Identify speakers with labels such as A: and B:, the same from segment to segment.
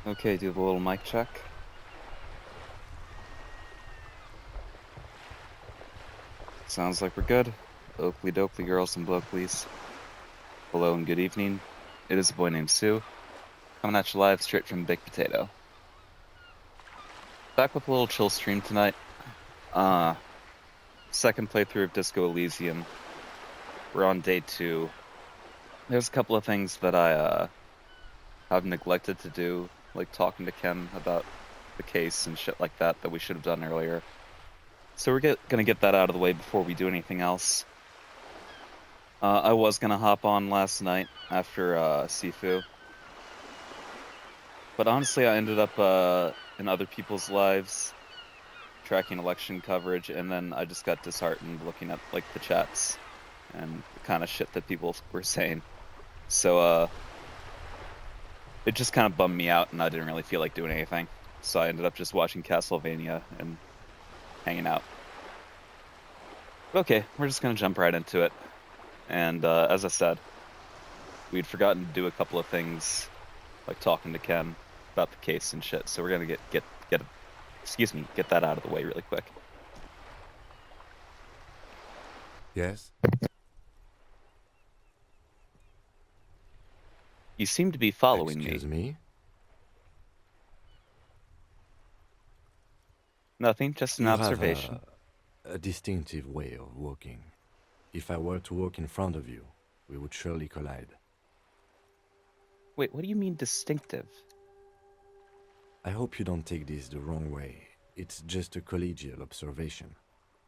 A: Okay, do the little mic check. Sounds like we're good. Oakley dokley, girls and blokleys. Hello and good evening. It is a boy named Sue, coming at you live straight from Big Potato. Back with a little chill stream tonight. Second playthrough of Disco Elysium. We're on day 2. There's a couple of things that I have neglected to do, like talking to Ken about the case and shit like that we should have done earlier. So we're gonna get that out of the way before we do anything else. I was gonna hop on last night after Sifu, but honestly I ended up in other people's lives tracking election coverage, and then I just got disheartened looking at like the chats and the kind of shit that people were saying. So it just kind of bummed me out, and I didn't really feel like doing anything. So I ended up just watching Castlevania and hanging out. Okay, we're just gonna jump right into it. And as I said, we'd forgotten to do a couple of things, like talking to Ken about the case and shit. So we're gonna get that out of the way really quick.
B: Yes?
A: You seem to be following me.
B: Excuse me?
A: Nothing, just an
B: You
A: observation.
B: have a distinctive way of walking. If I were to walk in front of you, we would surely collide.
A: Wait, what do you mean distinctive?
B: I hope you don't take this the wrong way. It's just a collegial observation.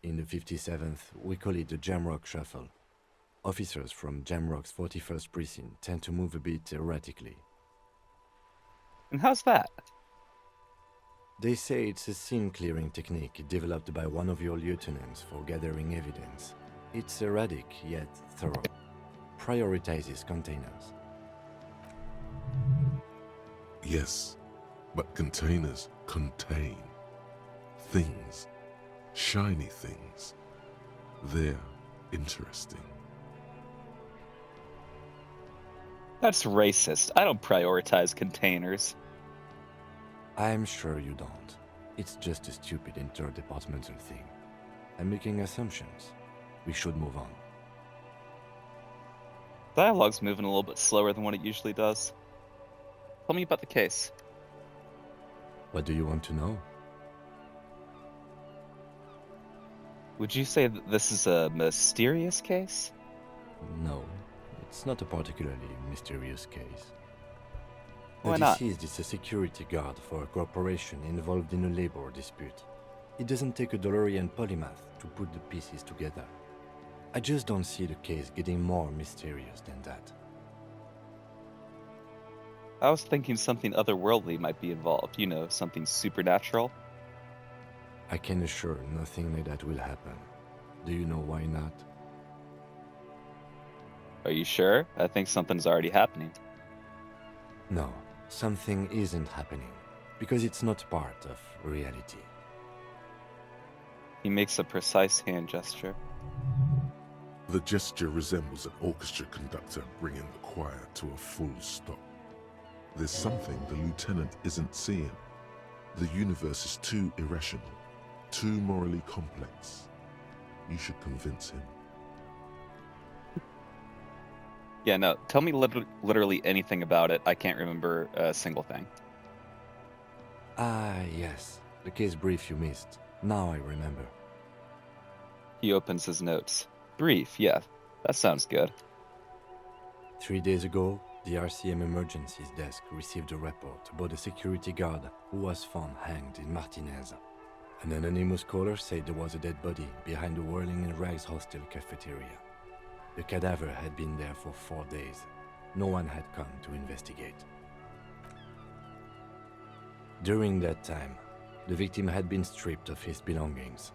B: In the 57th, we call it the Jamrock Shuffle. Officers from Jamrock's 41st Precinct tend to move a bit erratically.
A: And how's that?
B: They say it's a scene-clearing technique developed by one of your lieutenants for gathering evidence. It's erratic, yet thorough. Prioritizes containers.
C: Yes, but containers contain things, shiny things. They're interesting.
A: That's racist. I don't prioritize containers.
B: I'm sure you don't. It's just a stupid interdepartmental thing. I'm making assumptions. We should move on.
A: Dialogue's moving a little bit slower than what it usually does. Tell me about the case.
B: What do you want to know?
A: Would you say that this is a mysterious case?
B: No, it's not a particularly mysterious case. The
A: Why not?
B: deceased is a security guard for a corporation involved in a labor dispute. It doesn't take a DeLorean polymath to put the pieces together. I just don't see the case getting more mysterious than that.
A: I was thinking something otherworldly might be involved. You know, something supernatural.
B: I can assure nothing like that will happen. Do you know why not?
A: Are you sure? I think something's already happening.
B: No, something isn't happening, because it's not part of reality.
A: He makes a precise hand gesture.
C: The gesture resembles an orchestra conductor bringing the choir to a full stop. There's something the lieutenant isn't seeing. The universe is too irrational, too morally complex. You should convince him.
A: Yeah, no, tell me literally anything about it. I can't remember a single thing.
B: Ah, yes. The case brief you missed. Now I remember.
A: He opens his notes. Brief, yeah, that sounds good.
B: 3 days ago, the RCM Emergencies Desk received a report about a security guard who was found hanged in Martinez. An anonymous caller said there was a dead body behind the Whirling in Rags hostel cafeteria. The cadaver had been there for 4 days. No one had come to investigate. During that time, the victim had been stripped of his belongings.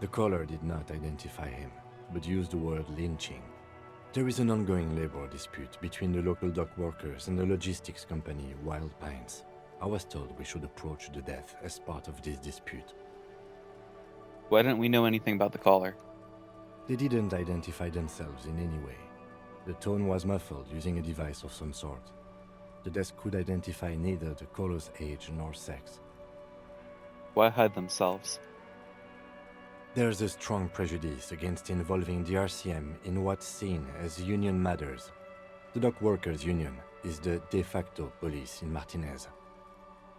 B: The caller did not identify him, but used the word lynching. There is an ongoing labor dispute between the local dock workers and the logistics company Wild Pines. I was told we should approach the death as part of this dispute.
A: Why didn't we know anything about the caller?
B: They didn't identify themselves in any way. The tone was muffled using a device of some sort. The desk could identify neither the caller's age nor sex.
A: Why hide themselves?
B: There's a strong prejudice against involving the RCM in what's seen as union matters. The dock workers' union is the de facto police in Martinez.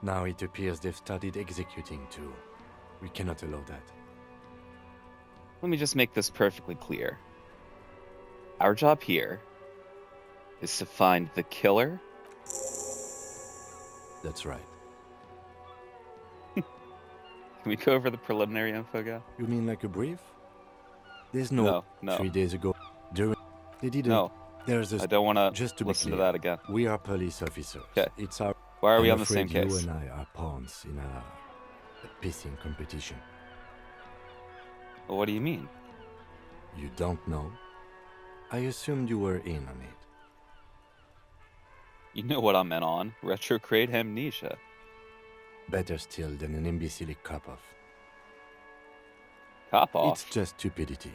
B: Now it appears they've started executing too. We cannot allow that.
A: Let me just make this perfectly clear. Our job here is to find the killer.
B: That's right.
A: Can we go over the preliminary info, guy?
B: You mean like a brief? There's no...
A: No.
B: 3 days ago, during... They didn't...
A: No,
B: There's a...
A: I don't want
B: Just
A: to
B: to be
A: listen
B: clear,
A: to that again.
B: we are police officers.
A: Okay.
B: It's our...
A: Why are we
B: I'm
A: on the same
B: afraid
A: case?
B: You and I are pawns in a pissing competition.
A: Well, what do you mean?
B: You don't know? I assumed you were in on it.
A: You know what I'm in on. Retrograde amnesia.
B: Better still than an imbecilic cop-off.
A: Cop off.
B: It's just stupidity.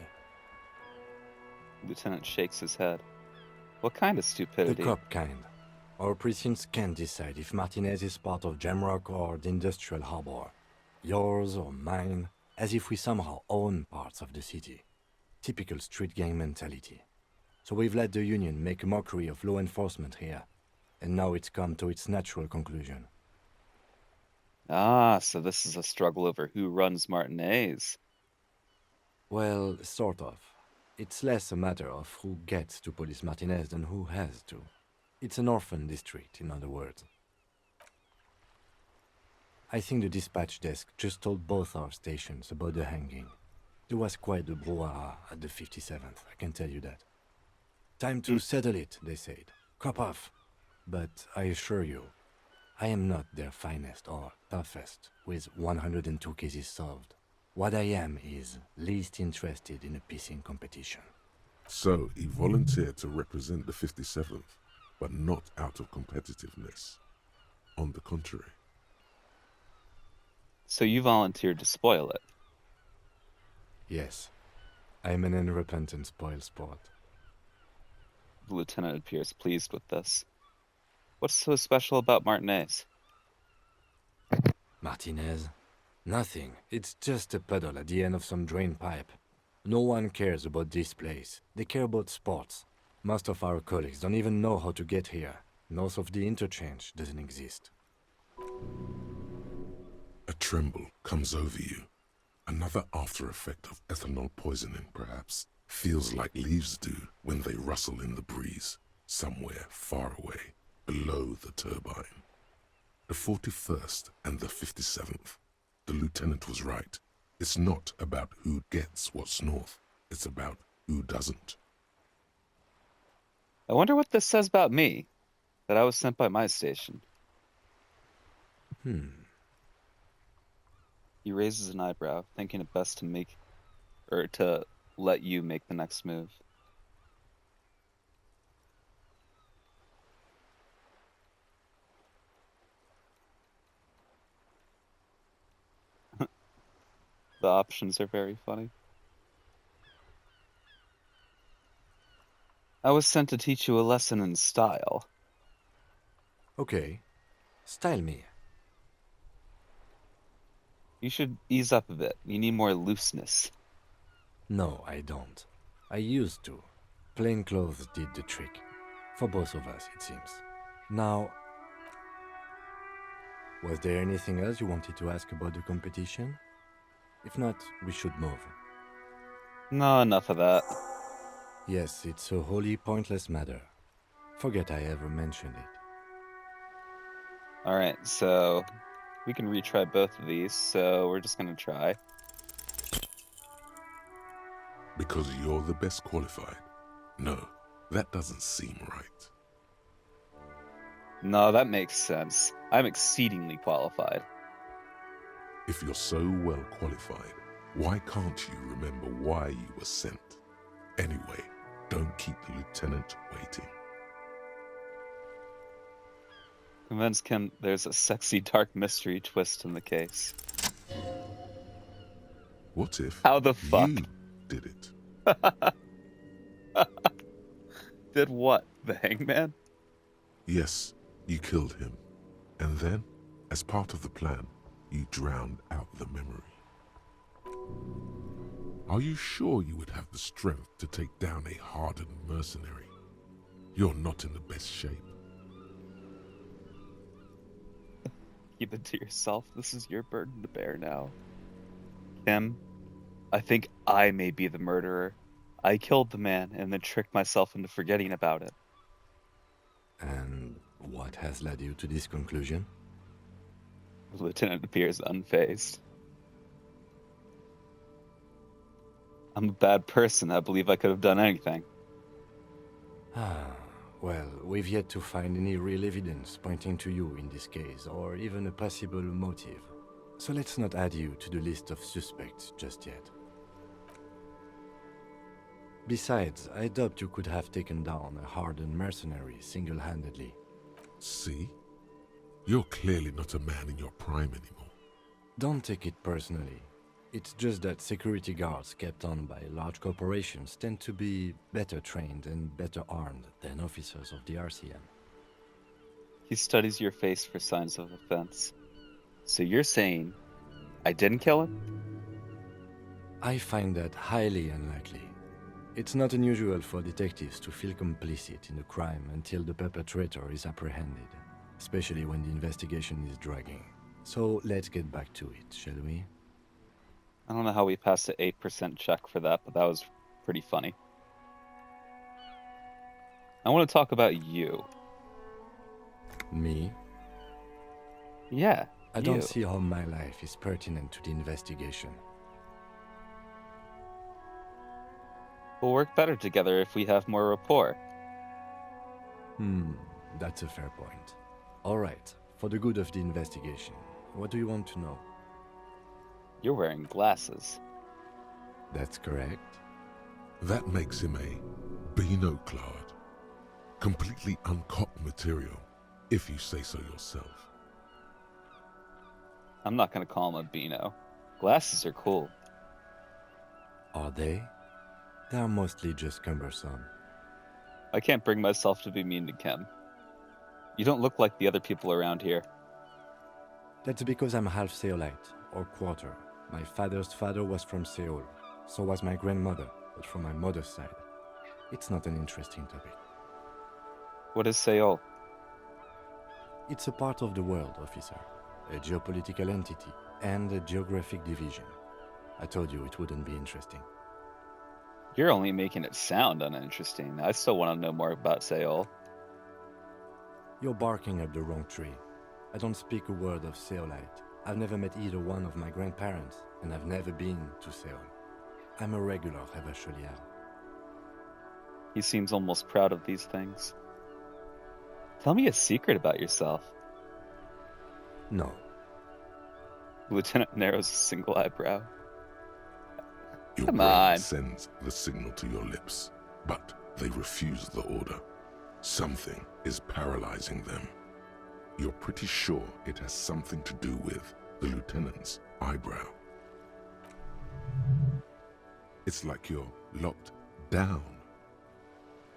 A: Lieutenant shakes his head. What kind of
B: The
A: stupidity?
B: cop kind. Our precincts can't decide if Martinez is part of Jamrock or the Industrial Harbor. Yours or mine, as if we somehow own parts of the city. Typical street gang mentality. So we've let the Union make a mockery of law enforcement here. And now it's come to its natural conclusion.
A: Ah, so this is a struggle over who runs Martinez.
B: Well, sort of. It's less a matter of who gets to police Martinez than who has to. It's an orphan district, in other words. I think the dispatch desk just told both our stations about the hanging. There was quite a brouhaha at the 57th, I can tell you that. Time to settle it, they said. Cop off. But I assure you, I am not their finest or toughest, with 102 cases solved. What I am is least interested in a pissing competition.
C: So he volunteered to represent the 57th, but not out of competitiveness. On the contrary.
A: So you volunteered to spoil it.
B: Yes, I am an unrepentant spoilsport.
A: The lieutenant appears pleased with this. What's so special about Martinez?
B: Martinez? Nothing. It's just a puddle at the end of some drain pipe. No one cares about this place. They care about sports. Most of our colleagues don't even know how to get here. North of the interchange doesn't exist.
C: A tremble comes over you. Another after effect of ethanol poisoning, perhaps. Feels like leaves do when they rustle in the breeze, somewhere far away, below the turbine. The 41st and the 57th. The lieutenant was right. It's not about who gets what's north. It's about who doesn't.
A: I wonder what this says about me, that I was sent by my station. He raises an eyebrow, thinking it best to let you make the next move. The options are very funny. I was sent to teach you a lesson in style.
B: Okay. Style me.
A: You should ease up a bit. You need more looseness.
B: No, I don't. I used to. Plain clothes did the trick. For both of us, it seems. Now, was there anything else you wanted to ask about the competition? If not, we should move.
A: No, enough of that.
B: Yes, it's a wholly pointless matter. Forget I ever mentioned it.
A: Alright, so we can retry both of these, so we're just gonna try.
C: Because you're the best qualified. No, that doesn't seem right.
A: No, that makes sense. I'm exceedingly qualified.
C: If you're so well qualified, why can't you remember why you were sent? Anyway, don't keep the lieutenant waiting.
A: Convince Kim there's a sexy dark mystery twist in the case.
C: What if
A: How the fuck?
C: you did it?
A: Did what? The hangman?
C: Yes, You killed him, and then, as part of the plan, you drowned out the memory. Are you sure you would have the strength to take down a hardened mercenary? You're not in the best shape.
A: Keep it to yourself. This is your burden to bear now. Kim, I think I may be the murderer. I killed the man and then tricked myself into forgetting about it.
B: And what has led you to this conclusion?
A: The lieutenant appears unfazed. I'm a bad person. I believe I could have done anything.
B: Well, we've yet to find any real evidence pointing to you in this case, or even a possible motive. So let's not add you to the list of suspects just yet. Besides, I doubt you could have taken down a hardened mercenary single-handedly.
C: See? You're clearly not a man in your prime anymore.
B: Don't take it personally. It's just that security guards kept on by large corporations tend to be better trained and better armed than officers of the RCM.
A: He studies your face for signs of offense. So you're saying I didn't kill him?
B: I find that highly unlikely. It's not unusual for detectives to feel complicit in a crime until the perpetrator is apprehended, especially when the investigation is dragging. So let's get back to it, shall we?
A: I don't know how we passed an 8% check for that, but that was pretty funny. I want to talk about you.
B: Me?
A: Yeah,
B: I don't see how my life is pertinent to the investigation.
A: We'll work better together if we have more rapport.
B: That's a fair point. All right, for the good of the investigation, what do you want to know?
A: You're wearing glasses.
B: That's correct.
C: That makes him a binoclard. Completely uncocked material, if you say so yourself.
A: I'm not going to call him a Beano. Glasses are cool.
B: Are they? They are mostly just cumbersome.
A: I can't bring myself to be mean to Kim. You don't look like the other people around here.
B: That's because I'm half Seolite, or quarter. My father's father was from Seoul. So was my grandmother, but from my mother's side. It's not an interesting topic.
A: What is Seoul?
B: It's a part of the world, officer. A geopolitical entity and a geographic division. I told you it wouldn't be interesting.
A: You're only making it sound uninteresting. I still want to know more about Seoul.
B: You're barking up the wrong tree. I don't speak a word of Seolite. I've never met either one of my grandparents, and I've never been to Seoul. I'm a regular Revacholier.
A: He seems almost proud of these things. Tell me a secret about yourself.
B: No.
A: Lieutenant narrows a single eyebrow.
C: Your
A: Come
C: brain
A: on.
C: sends the signal to your lips, but they refuse the order. Something is paralyzing them. You're pretty sure it has something to do with the lieutenant's eyebrow. It's like you're locked down.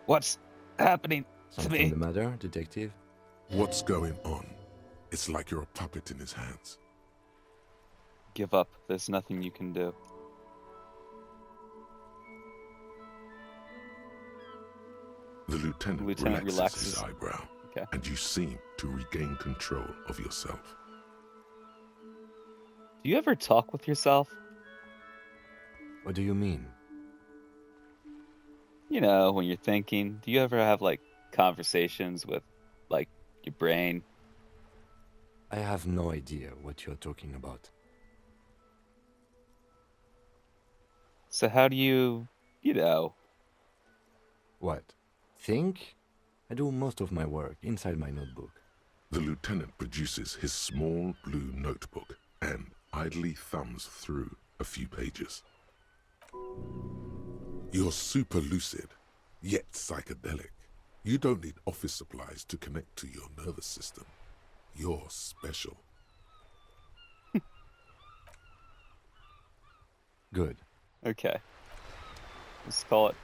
A: What's happening to
B: Something
A: me?
B: the matter, detective?
C: What's going on? It's like you're a puppet in his hands.
A: Give up. There's nothing you can do.
C: The lieutenant relaxes his eyebrow,
A: Okay.
C: and you seem to regain control of yourself.
A: Do you ever talk with yourself?
B: What do you mean?
A: You know, when you're thinking, do you ever have, like, conversations with, like, your brain?
B: I have no idea what you're talking about.
A: So how do you know?
B: What? Think? I do most of my work inside my notebook.
C: The lieutenant produces his small blue notebook and idly thumbs through a few pages. You're super lucid, yet psychedelic. You don't need office supplies to connect to your nervous system. You're special.
B: Good.
A: Okay. Let's call it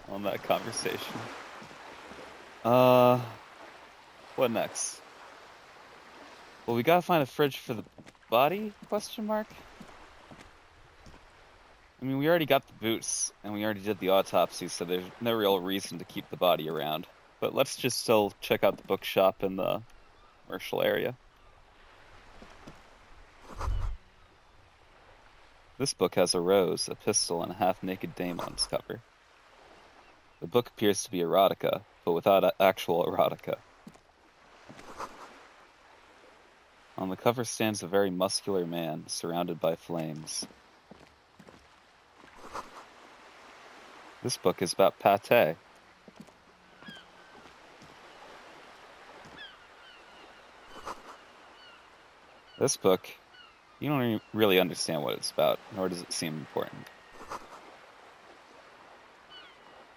A: on that conversation. What next? Well, we gotta find a fridge for the body, question mark? I mean, we already got the boots, and we already did the autopsy, so there's no real reason to keep the body around. But let's just still check out the bookshop in the commercial area. This book has a rose, a pistol, and a half-naked dame on its cover. The book appears to be erotica, but without actual erotica. On the cover stands a very muscular man, surrounded by flames. This book is about pate. This book, you don't really understand what it's about, nor does it seem important.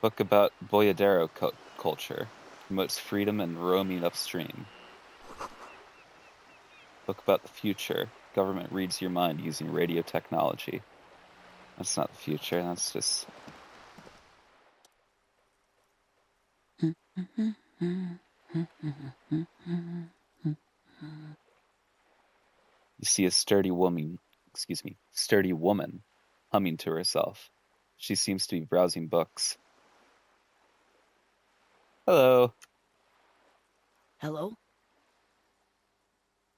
A: Book about boyadero culture, promotes freedom and roaming upstream. Book about the future, government reads your mind using radio technology. That's not the future, that's just... You see a sturdy woman humming to herself. She seems to be browsing books. Hello.
D: Hello?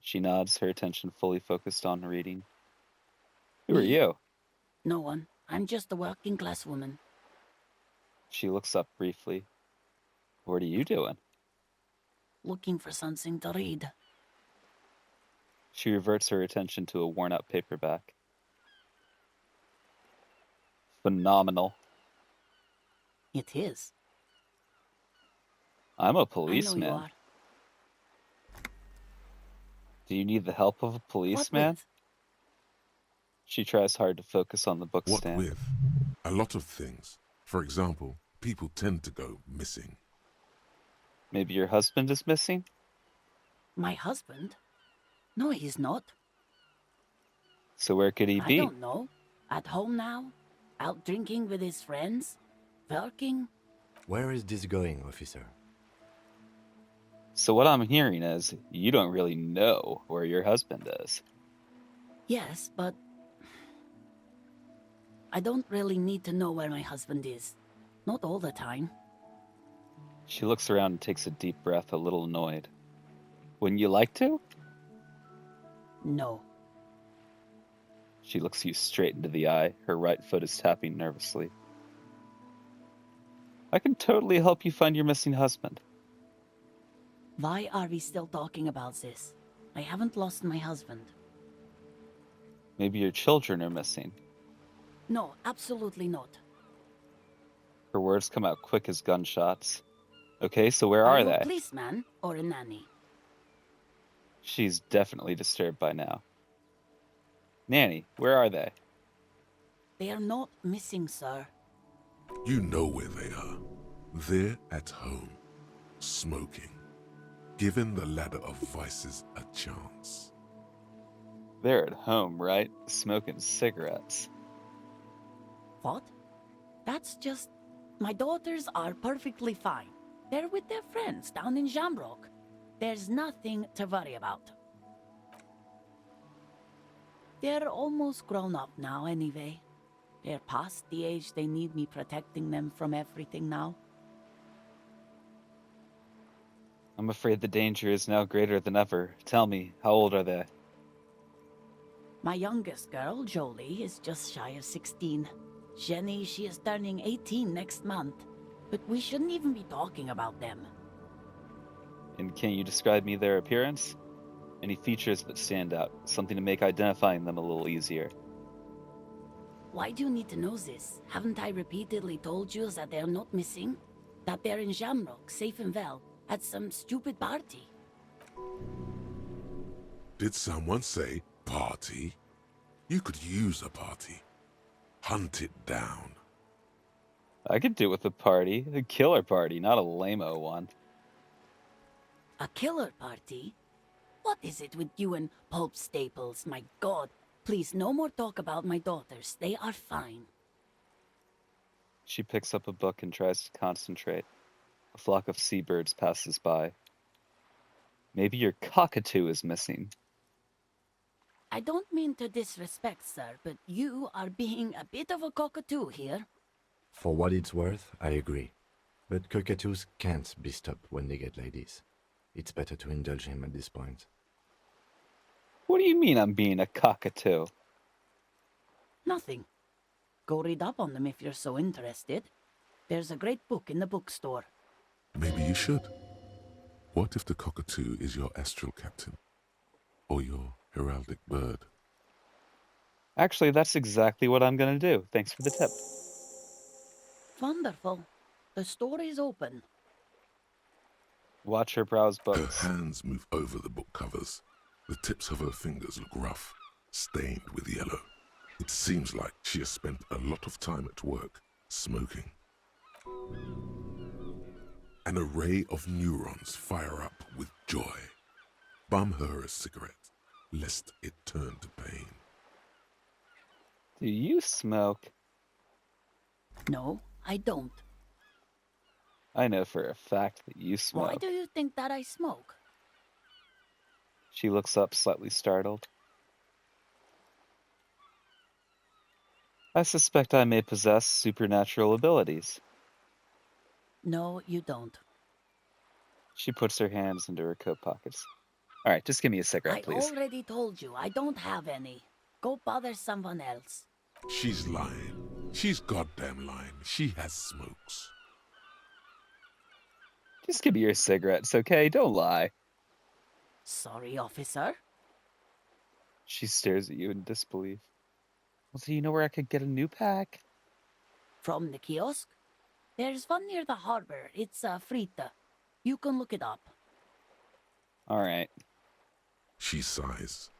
A: She nods, her attention fully focused on reading. Who are
D: Me?
A: you?
D: No one. I'm just a working class woman.
A: She looks up briefly. What are you doing?
D: Looking for something to read.
A: She reverts her attention to a worn-out paperback. Phenomenal.
D: It is.
A: I'm a
D: I know
A: policeman.
D: you are.
A: Do you need the help of a
D: What
A: policeman?
D: with?
A: She tries hard to focus on the
C: What
A: bookstand.
C: with? A lot of things. For example, people tend to go missing.
A: Maybe your husband is missing?
D: My husband? No, he's not.
A: So where could he
D: I
A: be?
D: don't know. At home now? Out drinking with his friends? Working?
B: Where is this going, officer?
A: So what I'm hearing is, you don't really know where your husband is.
D: Yes, but... I don't really need to know where my husband is. Not all the time.
A: She looks around and takes a deep breath, a little annoyed. Wouldn't you like to?
D: No.
A: She looks you straight into the eye, her right foot is tapping nervously. I can totally help you find your missing husband.
D: Why are we still talking about this? I haven't lost my husband.
A: Maybe your children are missing.
D: No, absolutely not.
A: Her words come out quick as gunshots. Okay, so where
D: Are
A: are
D: you a
A: they?
D: policeman or a nanny?
A: She's definitely disturbed by now. Nanny, where are they?
D: They are not missing, sir.
C: You know where they are. They're at home, smoking, giving the ladder of vices a chance.
A: They're at home, right? Smoking cigarettes.
D: What? That's just... My daughters are perfectly fine. They're with their friends down in Jamrock. There's nothing to worry about. They're almost grown up now anyway. They're past the age they need me protecting them from everything now.
A: I'm afraid the danger is now greater than ever. Tell me, how old are they?
D: My youngest girl, Jolie, is just shy of 16. Jenny, she is turning 18 next month. But we shouldn't even be talking about them.
A: And can you describe me their appearance? Any features that stand out, something to make identifying them a little easier.
D: Why do you need to know this? Haven't I repeatedly told you that they're not missing? That they're in Jamrock, safe and well, at some stupid party?
C: Did someone say party? You could use a party. Hunt it down.
A: I could do with a party, a killer party, not a lame-o one.
D: A killer party? What is it with you and pulp staples? My god. Please, no more talk about my daughters. They are fine.
A: She picks up a book and tries to concentrate. A flock of seabirds passes by. Maybe your cockatoo is missing.
D: I don't mean to disrespect, sir, but you are being a bit of a cockatoo here.
B: For what it's worth, I agree. But cockatoos can't be stopped when they get ladies. It's better to indulge him at this point.
A: What do you mean I'm being a cockatoo?
D: Nothing. Go read up on them if you're so interested. There's a great book in the bookstore.
C: Maybe you should. What if the cockatoo is your astral captain? Or your heraldic bird?
A: Actually, that's exactly what I'm gonna do. Thanks for the tip.
D: Wonderful. The store is open.
A: Watch her browse
C: Her
A: books.
C: hands move over the book covers. The tips of her fingers look rough, stained with yellow. It seems like she has spent a lot of time at work, smoking. An array of neurons fire up with joy. Bum her a cigarette, lest it turn to pain.
A: Do you smoke?
D: No, I don't.
A: I know for a fact that you
D: Why
A: smoke.
D: do you think that I smoke?
A: She looks up, slightly startled. I suspect I may possess supernatural abilities.
D: No, you don't.
A: She puts her hands into her coat pockets. All right, just give me a cigarette,
D: I
A: please.
D: already told you I don't have any. Go bother someone else.
C: She's lying. She's goddamn lying. She has smokes.
A: Just give me your cigarettes, okay? Don't lie.
D: Sorry, officer.
A: She stares at you in disbelief. Well, do you know where I could get a new pack?
D: From the kiosk? There's one near the harbor. It's Frita. You can look it up.
A: All right.
C: She sighs.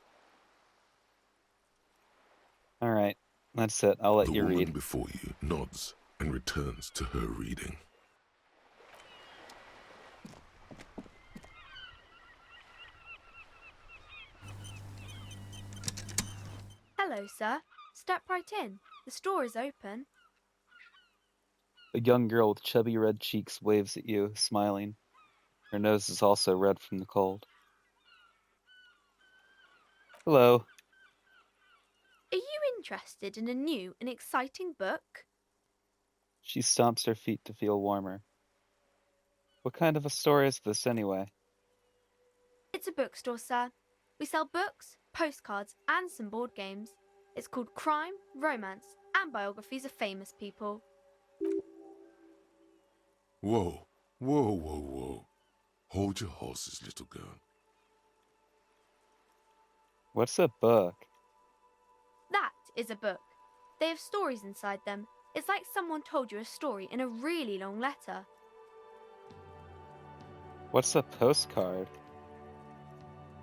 A: All right. That's it. I'll let
C: The
A: you
C: woman
A: read.
C: before you nods and returns to her reading.
E: Hello, sir. Step right in. The store is open.
A: A young girl with chubby red cheeks waves at you, smiling. Her nose is also red from the cold. Hello.
E: Are you interested in a new and exciting book?
A: She stomps her feet to feel warmer. What kind of a store is this, anyway?
E: It's a bookstore, sir. We sell books, postcards, and some board games. It's called Crime, Romance, and Biographies of Famous People.
C: Whoa, whoa, whoa, whoa. Hold your horses, little girl.
A: What's a book?
E: That is a book. They have stories inside them. It's like someone told you a story in a really long letter.
A: What's a postcard?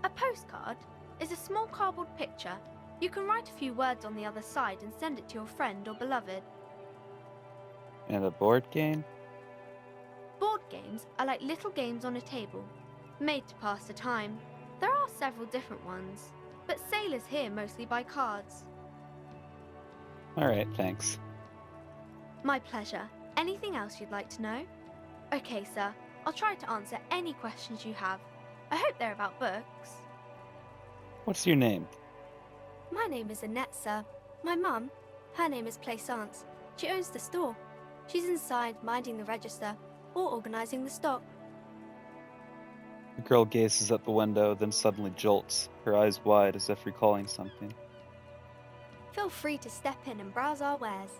E: A postcard is a small cardboard picture. You can write a few words on the other side and send it to your friend or beloved.
A: And a board game?
E: Board games are like little games on a table, made to pass the time. There are several different ones, but sailors here mostly buy cards.
A: All right, thanks.
E: My pleasure. Anything else you'd like to know? Okay, sir. I'll try to answer any questions you have. I hope they're about books.
A: What's your name?
E: My name is Annette, sir. My mum, her name is Plaisance. She owns the store. She's inside minding the register or organising the stock.
A: The girl gazes at the window, then suddenly jolts, her eyes wide as if recalling something.
E: Feel free to step in and browse our wares.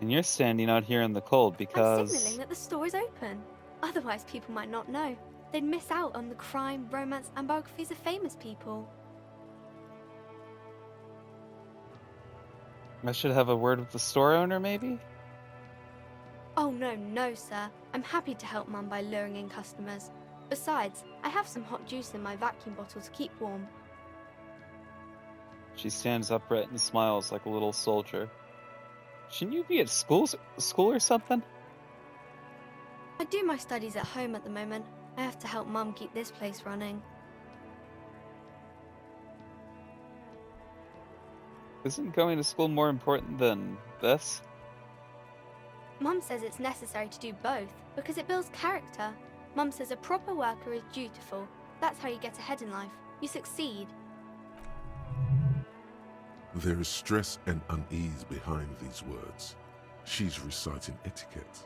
A: And you're standing out here in the cold
E: I'm
A: because...
E: signalling that the store is open. Otherwise, people might not know. They'd miss out on the crime, romance, and biographies of famous people.
A: I should have a word with the store owner, maybe?
E: Oh, no, sir. I'm happy to help Mum by luring in customers. Besides, I have some hot juice in my vacuum bottle to keep warm.
A: She stands upright and smiles like a little soldier. Shouldn't you be at school or something?
E: I do my studies at home at the moment. I have to help Mum keep this place running.
A: Isn't going to school more important than this?
E: Mum says it's necessary to do both because it builds character. Mum says a proper worker is dutiful. That's how you get ahead in life. You succeed.
C: There is stress and unease behind these words. She's reciting etiquette.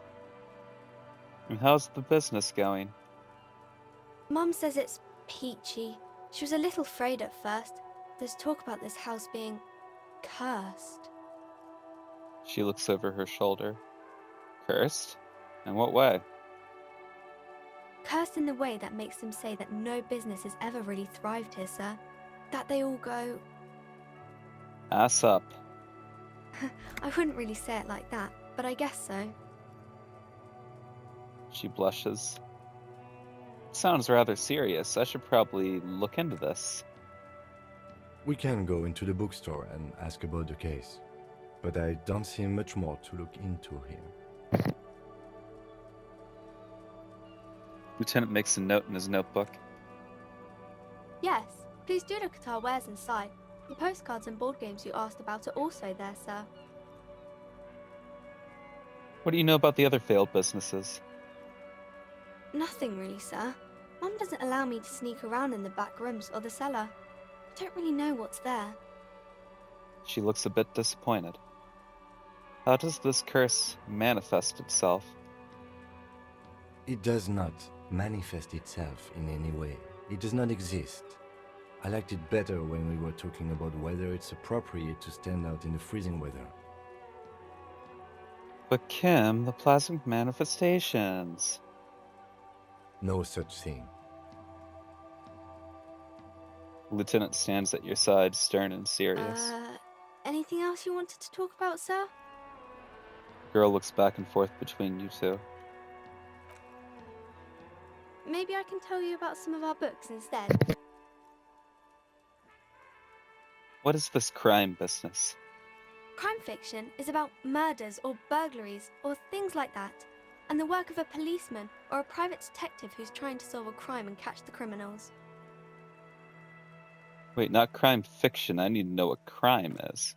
A: And how's the business going?
E: Mum says it's peachy. She was a little afraid at first. There's talk about this house being cursed.
A: She looks over her shoulder. Cursed? In what way?
E: Cursed in the way that makes them say that no business has ever really thrived here, sir. That they all go...
A: Ass up.
E: I wouldn't really say it like that, but I guess so.
A: She blushes. Sounds rather serious. I should probably look into this.
B: We can go into the bookstore and ask about the case, but I don't see much more to look into here.
A: Lieutenant makes a note in his notebook.
E: Yes, please do look at our wares inside. The postcards and board games you asked about are also there, sir.
A: What do you know about the other failed businesses?
E: Nothing really, sir. Mum doesn't allow me to sneak around in the back rooms or the cellar. I don't really know what's there.
A: She looks a bit disappointed. How does this curse manifest itself?
B: It does not manifest itself in any way. It does not exist. I liked it better when we were talking about whether it's appropriate to stand out in the freezing weather.
A: But Kim, the plasmic manifestations.
B: No such thing.
A: Lieutenant stands at your side, stern and serious.
E: Anything else you wanted to talk about, sir?
A: Girl looks back and forth between you two.
E: Maybe I can tell you about some of our books instead.
A: What is this crime business?
E: Crime fiction is about murders or burglaries or things like that, and the work of a policeman or a private detective who's trying to solve a crime and catch the criminals.
A: Wait, not crime fiction. I need to know what crime is.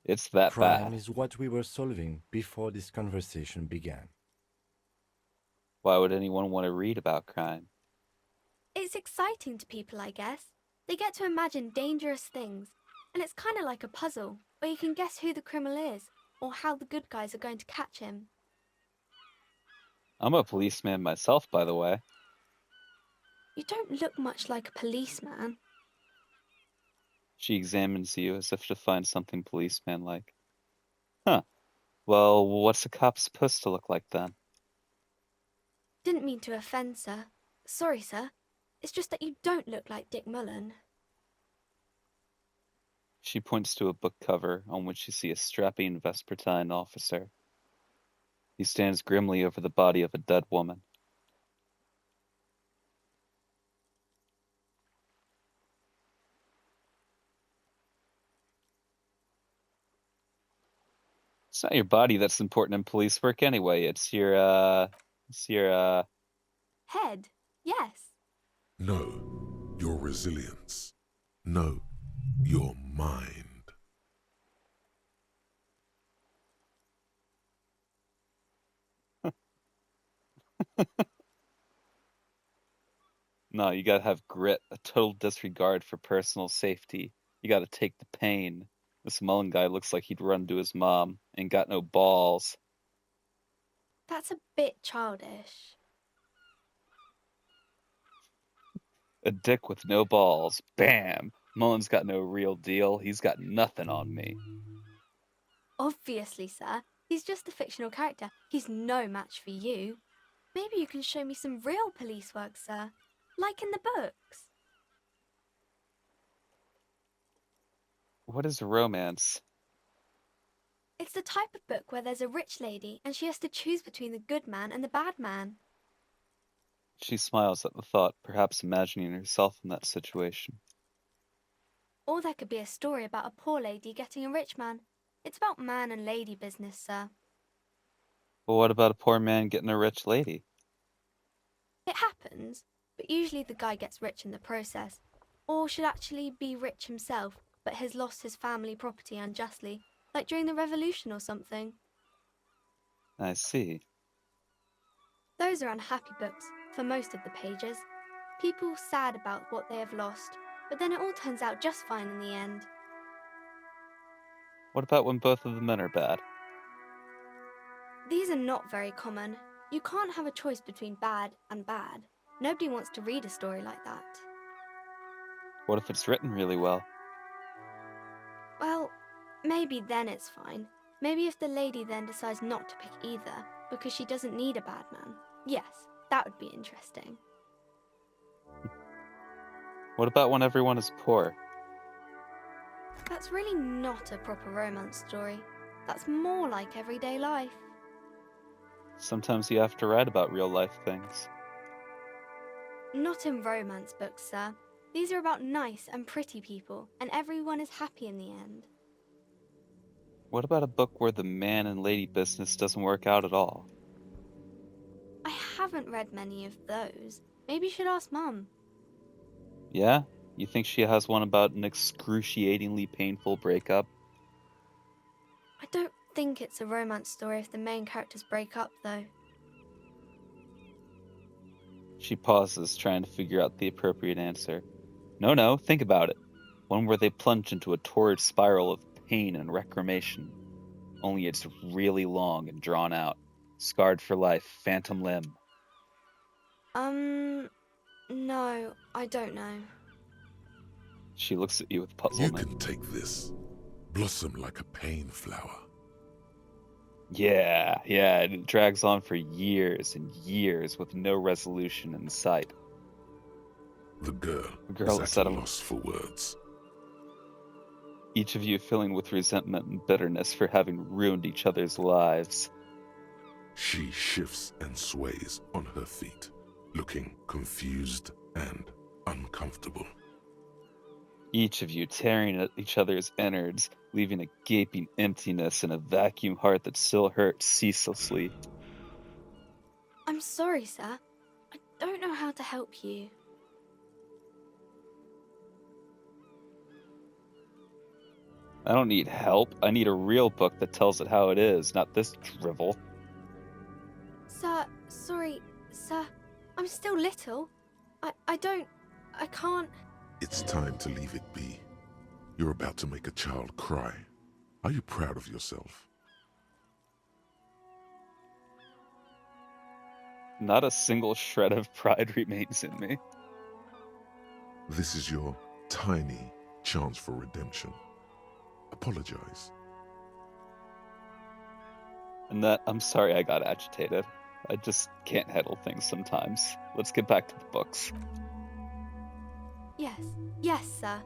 A: It's that
B: Crime
A: bad.
B: is what we were solving before this conversation began.
A: Why would anyone want to read about crime?
E: It's exciting to people, I guess. They get to imagine dangerous things, and it's kind of like a puzzle, where you can guess who the criminal is, or how the good guys are going to catch him.
A: I'm a policeman myself, by the way.
E: You don't look much like a policeman.
A: She examines you as if to find something policeman-like. Huh. Well, what's a cop supposed to look like then?
E: Didn't mean to offend, sir. Sorry, sir. It's just that you don't look like Dick Mullen.
A: She points to a book cover on which you see a strapping Vespertine officer. He stands grimly over the body of a dead woman. It's not your body that's important in police work anyway. It's your
E: Head? Yes.
C: No, your resilience. No, your mind.
A: No, you gotta have grit, a total disregard for personal safety. You gotta take the pain. This Mullen guy looks like he'd run to his mom. Ain't got no balls.
E: That's a bit childish.
A: A dick with no balls. Bam! Mullen's got no real deal. He's got nothing on me.
E: Obviously, sir. He's just a fictional character. He's no match for you. Maybe you can show me some real police work, sir. Like in the books.
A: What is romance?
E: It's the type of book where there's a rich lady and she has to choose between the good man and the bad man.
A: She smiles at the thought, perhaps imagining herself in that situation.
E: Or there could be a story about a poor lady getting a rich man. It's about man and lady business, sir.
A: Well, what about a poor man getting a rich lady?
E: It happens, but usually the guy gets rich in the process. Or should actually be rich himself, but has lost his family property unjustly, like during the revolution or something.
A: I see.
E: Those are unhappy books for most of the pages. People sad about what they have lost, but then it all turns out just fine in the end.
A: What about when both of the men are bad?
E: These are not very common. You can't have a choice between bad and bad. Nobody wants to read a story like that.
A: What if it's written really well?
E: Well, maybe then it's fine. Maybe if the lady then decides not to pick either, because she doesn't need a bad man. Yes, that would be interesting.
A: What about when everyone is poor?
E: That's really not a proper romance story. That's more like everyday life.
A: Sometimes you have to write about real life things.
E: Not in romance books, sir. These are about nice and pretty people, and everyone is happy in the end.
A: What about a book where the man and lady business doesn't work out at all?
E: I haven't read many of those. Maybe you should ask Mum.
A: Yeah? You think she has one about an excruciatingly painful breakup?
E: I don't think it's a romance story if the main characters break up, though.
A: She pauses, trying to figure out the appropriate answer. No, think about it. One where they plunge into a torrid spiral of pain and reclamation. Only it's really long and drawn out. Scarred for life, phantom limb.
E: No, I don't know.
A: She looks at you with
C: You
A: puzzlement.
C: can take this. Blossom like a pain flower.
A: Yeah, and it drags on for years and years with no resolution in sight.
C: The girl
A: girl
C: is
A: is
C: at
A: at
C: a
A: a-
C: loss for words.
A: Each of you filling with resentment and bitterness for having ruined each other's lives.
C: She shifts and sways on her feet, looking confused and uncomfortable.
A: Each of you tearing at each other's innards, leaving a gaping emptiness and a vacuum heart that still hurts ceaselessly.
E: I'm sorry, sir. I don't know how to help you.
A: I don't need help. I need a real book that tells it how it is, not this drivel.
E: Sir, sorry, sir. I'm still little. I can't.
C: It's time to leave it be. You're about to make a child cry. Are you proud of yourself?
A: Not a single shred of pride remains in me.
C: This is your tiny chance for redemption. Apologize.
A: And that, I'm sorry I got agitated. I just can't handle things sometimes. Let's get back to the books.
E: Yes, sir.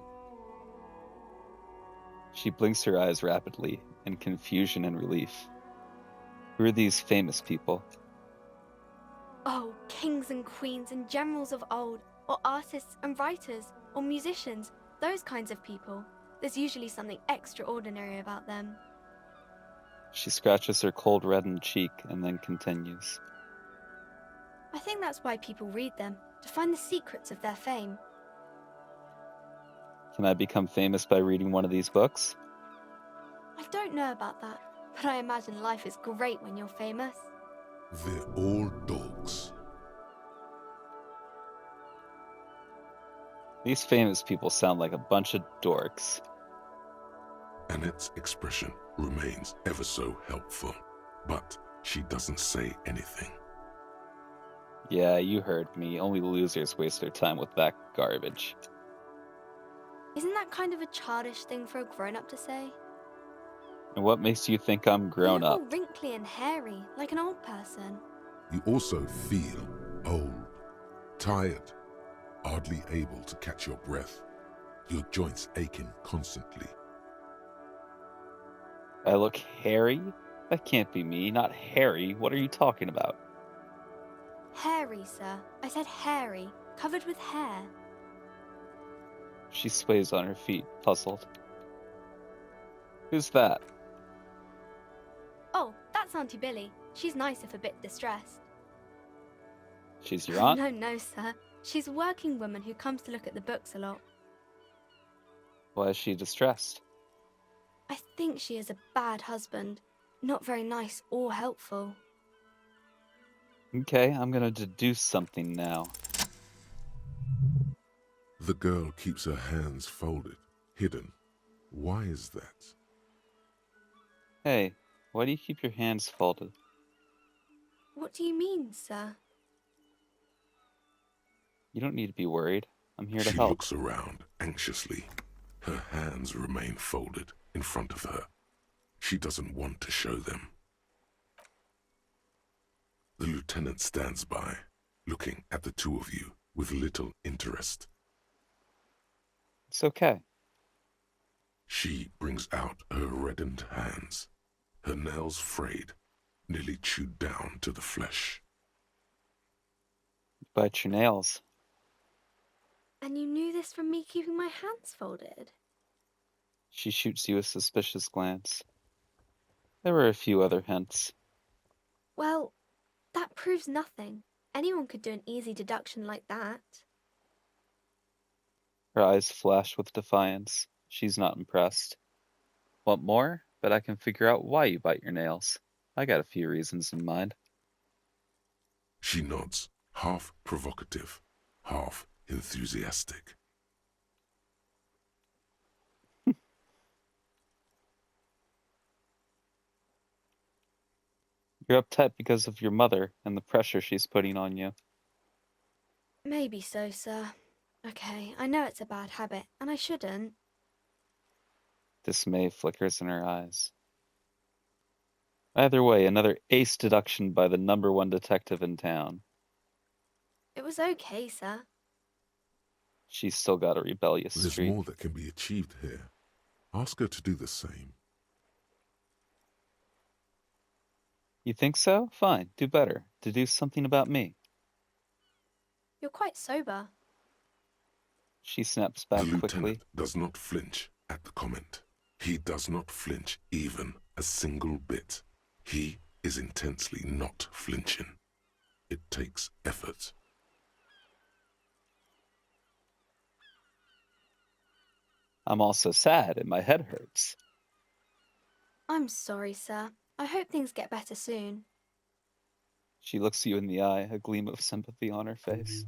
A: She blinks her eyes rapidly, in confusion and relief. Who are these famous people?
E: Oh, kings and queens and generals of old, or artists and writers, or musicians, those kinds of people. There's usually something extraordinary about them.
A: She scratches her cold reddened cheek and then continues.
E: I think that's why people read them, to find the secrets of their fame.
A: Can I become famous by reading one of these books?
E: I don't know about that, but I imagine life is great when you're famous.
C: They're all dogs.
A: These famous people sound like a bunch of dorks.
C: Annette's expression remains ever so helpful, but she doesn't say anything.
A: Yeah, you heard me. Only losers waste their time with that garbage.
E: Isn't that kind of a childish thing for a grown-up to say?
A: And what makes you think I'm grown
E: You look
A: up?
E: all wrinkly and hairy, like an old person.
C: You also feel old, tired, hardly able to catch your breath, your joints aching constantly.
A: I look hairy? That can't be me, not hairy. What are you talking about?
E: Hairy, sir. I said hairy, covered with hair.
A: She sways on her feet, puzzled. Who's that?
E: Oh, that's Auntie Billy. She's nice if a bit distressed.
A: She's your aunt?
E: No, sir. She's a working woman who comes to look at the books a lot.
A: Why is she distressed?
E: I think she is a bad husband. Not very nice or helpful.
A: Okay, I'm gonna deduce something now.
C: The girl keeps her hands folded, hidden. Why is that?
A: Hey, why do you keep your hands folded?
E: What do you mean, sir?
A: You don't need to be worried. I'm here to
C: She
A: help.
C: looks around anxiously. Her hands remain folded in front of her. She doesn't want to show them. The lieutenant stands by, looking at the two of you with little interest.
A: It's okay.
C: She brings out her reddened hands, her nails frayed, nearly chewed down to the flesh.
A: Bite your nails.
E: And you knew this from me keeping my hands folded?
A: She shoots you a suspicious glance. There were a few other hints.
E: Well, that proves nothing. Anyone could do an easy deduction like that.
A: Her eyes flash with defiance. She's not impressed. Want more? Bet I can figure out why you bite your nails. I got a few reasons in mind.
C: She nods, half provocative, half enthusiastic.
A: You're uptight because of your mother and the pressure she's putting on you.
E: Maybe so, sir. Okay, I know it's a bad habit, and I shouldn't.
A: Dismay flickers in her eyes. Either way, another ace deduction by the #1 detective in town.
E: It was okay, sir.
A: She's still got a rebellious
C: There's
A: streak.
C: more that can be achieved here. Ask her to do the same.
A: You think so? Fine, do better. Deduce something about me.
E: You're quite sober.
A: She snaps
C: The
A: back
C: lieutenant
A: quickly.
C: does not flinch at the comment. He does not flinch even a single bit. He is intensely not flinching. It takes effort.
A: I'm also sad and my head hurts.
E: I'm sorry, sir. I hope things get better soon.
A: She looks you in the eye, a gleam of sympathy on her face.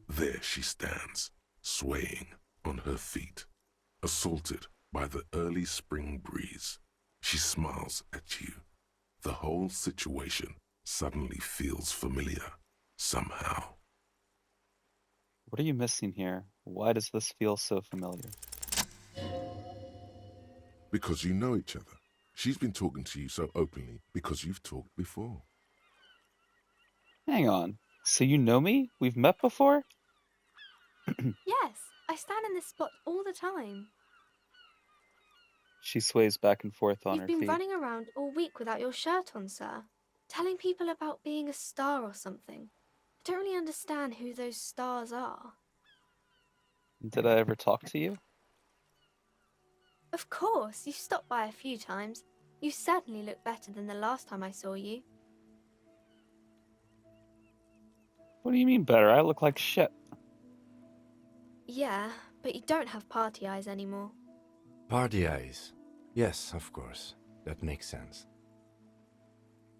C: There she stands, swaying on her feet, assaulted by the early spring breeze. She smiles at you. The whole situation suddenly feels familiar, somehow.
A: What are you missing here? Why does this feel so familiar?
C: Because you know each other. She's been talking to you so openly because you've talked before.
A: Hang on. So you know me? We've met before?
E: Yes, I stand in this spot all the time.
A: She sways back and forth on
E: You've
A: her
E: been
A: feet.
E: running around all week without your shirt on, sir. Telling people about being a star or something. I don't really understand who those stars are.
A: Did I ever talk to you?
E: Of course, you've stopped by a few times. You certainly look better than the last time I saw you.
A: What do you mean better? I look like shit.
E: Yeah, but you don't have party eyes anymore.
B: Party eyes. Yes, of course. That makes sense.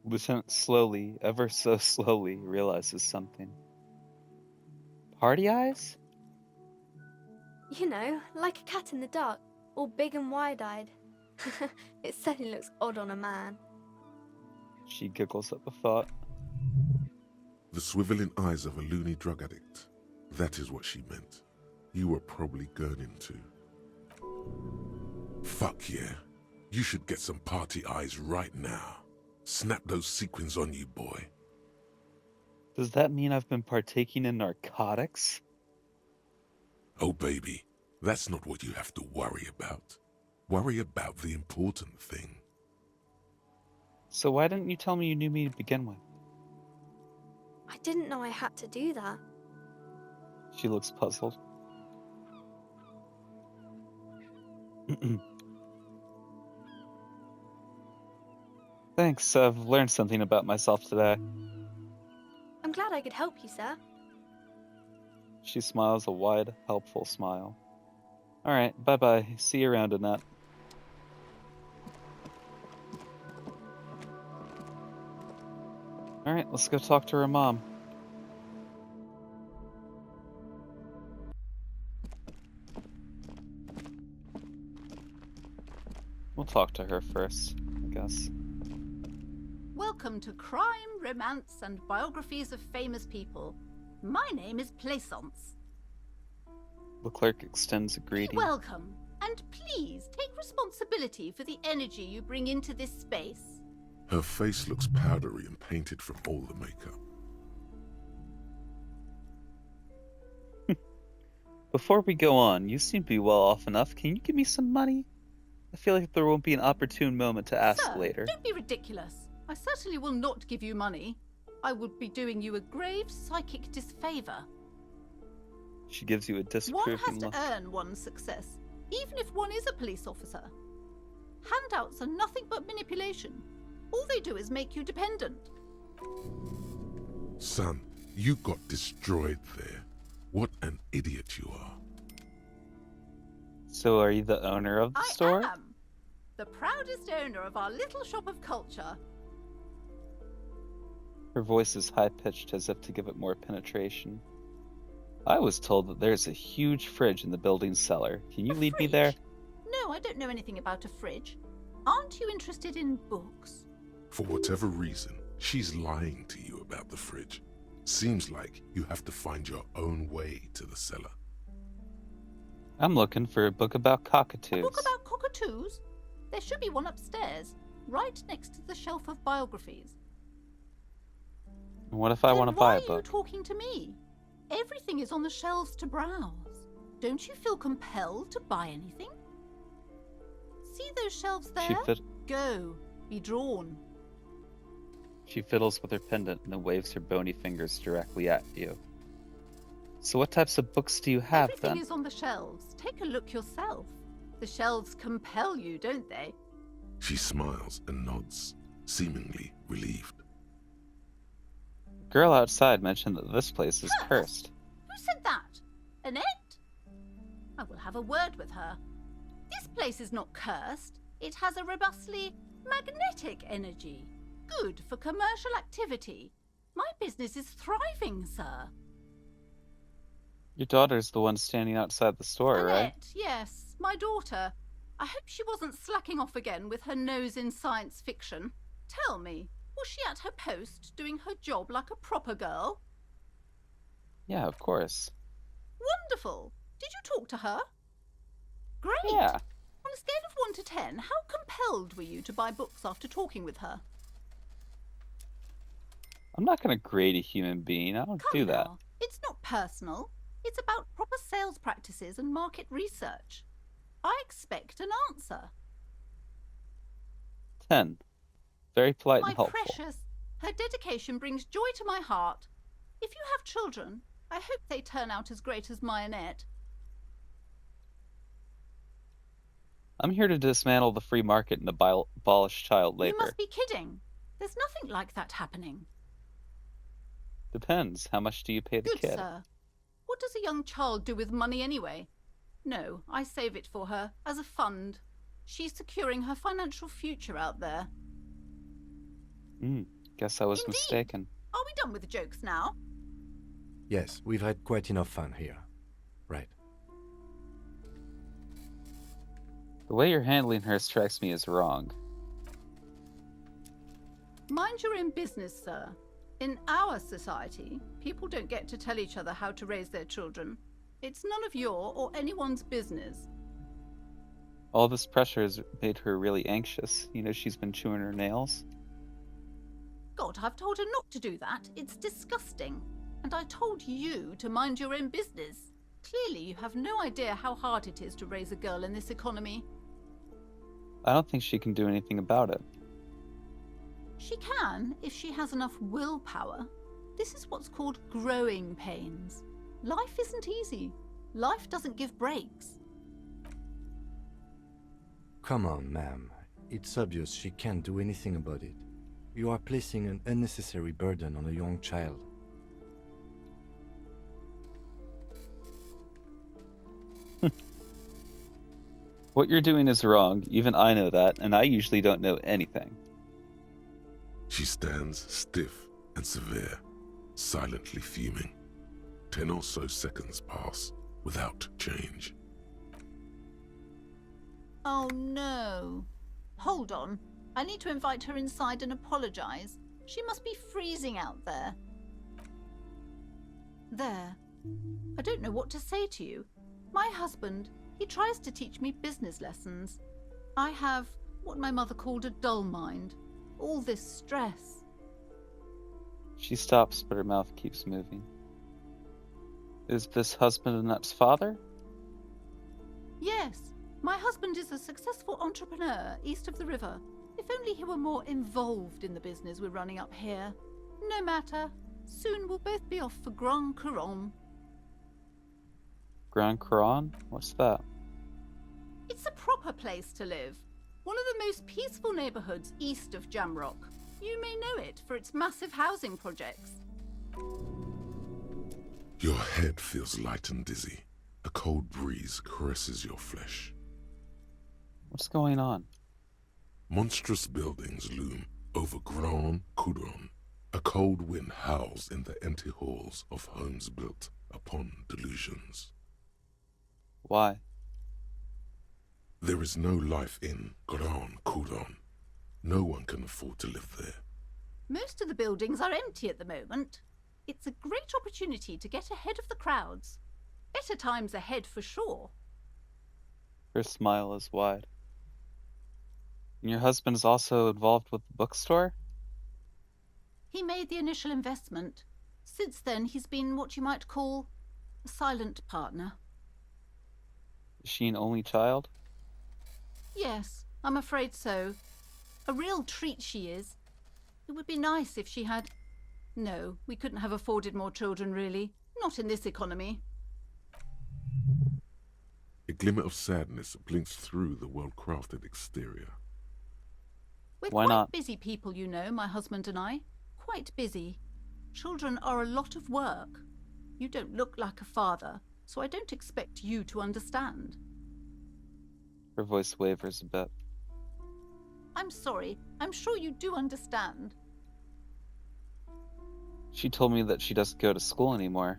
A: Lieutenant slowly, ever so slowly, realizes something. Party eyes?
E: You know, like a cat in the dark, all big and wide-eyed. It certainly looks odd on a man.
A: She giggles at the thought.
C: The swiveling eyes of a loony drug addict. That is what she meant. You were probably gurning too. Fuck yeah. You should get some party eyes right now. Snap those sequins on you, boy.
A: Does that mean I've been partaking in narcotics?
C: Oh, baby, that's not what you have to worry about. Worry about the important thing.
A: So why didn't you tell me you knew me to begin with?
E: I didn't know I had to do that.
A: She looks puzzled. Thanks, I've learned something about myself today.
E: I'm glad I could help you, sir.
A: She smiles a wide, helpful smile. Alright, bye-bye. See you around, Annette. Alright, let's go talk to her mom. We'll talk to her first, I guess.
F: Welcome to Crime, Romance, and Biographies of Famous People. My name is Plaisance.
A: The clerk extends a greeting.
F: Welcome, and please take responsibility for the energy you bring into this space.
C: Her face looks powdery and painted from all the makeup.
A: Before we go on, you seem to be well off enough. Can you give me some money? I feel like there won't be an opportune moment to ask
F: Sir,
A: later.
F: don't be ridiculous. I certainly will not give you money. I would be doing you a grave psychic disfavor.
A: She gives you a
F: One
A: disapproving
F: has
A: look.
F: to earn one's success, even if one is a police officer. Handouts are nothing but manipulation. All they do is make you dependent.
C: Son, you got destroyed there. What an idiot you are.
A: So are you the owner of the store?
F: I am the proudest owner of our little shop of culture.
A: Her voice is high-pitched as if to give it more penetration. I was told that there's a huge fridge in the building's cellar. Can you lead me there?
F: No, I don't know anything about a fridge. Aren't you interested in books?
C: For whatever reason, she's lying to you about the fridge. Seems like you have to find your own way to the cellar.
A: I'm looking for a book about cockatoos.
F: A book about cockatoos? There should be one upstairs, right next to the shelf of biographies.
A: What if I want to buy a
F: Why are you
A: book?
F: talking to me? Everything is on the shelves to browse. Don't you feel compelled to buy anything? See those shelves there? Go. Be drawn.
A: She fiddles with her pendant and then waves her bony fingers directly at you. So what types of books do you have,
F: Everything
A: then?
F: is on the shelves. Take a look yourself. The shelves compel you, don't they?
C: She smiles and nods, seemingly relieved.
A: The girl outside mentioned that this place is cursed.
F: Who said that? Annette? I will have a word with her. This place is not cursed. It has a robustly magnetic energy. Good for commercial activity. My business is thriving, sir.
A: Your daughter's the one standing outside the store, right?
F: Annette, yes, my daughter. I hope she wasn't slacking off again with her nose in science fiction. Tell me, was she at her post doing her job like a proper girl?
A: Yeah, of course.
F: Wonderful. Did you talk to her? Great.
A: Yeah.
F: On a scale of 1 to 10, how compelled were you to buy books after talking with her?
A: I'm not going to grade a human being. I don't do that.
F: Now. It's not personal. It's about proper sales practices and market research. I expect an answer.
A: 10. Very polite
F: My
A: and helpful.
F: precious, her dedication brings joy to my heart. If you have children, I hope they turn out as great as my Annette.
A: I'm here to dismantle the free market and abolish child labor.
F: You must be kidding. There's nothing like that happening.
A: Depends. How much do you pay the
F: Good,
A: kid?
F: sir. What does a young child do with money anyway? No, I save it for her, as a fund. She's securing her financial future out there.
A: Guess I was
F: Indeed.
A: mistaken.
F: Are we done with the jokes now?
B: Yes, we've had quite enough fun here. Right.
A: The way you're handling her strikes me as wrong.
F: Mind your own business, sir. In our society, people don't get to tell each other how to raise their children. It's none of your or anyone's business.
A: All this pressure has made her really anxious. You know, she's been chewing her nails.
F: God, I've told her not to do that. It's disgusting. And I told you to mind your own business. Clearly, you have no idea how hard it is to raise a girl in this economy.
A: I don't think she can do anything about it.
F: She can, if she has enough willpower. This is what's called growing pains. Life isn't easy. Life doesn't give breaks.
B: Come on, ma'am. It's obvious she can't do anything about it. You are placing an unnecessary burden on a young child.
A: What you're doing is wrong. Even I know that, and I usually don't know anything.
C: She stands stiff and severe, silently fuming. 10 or so seconds pass without change.
F: Oh no. Hold on. I need to invite her inside and apologize. She must be freezing out there. There. I don't know what to say to you. My husband, he tries to teach me business lessons. I have what my mother called a dull mind. All this stress.
A: She stops, but her mouth keeps moving. Is this husband Annette's father?
F: Yes. My husband is a successful entrepreneur east of the river. If only he were more involved in the business we're running up here. No matter. Soon we'll both be off for Grand Couronne.
A: Grand Couronne? What's that?
F: It's a proper place to live. One of the most peaceful neighborhoods east of Jamrock. You may know it for its massive housing projects.
C: Your head feels light and dizzy. A cold breeze caresses your flesh.
A: What's going on?
C: Monstrous buildings loom over Grand Couronne. A cold wind howls in the empty halls of homes built upon delusions.
A: Why?
C: There is no life in Grand Couronne. No one can afford to live there.
F: Most of the buildings are empty at the moment. It's a great opportunity to get ahead of the crowds. Better times ahead for sure.
A: Her smile is wide. And your husband is also involved with the bookstore?
F: He made the initial investment. Since then, he's been what you might call a silent partner.
A: Is she an only child?
F: Yes, I'm afraid so. A real treat she is. It would be nice if she had... No, we couldn't have afforded more children, really. Not in this economy.
C: A glimmer of sadness blinks through the well-crafted exterior.
F: We're
A: Why
F: quite
A: not?
F: busy people, you know, my husband and I. Quite busy. Children are a lot of work. You don't look like a father, so I don't expect you to understand.
A: Her voice wavers a bit.
F: I'm sorry. I'm sure you do understand.
A: She told me that she doesn't go to school anymore.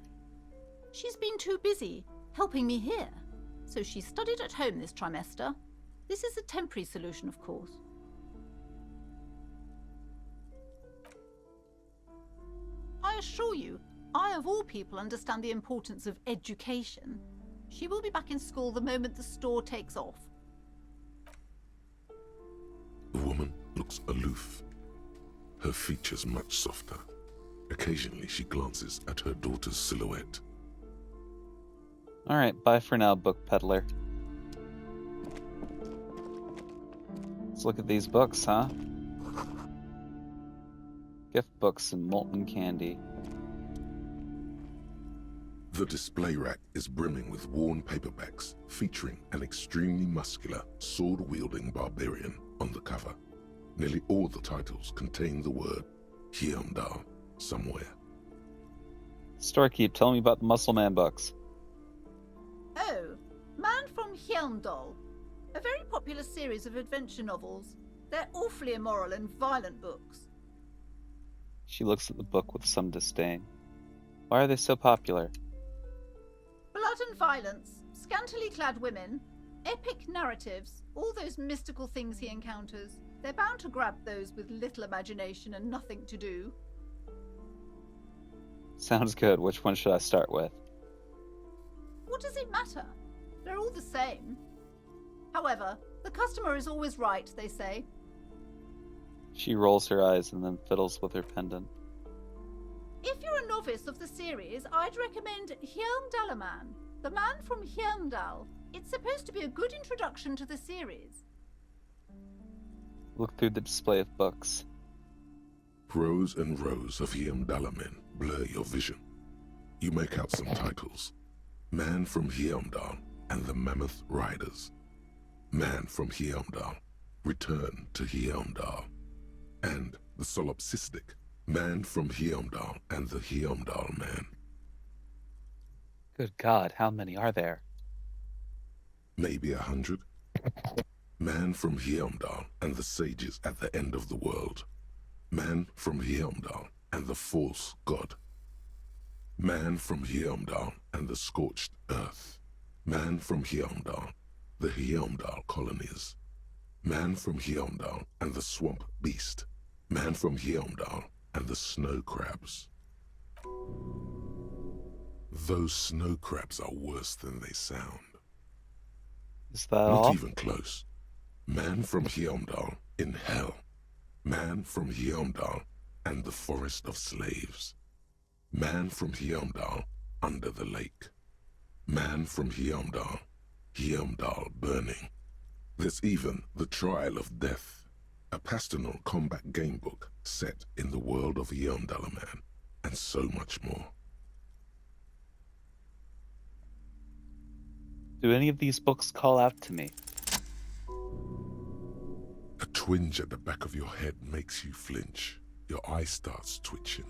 F: She's been too busy helping me here. So she studied at home this trimester. This is a temporary solution, of course. I assure you, I of all people understand the importance of education. She will be back in school the moment the store takes off.
C: The woman looks aloof, her features much softer. Occasionally she glances at her daughter's silhouette.
A: Alright, bye for now, book peddler. Let's look at these books, huh? Gift books and molten candy.
C: The display rack is brimming with worn paperbacks featuring an extremely muscular, sword-wielding barbarian on the cover. Nearly all the titles contain the word Hyundai somewhere.
A: Storekeep, tell me about the Muscle Man books.
F: Oh, Man from Hyundai. A very popular series of adventure novels. They're awfully immoral and violent books.
A: She looks at the book with some disdain. Why are they so popular?
F: Blood and violence, scantily clad women, epic narratives, all those mystical things he encounters. They're bound to grab those with little imagination and nothing to do.
A: Sounds good. Which one should I start with?
F: What does it matter? They're all the same. However, the customer is always right, they say.
A: She rolls her eyes and then fiddles with her pendant.
F: If you're a novice of the series, I'd recommend Hyundalaman, the man from Hyundal. It's supposed to be a good introduction to the series.
A: Look through the display of books.
C: Rows and rows of Hyundalamen blur your vision. You make out some titles. Man from Hyundal and the Mammoth Riders. Man from Hyundal, Return to Hyundal. And the solipsistic Man from Hyundal and the Hyundal Man.
A: Good God, how many are there?
C: Maybe 100. Man from Hyundal and the Sages at the End of the World. Man from Hyundal and the false god. Man from Heimdall and the scorched earth. Man from Heimdall, the Heimdall colonies. Man from Heimdall and the swamp beast. Man from Heimdall and the snow crabs. Those snow crabs are worse than they sound.
A: Is that
C: Not
A: all?
C: even close. Man from Heimdall in hell. Man from Heimdall and the forest of slaves. Man from Heimdall under the lake. Man from Heimdall, Heimdall burning. There's even the Trial of Death, a pastoral combat game book set in the world of Heimdall Man, and so much more.
A: Do any of these books call out to me?
C: A twinge at the back of your head makes you flinch. Your eye starts twitching.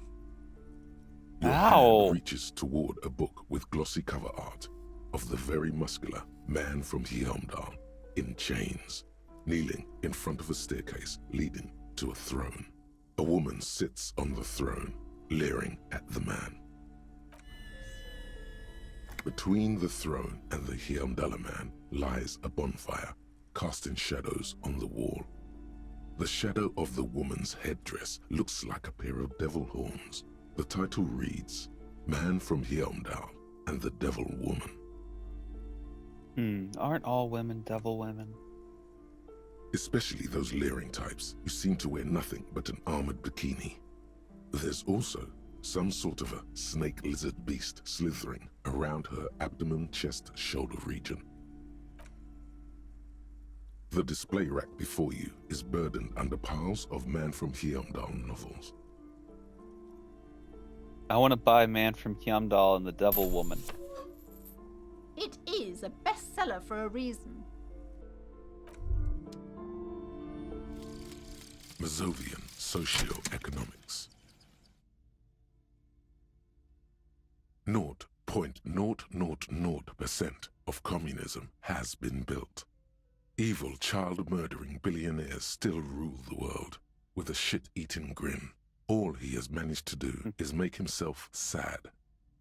C: Your
A: Ow!
C: hand reaches toward a book with glossy cover art of the very muscular man from Heimdall in chains, kneeling in front of a staircase leading to a throne. A woman sits on the throne, leering at the man. Between the throne and the Heimdall man lies a bonfire, casting shadows on the wall. The shadow of the woman's headdress looks like a pair of devil horns. The title reads, Man from Heimdall and the Devil Woman.
A: Aren't all women devil women?
C: Especially those leering types who seem to wear nothing but an armored bikini. There's also some sort of a snake lizard beast slithering around her abdomen, chest, shoulder region. The display rack before you is burdened under piles of Man from Heimdall novels.
A: I want to buy Man from Heimdall and the Devil Woman.
F: It is a bestseller for a reason.
C: Mazovian Socioeconomics. 0.0000% of communism has been built. Evil child-murdering billionaires still rule the world with a shit-eating grin. All he has managed to do is make himself sad.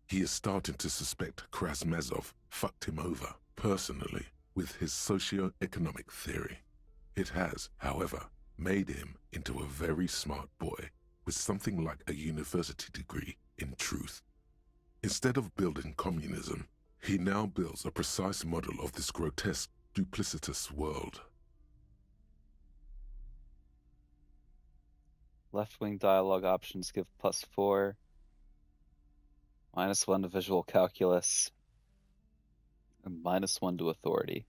C: He is starting to suspect Krasmazov fucked him over personally with his socio-economic theory. It has, however, made him into a very smart boy with something like a university degree in truth. Instead of building communism, he now builds a precise model of this grotesque, duplicitous world.
A: Left-wing dialogue options give +4. -1 to visual calculus. And -1 to authority.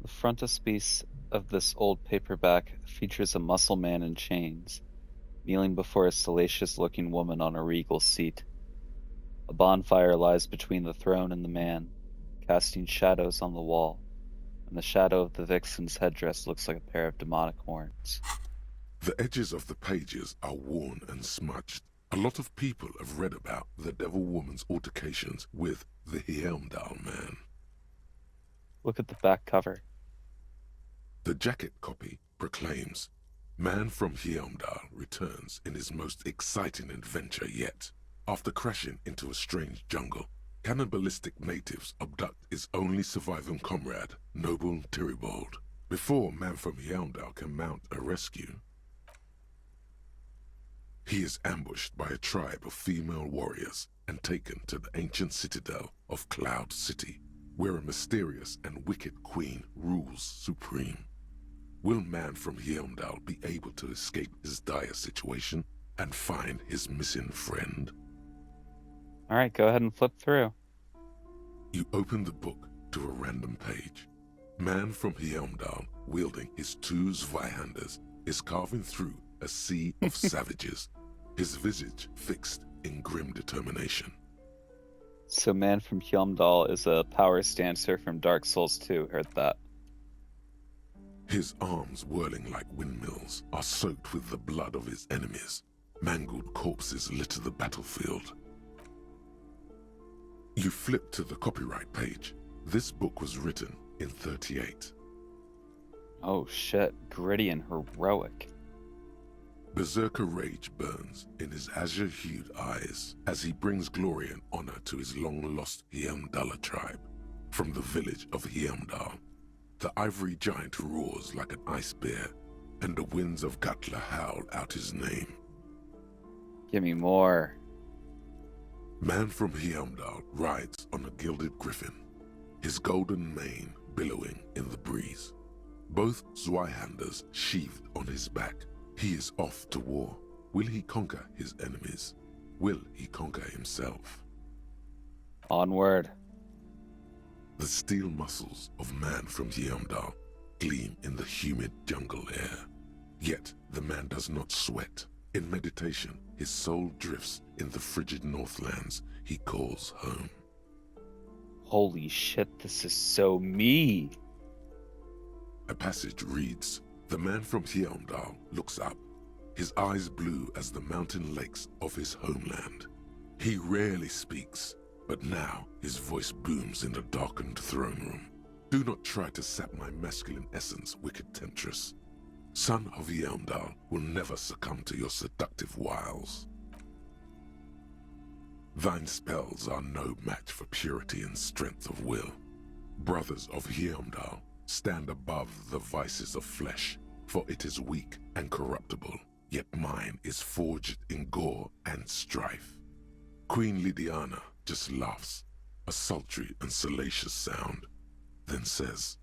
A: The frontispiece of this old paperback features a muscle man in chains, kneeling before a salacious-looking woman on a regal seat. A bonfire lies between the throne and the man, casting shadows on the wall, and the shadow of the vixen's headdress looks like a pair of demonic horns.
C: The edges of the pages are worn and smudged. A lot of people have read about the Devil Woman's altercations with the Heimdall man.
A: Look at the back cover.
C: The jacket copy proclaims, Man from Heimdall returns in his most exciting adventure yet. After crashing into a strange jungle, cannibalistic natives abduct his only surviving comrade, Noble Tyribald. Before Man from Heimdall can mount a rescue, he is ambushed by a tribe of female warriors and taken to the ancient citadel of Cloud City, where a mysterious and wicked queen rules supreme. Will Man from Heimdall be able to escape his dire situation and find his missing friend?
A: Alright, go ahead and flip through.
C: You open the book to a random page. Man from Heimdall, wielding his two Zweihanders, is carving through a sea of savages, his visage fixed in grim determination.
A: So Man from Heimdall is a power stancer from Dark Souls 2, heard that.
C: His arms, whirling like windmills, are soaked with the blood of his enemies. Mangled corpses litter the battlefield. You flip to the copyright page. This book was written in 38.
A: Oh shit, gritty and heroic.
C: Berserker rage burns in his azure-hued eyes as he brings glory and honor to his long-lost Heimdalla tribe. From the village of Heimdall, the ivory giant roars like an ice bear, and the winds of Gatla howl out his name.
A: Give me more.
C: Man from Heimdall rides on a gilded griffin, his golden mane billowing in the breeze. Both Zweihanders sheathed on his back. He is off to war. Will he conquer his enemies? Will he conquer himself?
A: Onward.
C: The steel muscles of man from Heimdall gleam in the humid jungle air. Yet the man does not sweat. In meditation, his soul drifts in the frigid northlands he calls home.
A: Holy shit, this is so me.
C: A passage reads, the man from Heimdall looks up, his eyes blue as the mountain lakes of his homeland. He rarely speaks, but now his voice booms in the darkened throne room. Do not try to sap my masculine essence, wicked temptress. Son of Heimdall will never succumb to your seductive wiles. Thine spells are no match for purity and strength of will. Brothers of Heimdall, stand above the vices of flesh, for it is weak and corruptible, yet mine is forged in gore and strife. Queen Lydiana just laughs, a sultry and salacious sound, then says,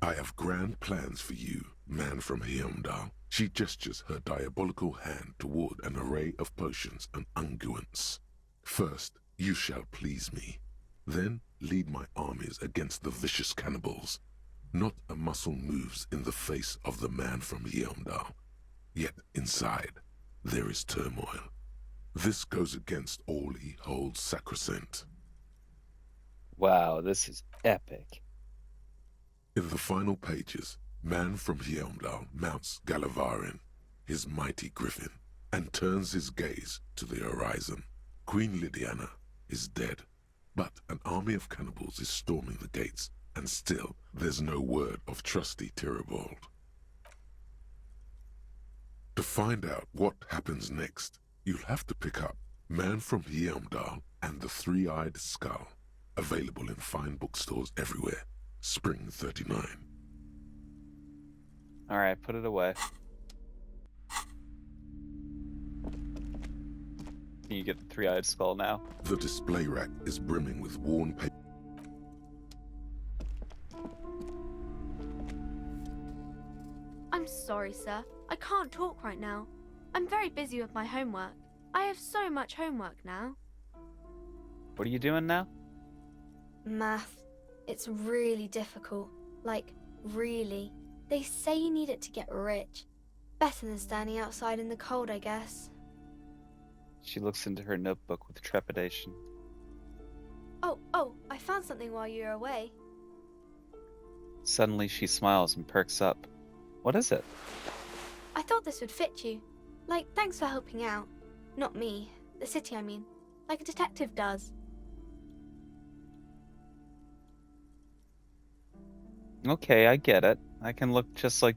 C: I have grand plans for you, man from Heimdall. She gestures her diabolical hand toward an array of potions and unguents. First, you shall please me. Then lead my armies against the vicious cannibals. Not a muscle moves in the face of the man from Heimdall. Yet inside, there is turmoil. This goes against all he holds sacrosanct.
A: Wow, this is epic.
C: In the final pages, man from Heimdall mounts Gallavarin, his mighty griffin, and turns his gaze to the horizon. Queen Lydiana is dead, but an army of cannibals is storming the gates, and still there's no word of trusty Tyribald. To find out what happens next, you'll have to pick up Man from Heimdall and the Three-Eyed Skull, available in fine bookstores everywhere. Spring 39.
A: Alright, put it away. Can you get the Three-Eyed Skull now?
C: The display rack is brimming with worn paper.
E: I'm sorry, sir. I can't talk right now. I'm very busy with my homework. I have so much homework now.
A: What are you doing now?
E: Math. It's really difficult. Like, really. They say you need it to get rich. Better than standing outside in the cold, I guess.
A: She looks into her notebook with trepidation.
E: Oh, I found something while you were away.
A: Suddenly she smiles and perks up. What is it?
E: I thought this would fit you. Like, thanks for helping out. Not me. The city, I mean. Like a detective does.
A: Okay, I get it. I can look just like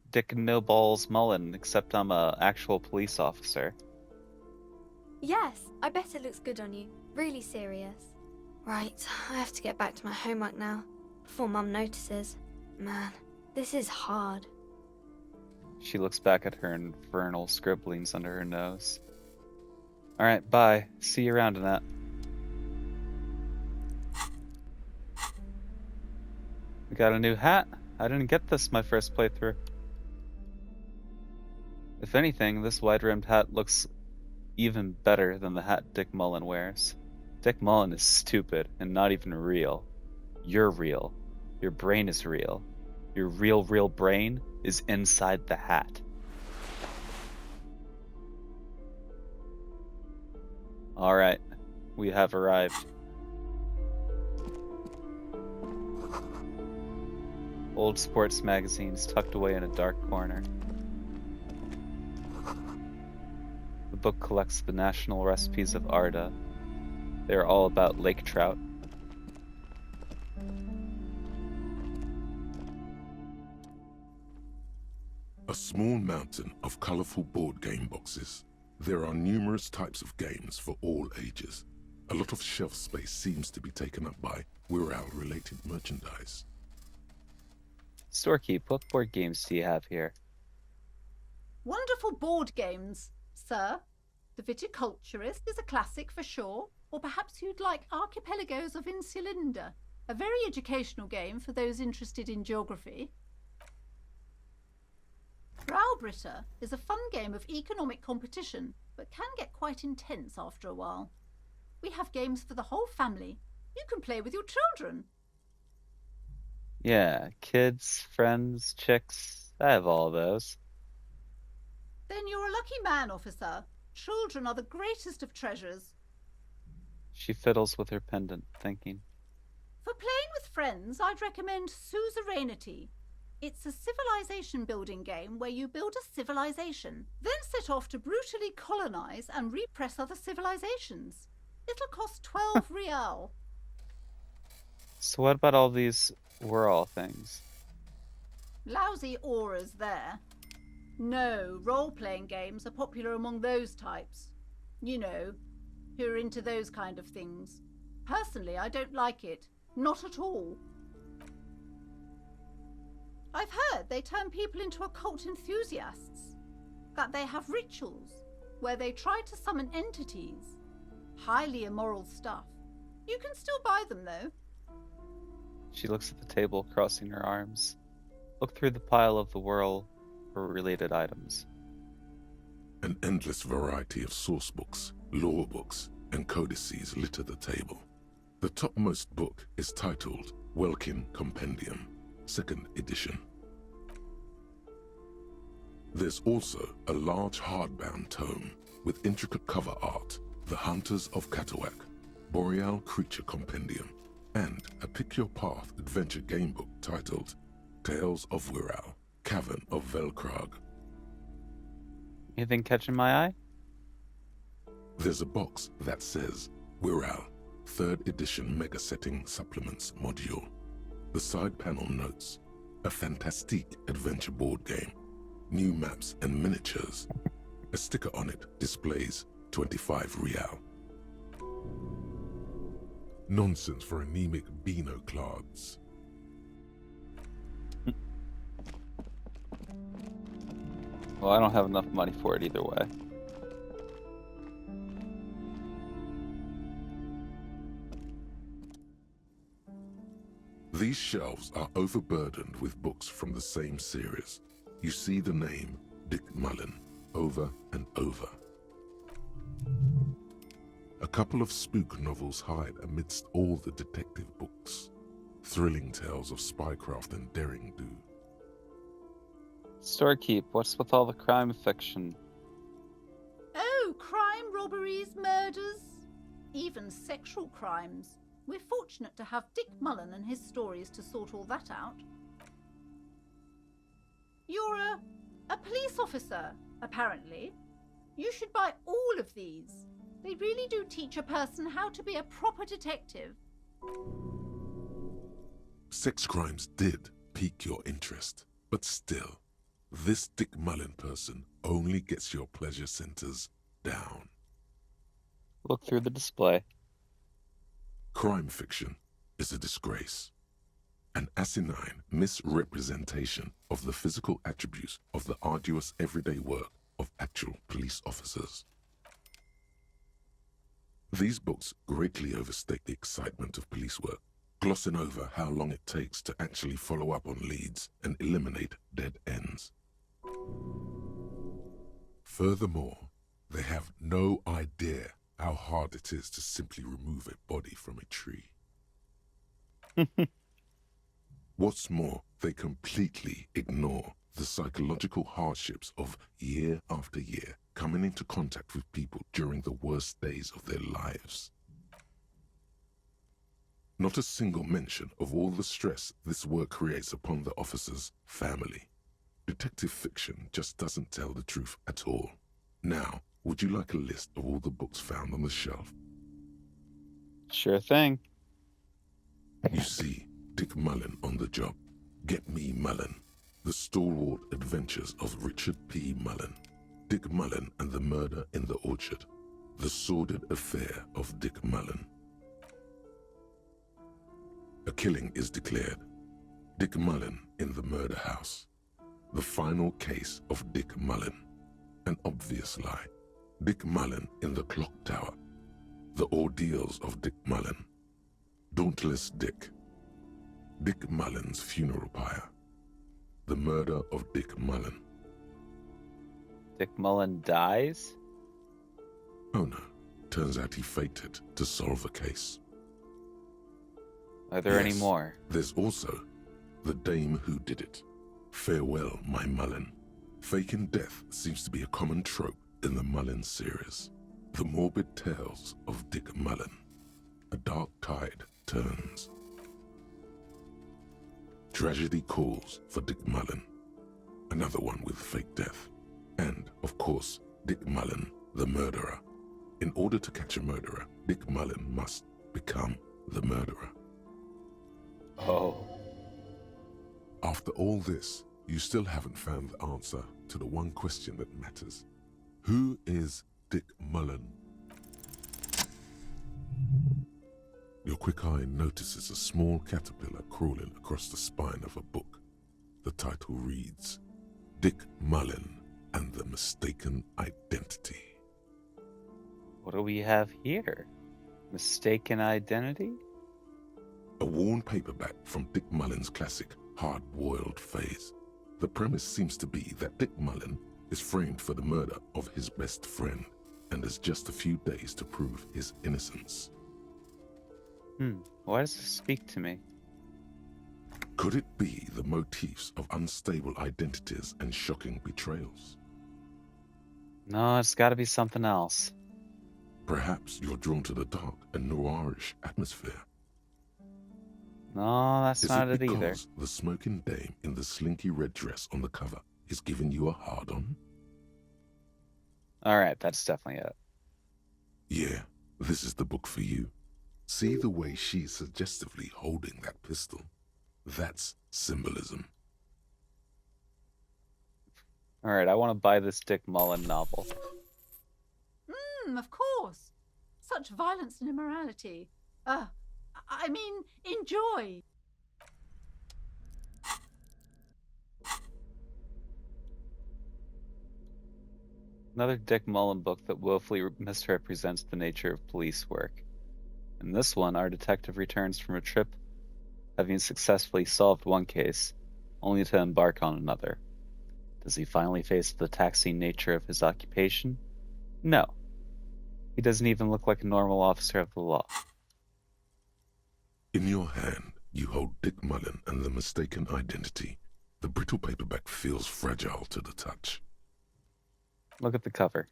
A: Dick No Balls Mullen, except I'm a actual police officer.
E: Yes, I bet it looks good on you. Really serious. Right, I have to get back to my homework now, before Mum notices. Man, this is hard.
A: She looks back at her infernal scribblings under her nose. Alright, bye. See you around, Annette. We got a new hat. I didn't get this my first playthrough. If anything, this wide-rimmed hat looks even better than the hat Dick Mullen wears. Dick Mullen is stupid and not even real. You're real. Your brain is real. Your real brain is inside the hat. Alright, we have arrived. old sports magazines tucked away in a dark corner. The book collects the national recipes of Arda. They are all about lake trout.
C: A small mountain of colorful board game boxes. There are numerous types of games for all ages. A lot of shelf space seems to be taken up by Wirral-related merchandise.
A: Storekeep, what board games do you have here?
F: Wonderful board games, sir. The Viticulturist is a classic for sure, or perhaps you'd like Archipelagos of Insulinda, a very educational game for those interested in geography. Browbritter is a fun game of economic competition, but can get quite intense after a while. We have games for the whole family. You can play with your children.
A: Yeah, kids, friends, chicks. I have all those.
F: Then you're a lucky man, officer. Children are the greatest of treasures.
A: She fiddles with her pendant, thinking.
F: For playing with friends, I'd recommend Suzerainty. It's a civilization building game where you build a civilization, then set off to brutally colonize and repress other civilizations. It'll cost 12 real.
A: So what about all these Wirral things?
F: Lousy auras there. No, role-playing games are popular among those types. You know, who are into those kind of things. Personally, I don't like it. Not at all. I've heard they turn people into occult enthusiasts. That they have rituals where they try to summon entities. Highly immoral stuff. You can still buy them, though.
A: She looks at the table, crossing her arms. Look through the pile of the Wirral for related items.
C: An endless variety of source books, lore books, and codices litter the table. The topmost book is titled Welkin Compendium, 2nd edition. There's also a large hardbound tome with intricate cover art, The Hunters of Katawak, Boreal Creature Compendium, and a Pick Your Path adventure game book titled Tales of Wirral, Cavern of Velkrag.
A: Anything catching my eye?
C: There's a box that says Wirral, 3rd edition Mega Setting Supplements Module. The side panel notes, a fantastique adventure board game, new maps and miniatures. A sticker on it displays 25 real. Nonsense for anemic Beano-clads.
A: Well, I don't have enough money for it either way.
C: These shelves are overburdened with books from the same series. You see the name Dick Mullen over and over. A couple of spook novels hide amidst all the detective books. Thrilling tales of spycraft and daring-do.
A: Storekeep, what's with all the crime fiction?
F: Oh, crime, robberies, murders, even sexual crimes. We're fortunate to have Dick Mullen and his stories to sort all that out. You're a police officer, apparently. You should buy all of these. They really do teach a person how to be a proper detective.
C: Sex crimes did pique your interest, but still, this Dick Mullen person only gets your pleasure centers down.
A: Look through the display.
C: Crime fiction is a disgrace. An asinine misrepresentation of the physical attributes of the arduous everyday work of actual police officers. These books greatly overstate the excitement of police work, glossing over how long it takes to actually follow up on leads and eliminate dead ends. Furthermore, they have no idea how hard it is to simply remove a body from a tree. What's more, they completely ignore the psychological hardships of year after year coming into contact with people during the worst days of their lives. Not a single mention of all the stress this work creates upon the officer's family. Detective fiction just doesn't tell the truth at all. Now, would you like a list of all the books found on the shelf?
A: Sure thing.
C: You see, Dick Mullen on the job. Get Me Mullen. The Stalwart Adventures of Richard P. Mullen. Dick Mullen and the Murder in the Orchard. The Sordid Affair of Dick Mullen. A killing is declared. Dick Mullen in the murder house. The final case of Dick Mullen. An obvious lie. Dick Mullen in the clock tower. The ordeals of Dick Mullen. Dauntless Dick. Dick Mullen's funeral pyre. The murder of Dick Mullen.
A: Dick Mullen dies?
C: Oh no, turns out he faked it to solve a case.
A: Are there any
C: Yes,
A: more?
C: There's also the dame who did it. Farewell, my Mullen. Faking death seems to be a common trope in the Mullen series. The morbid tales of Dick Mullen. A dark tide turns. Tragedy calls for Dick Mullen. Another one with fake death. And, of course, Dick Mullen, the murderer. In order to catch a murderer, Dick Mullen must become the murderer.
A: Oh.
C: After all this, you still haven't found the answer to the one question that matters. Who is Dick Mullen? Your quick eye notices a small caterpillar crawling across the spine of a book. The title reads, Dick Mullen and the Mistaken Identity.
A: What do we have here? Mistaken identity?
C: A worn paperback from Dick Mullen's classic hard-boiled phase. The premise seems to be that Dick Mullen is framed for the murder of his best friend and has just a few days to prove his innocence.
A: Why does this speak to me?
C: Could it be the motifs of unstable identities and shocking betrayals?
A: No, it's gotta be something else.
C: Perhaps you're drawn to the dark and noirish atmosphere.
A: No, that's
C: Is
A: not
C: it
A: it either.
C: because the smoking dame in the slinky red dress on the cover is giving you a hard-on?
A: Alright, that's definitely it.
C: Yeah, this is the book for you. See the way she's suggestively holding that pistol? That's symbolism.
A: Alright, I want to buy this Dick Mullen novel.
F: Of course. Such violence and immorality. I mean, enjoy.
A: Another Dick Mullen book that woefully misrepresents the nature of police work. In this one, our detective returns from a trip having successfully solved one case, only to embark on another. Does he finally face the taxing nature of his occupation? No. He doesn't even look like a normal officer of the law.
C: In your hand, you hold Dick Mullen and the Mistaken Identity. The brittle paperback feels fragile to the touch.
A: Look at the cover.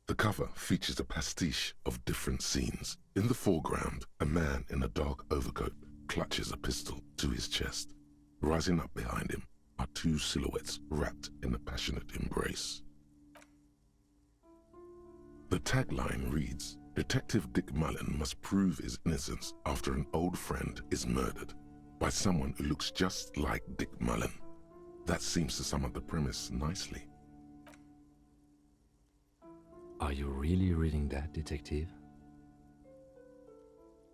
C: The cover features a pastiche of different scenes. In the foreground, a man in a dark overcoat clutches a pistol to his chest. Rising up behind him are two silhouettes wrapped in a passionate embrace. The tagline reads, Detective Dick Mullen must prove his innocence after an old friend is murdered by someone who looks just like Dick Mullen. That seems to sum up the premise nicely.
B: Are you really reading that, detective?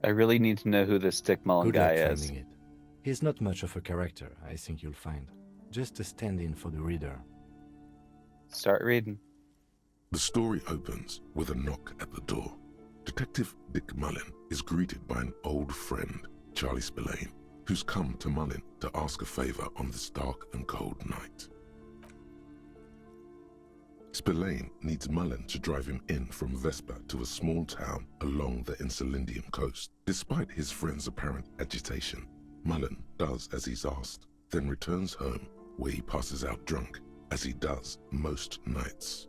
A: I really need to know who this Dick Mullen
B: Good
A: guy
B: luck
A: is.
B: finding it. He's not much of a character, I think you'll find. Just a stand-in for the reader.
A: Start reading.
C: The story opens with a knock at the door. Detective Dick Mullen is greeted by an old friend, Charlie Spillane, who's come to Mullen to ask a favor on this dark and cold night. Spillane needs Mullen to drive him in from Vespa to a small town along the Elysium coast. Despite his friend's apparent agitation, Mullen does as he's asked, then returns home where he passes out drunk, as he does most nights.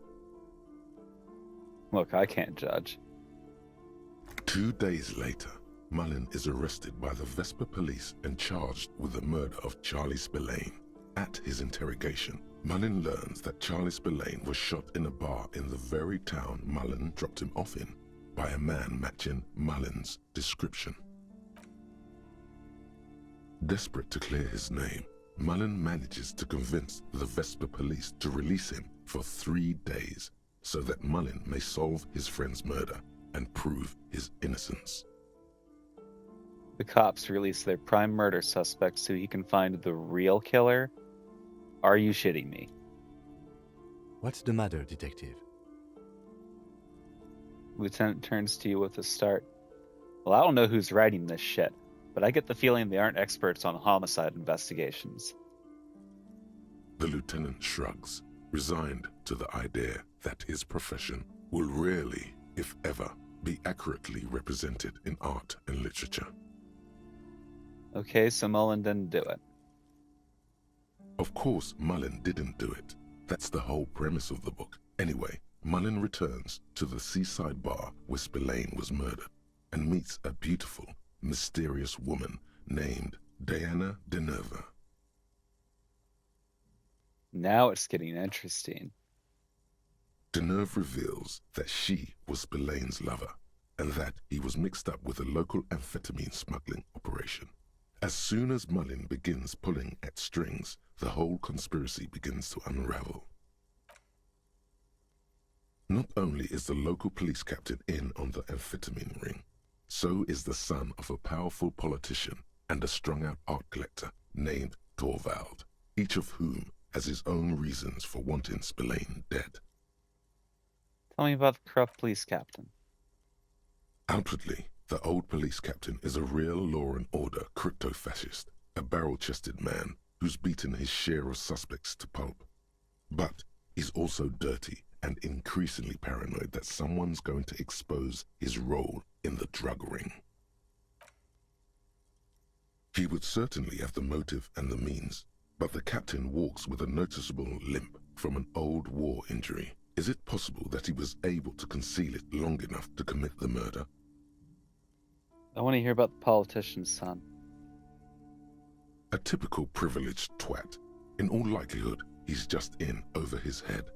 A: Look, I can't judge.
C: 2 days later, Mullen is arrested by the Vesper police and charged with the murder of Charlie Spillane. At his interrogation, Mullen learns that Charlie Spillane was shot in a bar in the very town Mullen dropped him off in by a man matching Mullen's description. Desperate to clear his name, Mullen manages to convince the Vesper police to release him for 3 days so that Mullen may solve his friend's murder and prove his innocence.
A: The cops release their prime murder suspect so he can find the real killer? Are you shitting me?
B: What's the matter, detective?
A: Lieutenant turns to you with a start. Well, I don't know who's writing this shit, but I get the feeling they aren't experts on homicide investigations.
C: The lieutenant shrugs, resigned to the idea that his profession will rarely, if ever, be accurately represented in art and literature.
A: Okay, so Mullen didn't do it.
C: Of course, Mullen didn't do it. That's the whole premise of the book. Anyway, Mullen returns to the seaside bar where Spillane was murdered and meets a beautiful, mysterious woman named Diana Deneuve.
A: Now it's getting interesting.
C: Deneuve reveals that she was Spillane's lover and that he was mixed up with a local amphetamine smuggling operation. As soon as Mullen begins pulling at strings, the whole conspiracy begins to unravel. Not only is the local police captain in on the amphetamine ring, so is the son of a powerful politician and a strung-out art collector named Torvald, each of whom has his own reasons for wanting Spillane dead.
A: Tell me about the corrupt police captain.
C: Outwardly, the old police captain is a real law and order crypto-fascist, a barrel-chested man who's beaten his share of suspects to pulp. But he's also dirty and increasingly paranoid that someone's going to expose his role in the drug ring. He would certainly have the motive and the means, but the captain walks with a noticeable limp from an old war injury. Is it possible that he was able to conceal it long enough to commit the murder?
A: I want to hear about the politician's son.
C: A typical privileged twat. In all likelihood, he's just in over his head.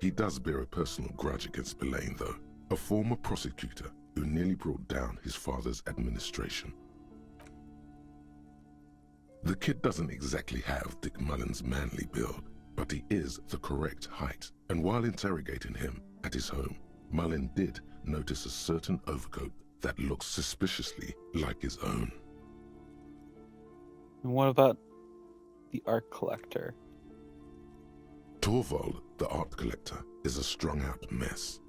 C: He does bear a personal grudge against Spillane, though, a former prosecutor who nearly brought down his father's administration. The kid doesn't exactly have Dick Mullen's manly build, but he is the correct height, and while interrogating him at his home, Mullen did notice a certain overcoat that looks suspiciously like his own.
A: And what about the art collector?
C: Torvald, the art collector, is a strung-out mess.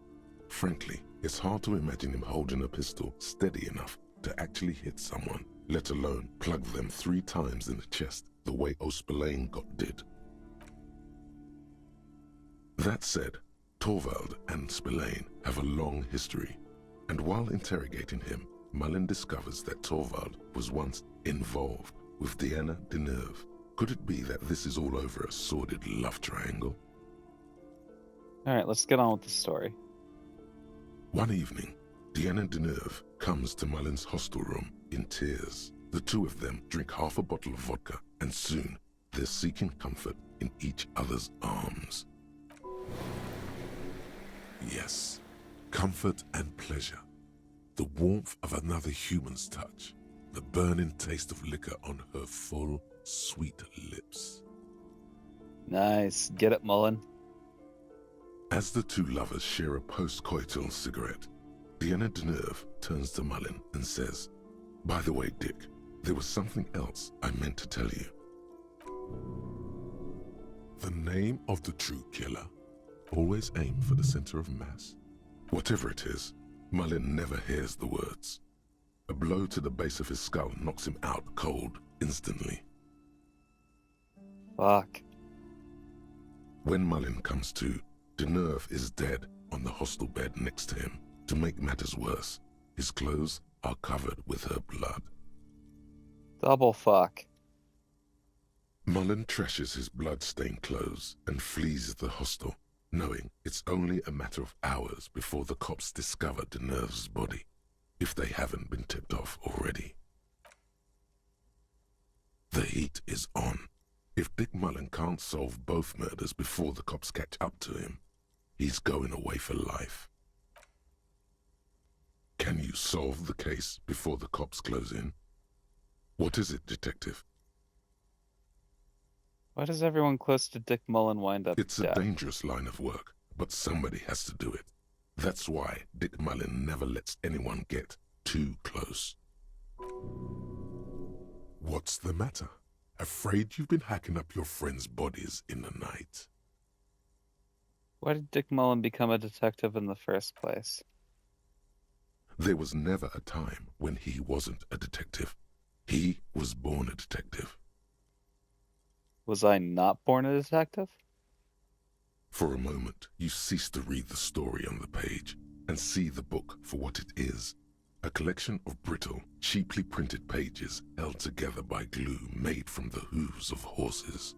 C: Frankly, it's hard to imagine him holding a pistol steady enough to actually hit someone, let alone plug them 3 times in the chest the way Spillane got did. That said, Torvald and Spillane have a long history, and while interrogating him, Mullen discovers that Torvald was once involved with Diana Deneuve. Could it be that this is all over a sordid love triangle?
A: Alright, let's get on with the story.
C: One evening, Diana Deneuve comes to Mullen's hostel room in tears. The two of them drink half a bottle of vodka, and soon they're seeking comfort in each other's arms. Yes, comfort and pleasure. The warmth of another human's touch. The burning taste of liquor on her full, sweet lips.
A: Nice. Get it, Mullen.
C: As the two lovers share a post-coital cigarette, Diana Deneuve turns to Mullen and says, "By the way, Dick, there was something else I meant to tell you. The name of the true killer. Always aim for the center of mass." Whatever it is, Mullen never hears the words. A blow to the base of his skull knocks him out cold instantly.
A: Fuck.
C: When Mullen comes to, Deneuve is dead on the hostel bed next to him. To make matters worse, his clothes are covered with her blood.
A: Double fuck.
C: Mullen trashes his blood-stained clothes and flees the hostel, knowing it's only a matter of hours before the cops discover Deneuve's body. if they haven't been tipped off already. The heat is on. If Dick Mullen can't solve both murders before the cops catch up to him, he's going away for life. Can you solve the case before the cops close in? What is it, Detective?
A: Why does everyone close to Dick Mullen wind up
C: It's a
A: dead?
C: dangerous line of work, but somebody has to do it. That's why Dick Mullen never lets anyone get too close. What's the matter? Afraid you've been hacking up your friends' bodies in the night?
A: Why did Dick Mullen become a detective in the first place?
C: There was never a time when he wasn't a detective. He was born a detective.
A: Was I not born a detective?
C: For a moment, you cease to read the story on the page and see the book for what it is. A collection of brittle, cheaply printed pages held together by glue made from the hooves of horses.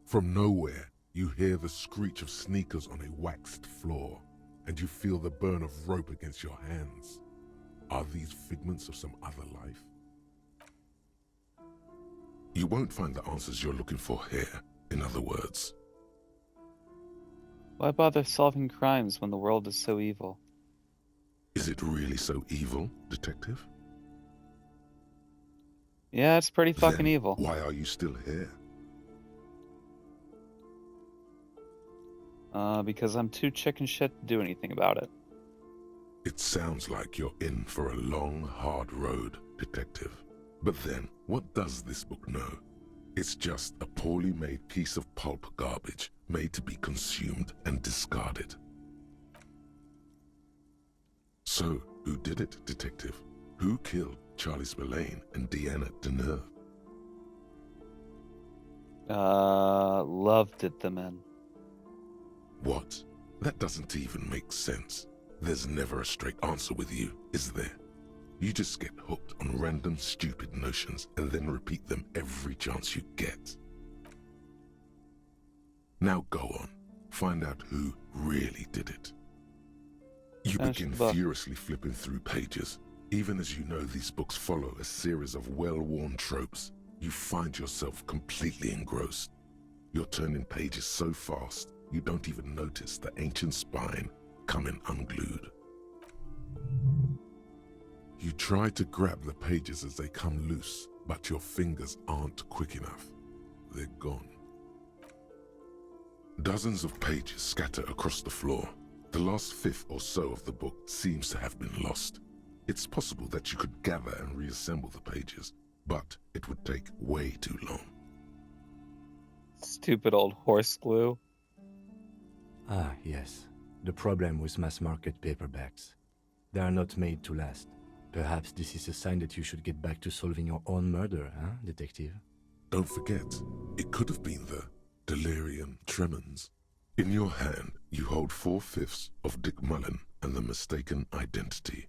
C: From nowhere, you hear the screech of sneakers on a waxed floor, and you feel the burn of rope against your hands. Are these figments of some other life? You won't find the answers you're looking for here, in other words.
A: Why bother solving crimes when the world is so evil?
C: Is it really so evil, Detective?
A: Yeah, it's pretty fucking
C: Then
A: evil.
C: why are you still here?
A: Because I'm too chicken shit to do anything about it.
C: It sounds like you're in for a long, hard road, Detective. But then, what does this book know? It's just a poorly made piece of pulp garbage made to be consumed and discarded. So, who did it, Detective? Who killed Charlie Spillane and Deanna Deneuve?
A: Love did them in.
C: What? That doesn't even make sense. There's never a straight answer with you, is there? You just get hooked on random stupid notions and then repeat them every chance you get. Now go on, find out who really did it. You
A: Finish
C: begin
A: the book.
C: furiously flipping through pages. Even as you know these books follow a series of well-worn tropes, you find yourself completely engrossed. You're turning pages so fast, you don't even notice the ancient spine coming unglued. You try to grab the pages as they come loose, but your fingers aren't quick enough. They're gone. Dozens of pages scatter across the floor. The last fifth or so of the book seems to have been lost. It's possible that you could gather and reassemble the pages, but it would take way too long.
A: Stupid old horse glue.
B: Ah, yes. The problem with mass-market paperbacks. They are not made to last. Perhaps this is a sign that you should get back to solving your own murder, huh, Detective?
C: Don't forget, it could have been the delirium tremens. In your hand, you hold 4/5 of Dick Mullen and the mistaken identity.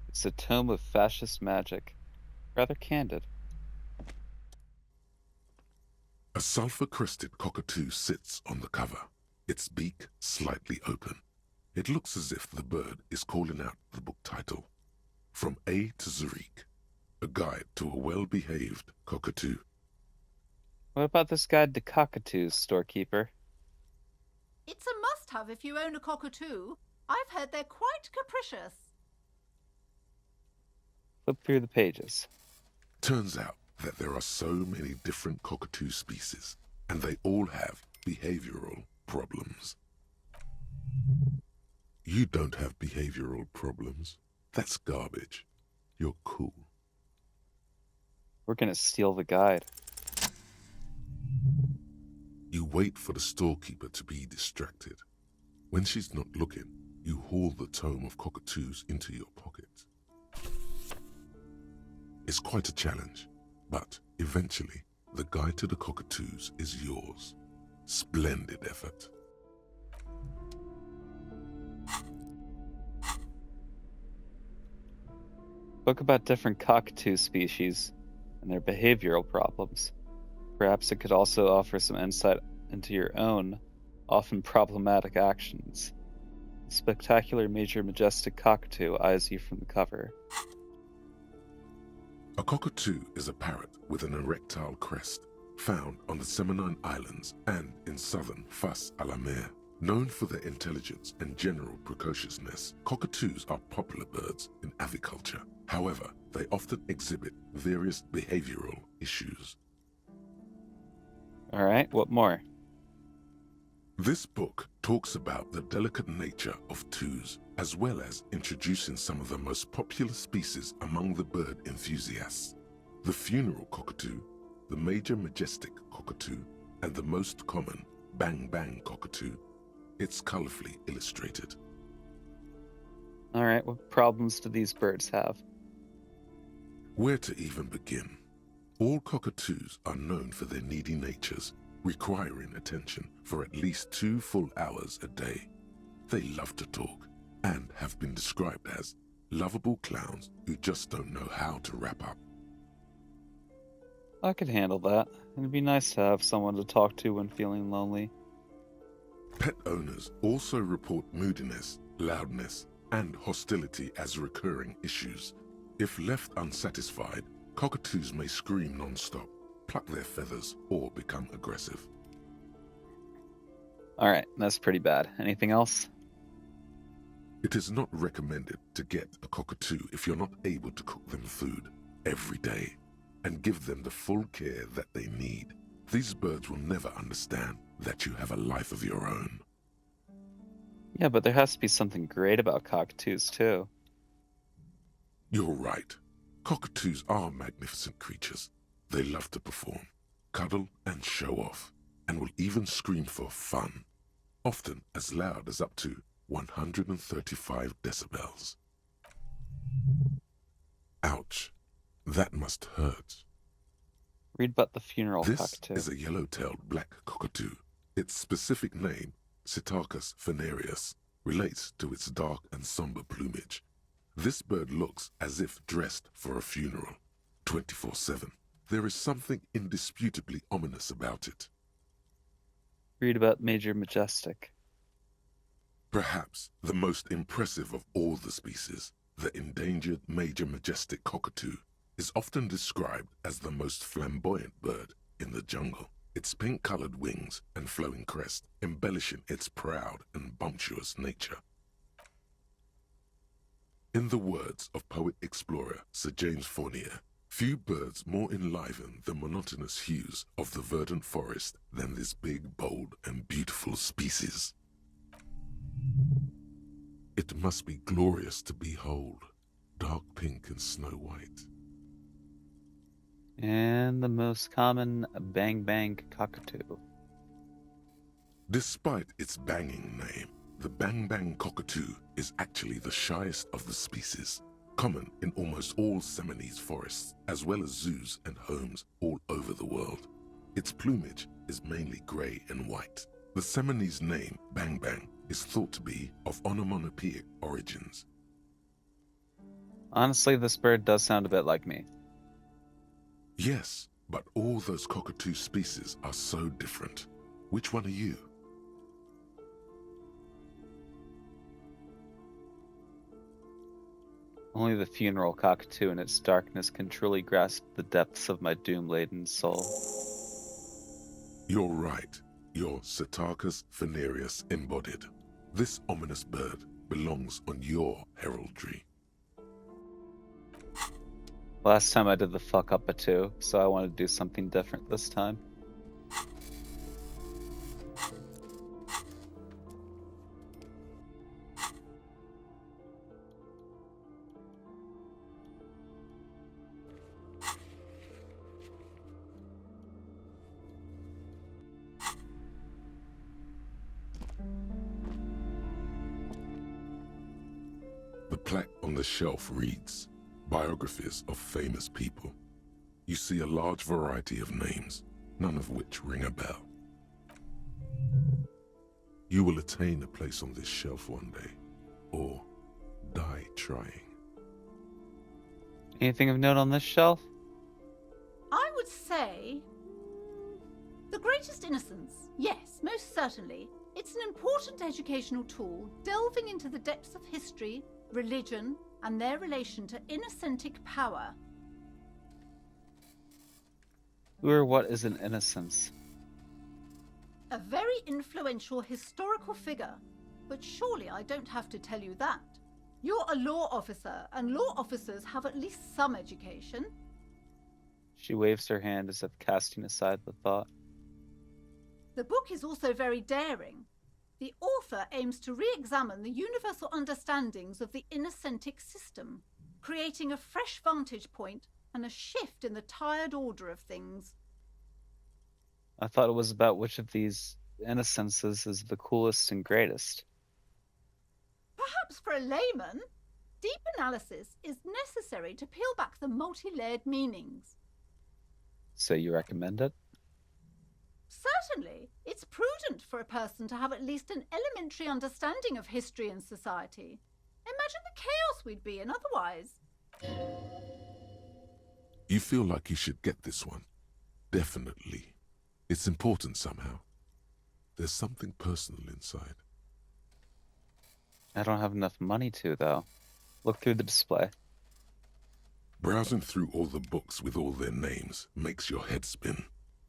A: It's a tome of fascist magic. Rather candid.
C: A sulfur-crested cockatoo sits on the cover, its beak slightly open. It looks as if the bird is calling out the book title, From A to Zurich, a guide to a well-behaved cockatoo.
A: What about this guide to cockatoos, storekeeper?
F: It's a must-have if you own a cockatoo. I've heard they're quite capricious.
A: Flip through the pages.
C: Turns out that there are so many different cockatoo species, and they all have behavioral problems. You don't have behavioral problems. That's garbage. You're cool.
A: We're gonna steal the guide.
C: You wait for the storekeeper to be distracted. When she's not looking, you haul the tome of cockatoos into your pocket. It's quite a challenge, but eventually, the guide to the cockatoos is yours. Splendid effort.
A: Book about different cockatoo species and their behavioral problems. Perhaps it could also offer some insight into your own, often problematic actions. The spectacular Major Majestic Cockatoo eyes you from the cover.
C: A cockatoo is a parrot with an erectile crest, found on the Seminine Islands and in southern Fas a la Mer. Known for their intelligence and general precociousness, cockatoos are popular birds in aviculture. However, they often exhibit various behavioral issues.
A: Alright, what more?
C: This book talks about the delicate nature of twos, as well as introducing some of the most popular species among the bird enthusiasts. The funeral cockatoo, the major majestic cockatoo, and the most common bang-bang cockatoo. It's colorfully illustrated.
A: Alright, what problems do these birds have?
C: Where to even begin? All cockatoos are known for their needy natures, requiring attention for at least 2 full hours a day. They love to talk and have been described as lovable clowns who just don't know how to wrap up.
A: I could handle that. It'd be nice to have someone to talk to when feeling lonely.
C: Pet owners also report moodiness, loudness, and hostility as recurring issues. If left unsatisfied, cockatoos may scream non-stop, pluck their feathers, or become aggressive.
A: Alright, that's pretty bad. Anything else?
C: It is not recommended to get a cockatoo if you're not able to cook them food every day and give them the full care that they need. These birds will never understand that you have a life of your own.
A: Yeah, but there has to be something great about cockatoos, too.
C: You're right. Cockatoos are magnificent creatures. They love to perform, cuddle, and show off, and will even scream for fun, often as loud as up to 135 decibels. Ouch. That must hurt.
A: Read about the funeral
C: This
A: cockatoo.
C: is a yellow-tailed black cockatoo. Its specific name, Psittacus venereus, relates to its dark and somber plumage. This bird looks as if dressed for a funeral, 24/7. There is something indisputably ominous about it.
A: Read about Major Majestic.
C: Perhaps the most impressive of all the species, the endangered major majestic cockatoo, is often described as the most flamboyant bird in the jungle. Its pink-colored wings and flowing crest embellishing its proud and bumptious nature. In the words of poet-explorer Sir James Fournier, few birds more enliven the monotonous hues of the verdant forest than this big, bold, and beautiful species. It must be glorious to behold, dark pink and snow white.
A: And the most common bang-bang cockatoo.
C: Despite its banging name, the bang-bang cockatoo is actually the shyest of the species, common in almost all Seminoese forests, as well as zoos and homes all over the world. Its plumage is mainly grey and white. The Seminoese name, bang-bang, is thought to be of onomatopoeic origins.
A: Honestly, this bird does sound a bit like me.
C: Yes, but all those cockatoo species are so different. Which one are you?
A: Only the funeral cockatoo in its darkness can truly grasp the depths of my doom-laden soul.
C: You're right. You're Psittacus venereus embodied. This ominous bird belongs on your heraldry.
A: Last time I did the fuck up a two, so I want to do something different this time.
C: The plaque on the shelf reads, Biographies of famous people. You see a large variety of names, none of which ring a bell. You will attain a place on this shelf one day, or die trying.
A: Anything of note on this shelf?
F: I would say The greatest innocence. Yes, most certainly. It's an important educational tool, delving into the depths of history, religion, and their relation to innocentic power.
A: Who or what is an innocence?
F: A very influential historical figure. But surely I don't have to tell you that. You're a law officer, and law officers have at least some education.
A: She waves her hand as if casting aside the thought.
F: The book is also very daring. The author aims to re-examine the universal understandings of the innocentic system, creating a fresh vantage point and a shift in the tired order of things.
A: I thought it was about which of these innocences is the coolest and greatest.
F: Perhaps for a layman, deep analysis is necessary to peel back the multi-layered meanings.
A: So you recommend it?
F: Certainly, it's prudent for a person to have at least an elementary understanding of history and society. Imagine the chaos we'd be in otherwise.
C: You feel like you should get this one. Definitely. It's important somehow. There's something personal inside.
A: I don't have enough money to, though. Look through the display.
C: Browsing through all the books with all their names makes your head spin.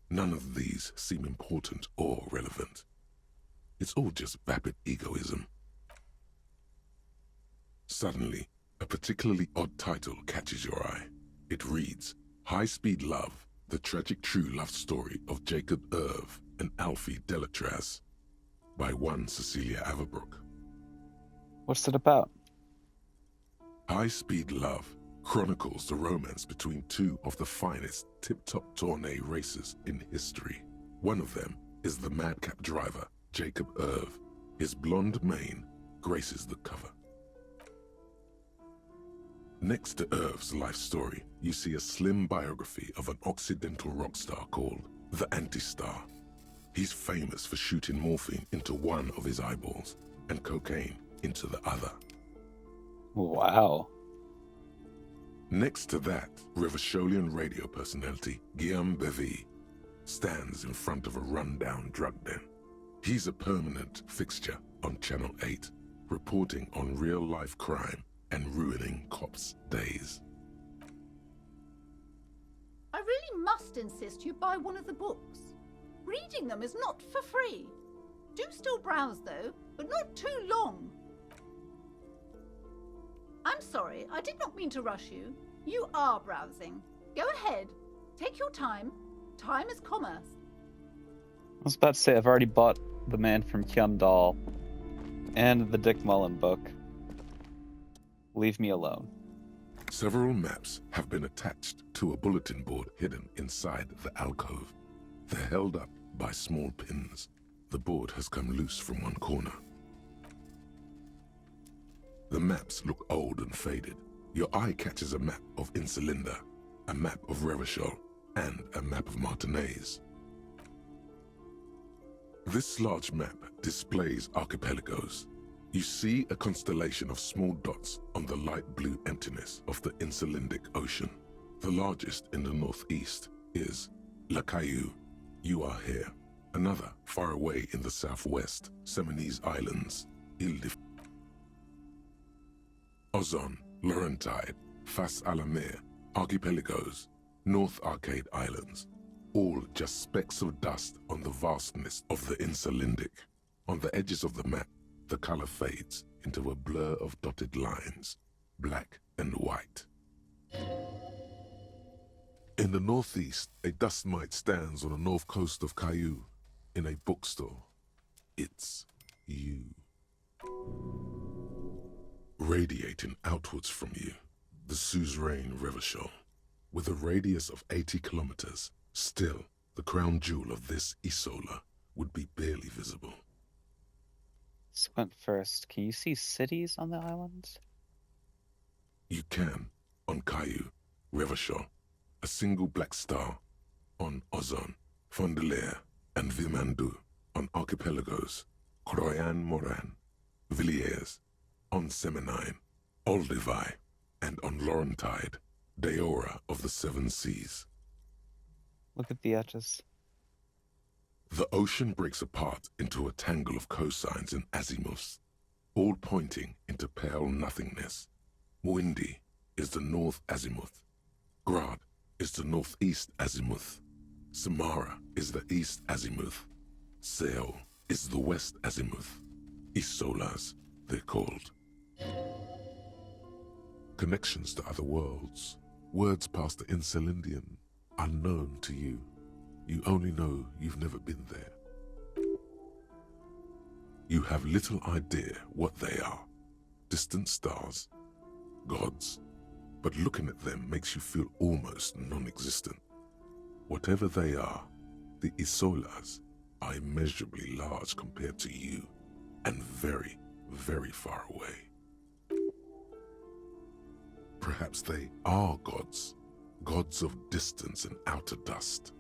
C: None of these seem important or relevant. It's all just vapid egoism. Suddenly, a particularly odd title catches your eye. It reads, High Speed Love, the tragic true love story of Jacob Irv and Alfie Delatraz, by one Cecilia Averbrook.
A: What's it about?
C: High Speed Love chronicles the romance between two of the finest tip-top tourney racers in history. One of them is the madcap driver, Jacob Irv. His blonde mane graces the cover. Next to Irv's life story, you see a slim biography of an Occidental rock star called the Anti-Star. He's famous for shooting morphine into one of his eyeballs and cocaine into the other.
A: Wow.
C: Next to that, Revacholian radio personality Guillaume Bevy stands in front of a rundown drug den. He's a permanent fixture on Channel 8, reporting on real-life crime and ruining cops' days.
F: I really must insist you buy one of the books. Reading them is not for free. Do still browse, though, but not too long. I'm sorry, I did not mean to rush you. You are browsing. Go ahead. Take your time. Time is commerce.
A: I was about to say, I've already bought The Man from Kyundal and the Dick Mullen book. Leave me alone.
C: Several maps have been attached to a bulletin board hidden inside the alcove. They're held up by small pins. The board has come loose from one corner. The maps look old and faded. Your eye catches a map of Insulinda, a map of Revachol, and a map of Martinaise. This large map displays archipelagos. You see a constellation of small dots on the light blue emptiness of the Insulindic Ocean. The largest in the northeast is La Caillou. You are here. Another far away in the southwest, Seminese Islands, Ile-de-France. Ozon, Laurentide, Fas à la Mer, Archipelagos, North Arcade Islands, all just specks of dust on the vastness of the Insulindic. On the edges of the map, the color fades into a blur of dotted lines, black and white. In the northeast, a dust mite stands on the north coast of Caillou in a bookstore. It's you. Radiating outwards from you, the suzerain Revachol. With a radius of 80 kilometers, still, the crown jewel of this Isola would be barely visible.
A: So went first. Can you see cities on the islands?
C: You can, on Caillou, Revachol, a single black star, on Ozon, Fondelier, and Vilmandu, on archipelagos, Croyan-Moran, Villiers, on Seminine, Olduvai, and on Laurentide, Deora of the Seven Seas.
A: Look at the edges.
C: The ocean breaks apart into a tangle of cosigns and azimuths, all pointing into pale nothingness. Windy is the north azimuth. Grad is the northeast azimuth. Samara is the east azimuth. Seo is the west azimuth. Isolas, they're called. Connections to other worlds, words past the Insulindian, unknown to you. You only know you've never been there. You have little idea what they are. Distant stars, gods, but looking at them makes you feel almost non-existent. Whatever they are, the Isolas are immeasurably large compared to you, and very, very far away. Perhaps they are gods, gods of distance and outer dust.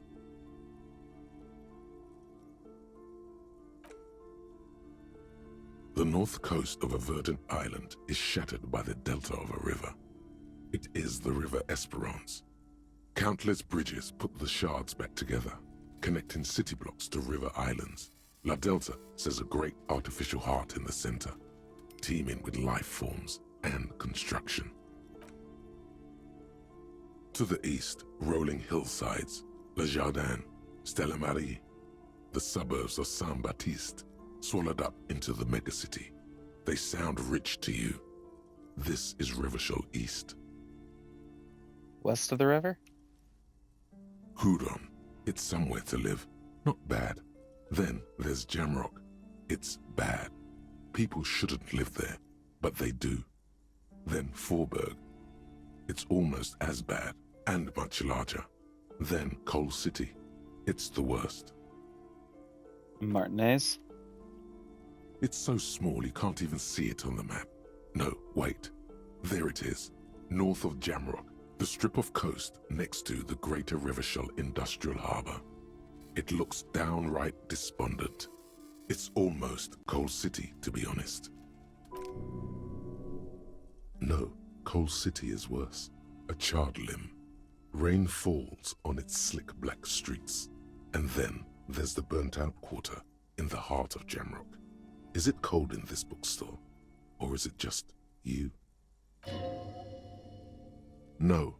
C: The north coast of a verdant island is shattered by the delta of a river. It is the River Esperance. Countless bridges put the shards back together, connecting city blocks to river islands. La Delta says a great artificial heart in the center, teeming with life forms and construction. To the east, rolling hillsides, Le Jardin, Stella Marie, the suburbs of Saint-Baptiste, swallowed up into the megacity. They sound rich to you. This is Rivershell East.
A: West of the river?
C: Hudon, it's somewhere to live. Not bad. Then there's Jamrock. It's bad. People shouldn't live there, but they do. Then Forberg. It's almost as bad, and much larger. Then Coal City. It's the worst.
A: Martinez?
C: It's so small you can't even see it on the map. No, wait. There it is, north of Jamrock, the strip of coast next to the Greater Rivershell Industrial Harbour. It looks downright despondent. It's almost Coal City, to be honest. No, Coal City is worse. A charred limb. Rain falls on its slick black streets. And then there's the burnt-out quarter in the heart of Jamrock. Is it cold in this bookstore? Or is it just you? No,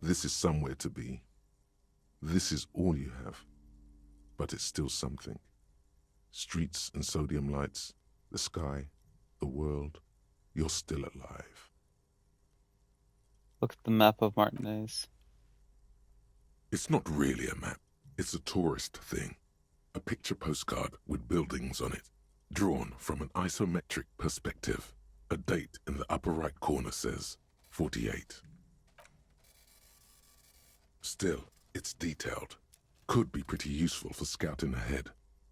C: this is somewhere to be. This is all you have. But it's still something. Streets and sodium lights, the sky, the world. You're still alive.
A: Look at the map of Martinez.
C: It's not really a map. It's a tourist thing. A picture postcard with buildings on it, drawn from an isometric perspective. A date in the upper right corner says 48. Still, it's detailed. Could be pretty useful for scouting ahead.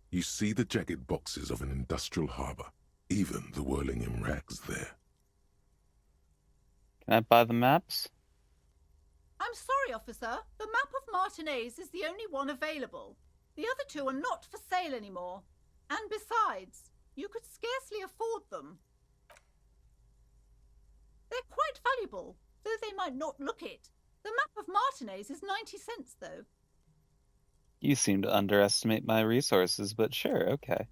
C: You see the jagged boxes of an industrial harbour, even the whirling in rags there.
A: Can I buy the maps?
F: I'm sorry, officer. The map of Martinez is the only one available. The other two are not for sale anymore. And besides, you could scarcely afford them. They're quite valuable, though they might not look it. The map of Martinez is 90 cents, though.
A: You seem to underestimate my resources, but sure, okay.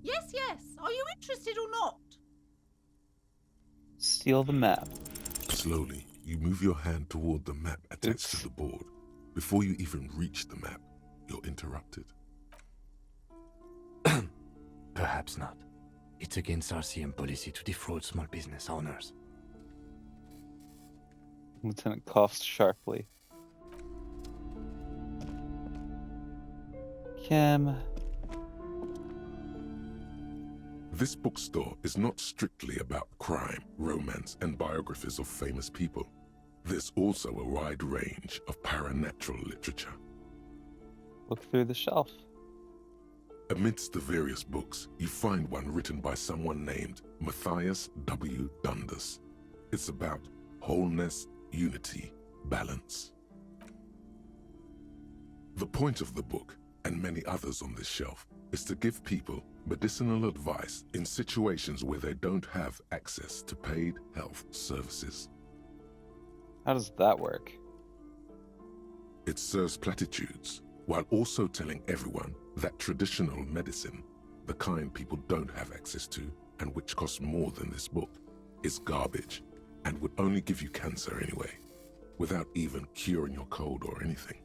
F: Yes, yes. Are you interested or not?
A: Steal the map.
C: Slowly, you move your hand toward the map attached to the board. Before you even reach the map, you're interrupted.
B: Perhaps not. It's against RCM policy to defraud small business owners.
A: Lieutenant coughs sharply. Kim.
C: This bookstore is not strictly about crime, romance, and biographies of famous people. There's also a wide range of paranatural literature.
A: Look through the shelf.
C: Amidst the various books, you find one written by someone named Matthias W. Dundas. It's about wholeness, unity, balance. The point of the book, and many others on this shelf, is to give people medicinal advice in situations where they don't have access to paid health services.
A: How does that work?
C: It serves platitudes, while also telling everyone that traditional medicine, the kind people don't have access to and which costs more than this book, is garbage and would only give you cancer anyway, without even curing your cold or anything.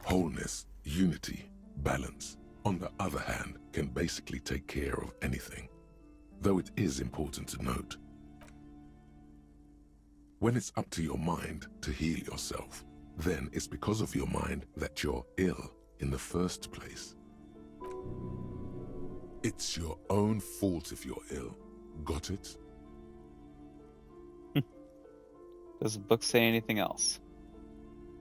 C: Wholeness, unity, balance, on the other hand, can basically take care of anything, though it is important to note. When it's up to your mind to heal yourself, then it's because of your mind that you're ill in the first place. It's your own fault if you're ill. Got it?
A: Does the book say anything else?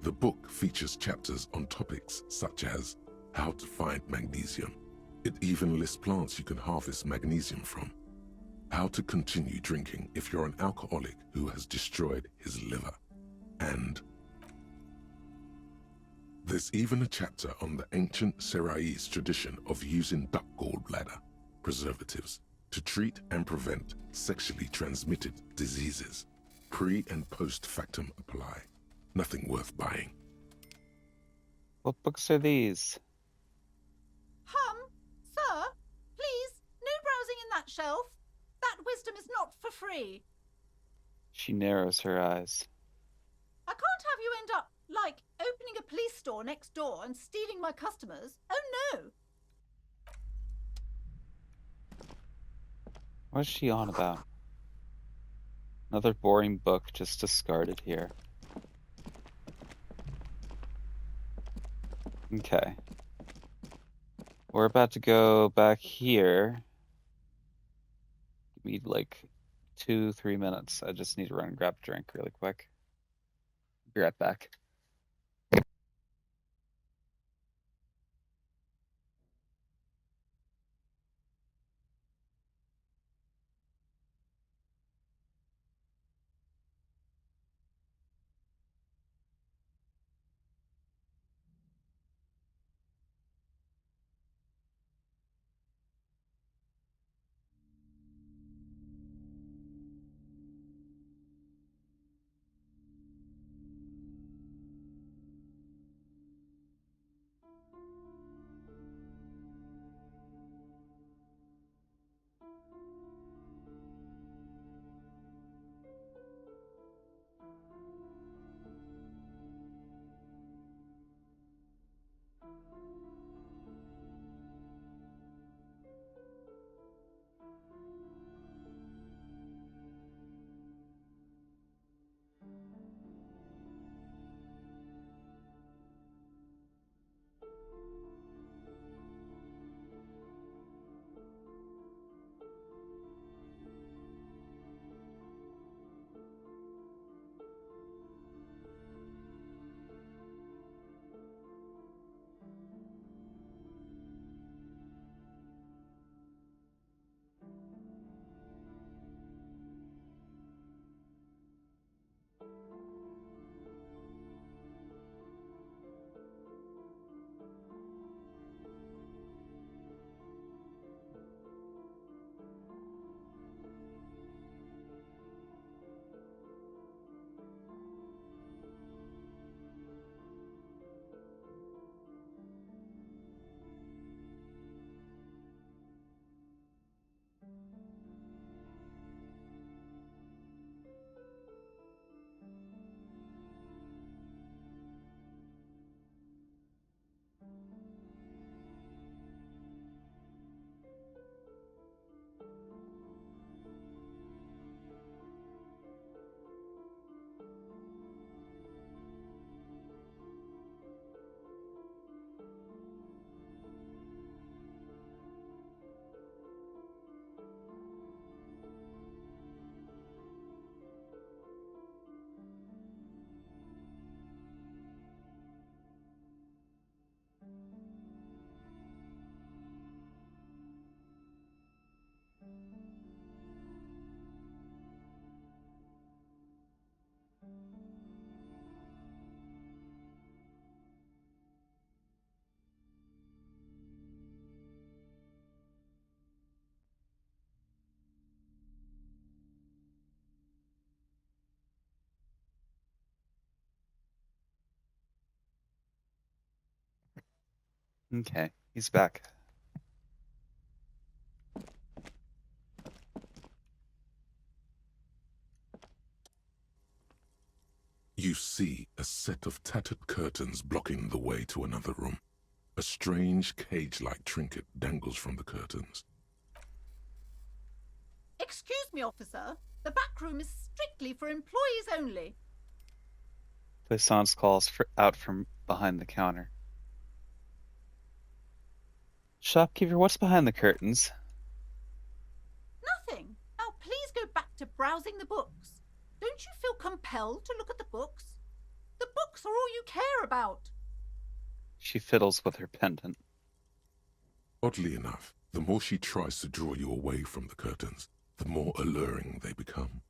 C: The book features chapters on topics such as how to find magnesium. It even lists plants you can harvest magnesium from. How to continue drinking if you're an alcoholic who has destroyed his liver. And there's even a chapter on the ancient Seraïs tradition of using duck gallbladder preservatives to treat and prevent sexually transmitted diseases. Pre and post factum apply. Nothing worth buying.
A: What books are these?
F: Sir, please, no browsing in that shelf. That wisdom is not for free.
A: She narrows her eyes.
F: I can't have you end up, like, opening a police store next door and stealing my customers. Oh, no.
A: What's she on about? Another boring book just discarded here. Okay. We're about to go back here. Give me like 2-3 minutes. I just need to run and grab a drink really quick. Be right back. Okay, he's back.
C: You see a set of tattered curtains blocking the way to another room. A strange cage-like trinket dangles from the curtains.
F: Excuse me, officer. The back room is strictly for employees only.
A: Poisson's calls out from behind the counter. Shopkeeper, what's behind the curtains?
F: Nothing. Now please go back to browsing the books. Don't you feel compelled to look at the books? The books are all you care about.
A: She fiddles with her pendant.
C: Oddly enough, the more she tries to draw you away from the curtains, the more alluring they become.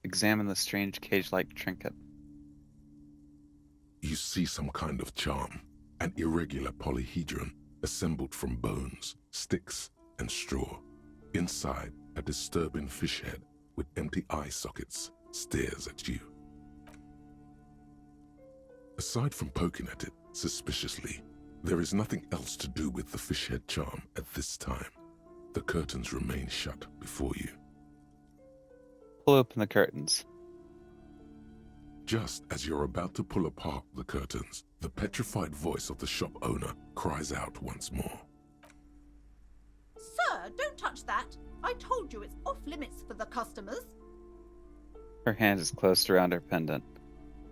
A: Examine the strange cage-like trinket.
C: You see some kind of charm, an irregular polyhedron assembled from bones, sticks, and straw. Inside, a disturbing fish head with empty eye sockets stares at you. Aside from poking at it suspiciously, there is nothing else to do with the fish head charm at this time. The curtains remain shut before you.
A: Pull open the curtains.
C: Just as you're about to pull apart the curtains, the petrified voice of the shop owner cries out once more.
F: Sir, don't touch that. I told you it's off limits for the customers.
A: Her hand is closed around her pendant,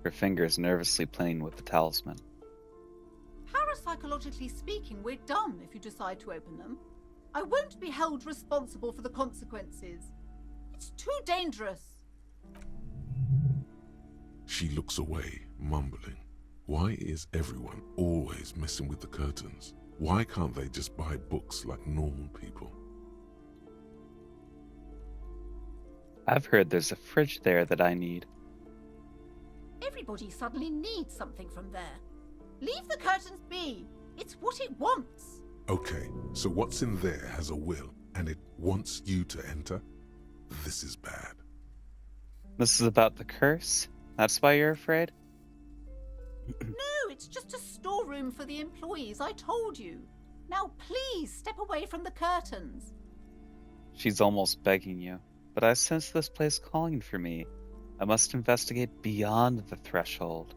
A: her fingers nervously playing with the talisman.
F: Parapsychologically speaking, we're done if you decide to open them. I won't be held responsible for the consequences. It's too dangerous.
C: She looks away, mumbling. Why is everyone always messing with the curtains? Why can't they just buy books like normal people?
A: I've heard there's a fridge there that I need.
F: Everybody suddenly needs something from there. Leave the curtains be. It's what it wants.
C: Okay, so what's in there has a will, and it wants you to enter? This is bad.
A: This is about the curse? That's why you're afraid?
F: No, it's just a storeroom for the employees, I told you. Now please step away from the curtains.
A: She's almost begging you. But I sense this place calling for me. I must investigate beyond the threshold.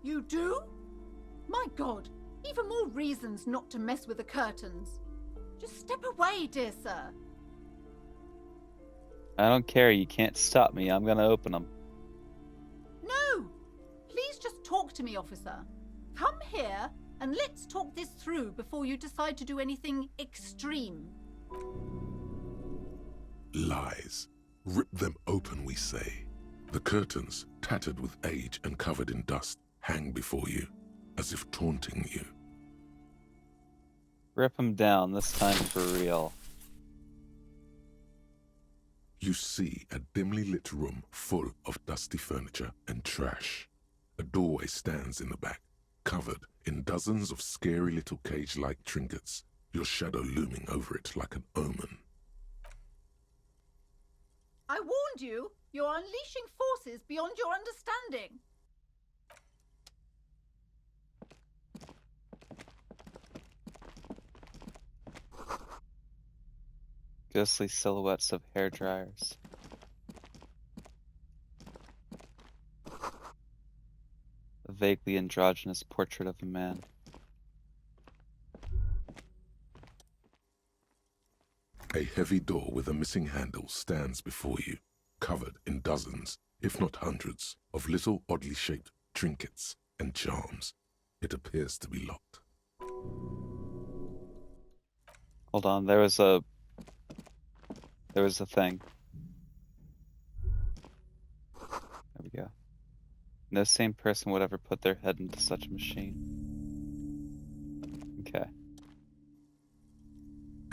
F: You do? My God, even more reasons not to mess with the curtains. Just step away, dear sir.
A: I don't care, you can't stop me. I'm gonna open them.
F: No! Please just talk to me, officer. Come here and let's talk this through before you decide to do anything extreme.
C: Lies. Rip them open, we say. The curtains, tattered with age and covered in dust, hang before you, as if taunting you.
A: Rip them down, this time for real.
C: You see a dimly lit room full of dusty furniture and trash. A doorway stands in the back, covered in dozens of scary little cage-like trinkets, your shadow looming over it like an omen.
F: I warned you, you're unleashing forces beyond your understanding.
A: Ghostly silhouettes of hair dryers. A vaguely androgynous portrait of a man.
C: A heavy door with a missing handle stands before you, covered in dozens, if not hundreds, of little oddly shaped trinkets and charms. It appears to be locked.
A: Hold on, there was a thing. There we go. No sane person would ever put their head into such a machine. Okay.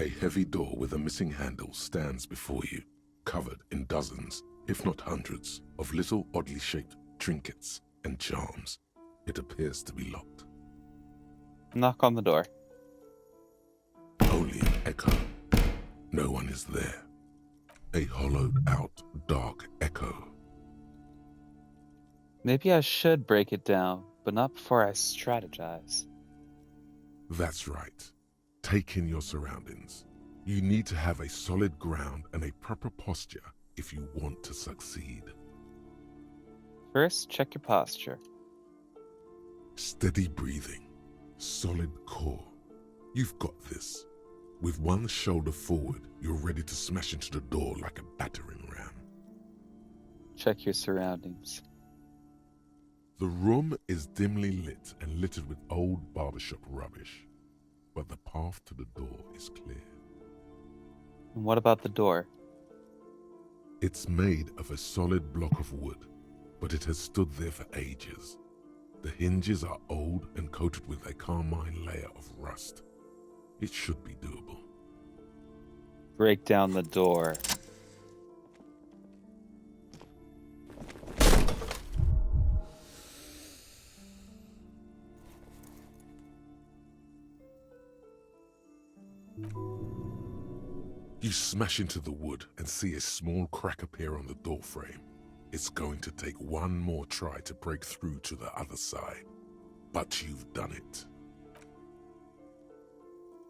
C: A heavy door with a missing handle stands before you, covered in dozens, if not hundreds, of little oddly shaped trinkets and charms. It appears to be locked.
A: Knock on the door.
C: Only an echo. No one is there. A hollowed-out, dark echo.
A: Maybe I should break it down. but not before I strategize.
C: That's right. Take in your surroundings. You need to have a solid ground and a proper posture if you want to succeed.
A: First, check your posture.
C: Steady breathing. Solid core. You've got this. With one shoulder forward, you're ready to smash into the door like a battering ram.
A: Check your surroundings.
C: The room is dimly lit and littered with old barbershop rubbish, but the path to the door is clear.
A: And what about the door?
C: It's made of a solid block of wood, but it has stood there for ages. The hinges are old and coated with a carmine layer of rust. It should be doable.
A: Break down the door.
C: You smash into the wood and see a small crack appear on the door frame. It's going to take one more try to break through to the other side, but you've done it.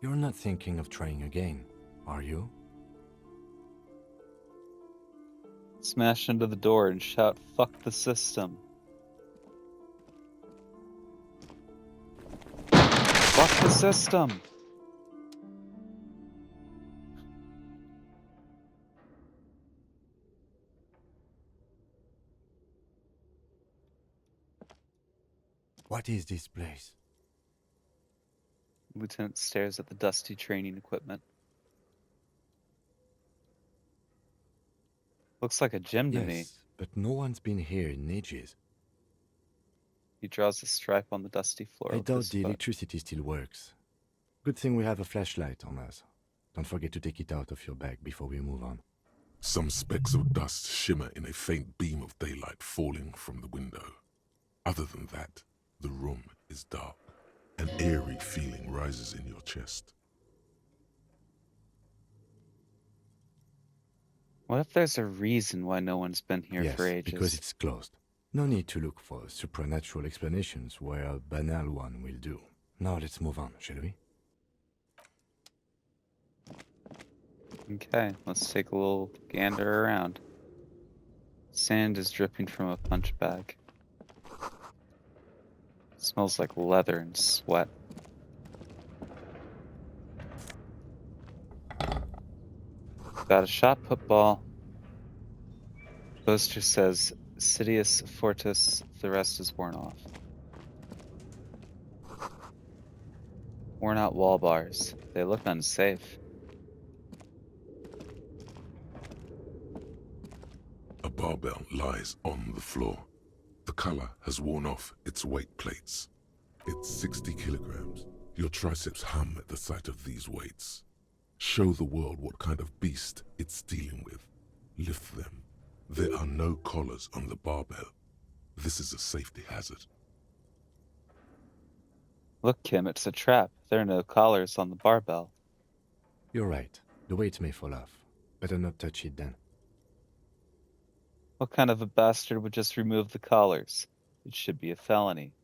B: You're not thinking of trying again, are you?
A: Smash into the door and shout, "Fuck the system." Fuck the system!
B: What is this place?
A: Lieutenant stares at the dusty training equipment. Looks like a gym to me.
B: Yes, but no one's been here in ages.
A: He draws a stripe on the dusty floor
B: I
A: with
B: doubt
A: his
B: the
A: foot.
B: electricity still works. Good thing we have a flashlight on us. Don't forget to take it out of your bag before we move on.
C: Some specks of dust shimmer in a faint beam of daylight falling from the window. Other than that, the room is dark. An eerie feeling rises in your chest.
A: What if there's a reason why no one's been here
B: Yes,
A: for ages?
B: because it's closed. No need to look for supernatural explanations where a banal one will do. Now let's move on, shall we?
A: Okay, let's take a little gander around. Sand is dripping from a punch bag. Smells like leather and sweat. Got a shot put ball. Poster says, "Sidious Fortis, the rest is worn off." Worn out wall bars. They look unsafe.
C: A barbell lies on the floor. The color has worn off its weight plates. It's 60 kilograms. Your triceps hum at the sight of these weights. Show the world what kind of beast it's dealing with. Lift them. There are no collars on the barbell. This is a safety hazard.
A: Look, Kim, it's a trap. There are no collars on the barbell.
B: You're right. The weight may fall off. Better not touch it then.
A: What kind of a bastard would just remove the collars? It should be a felony.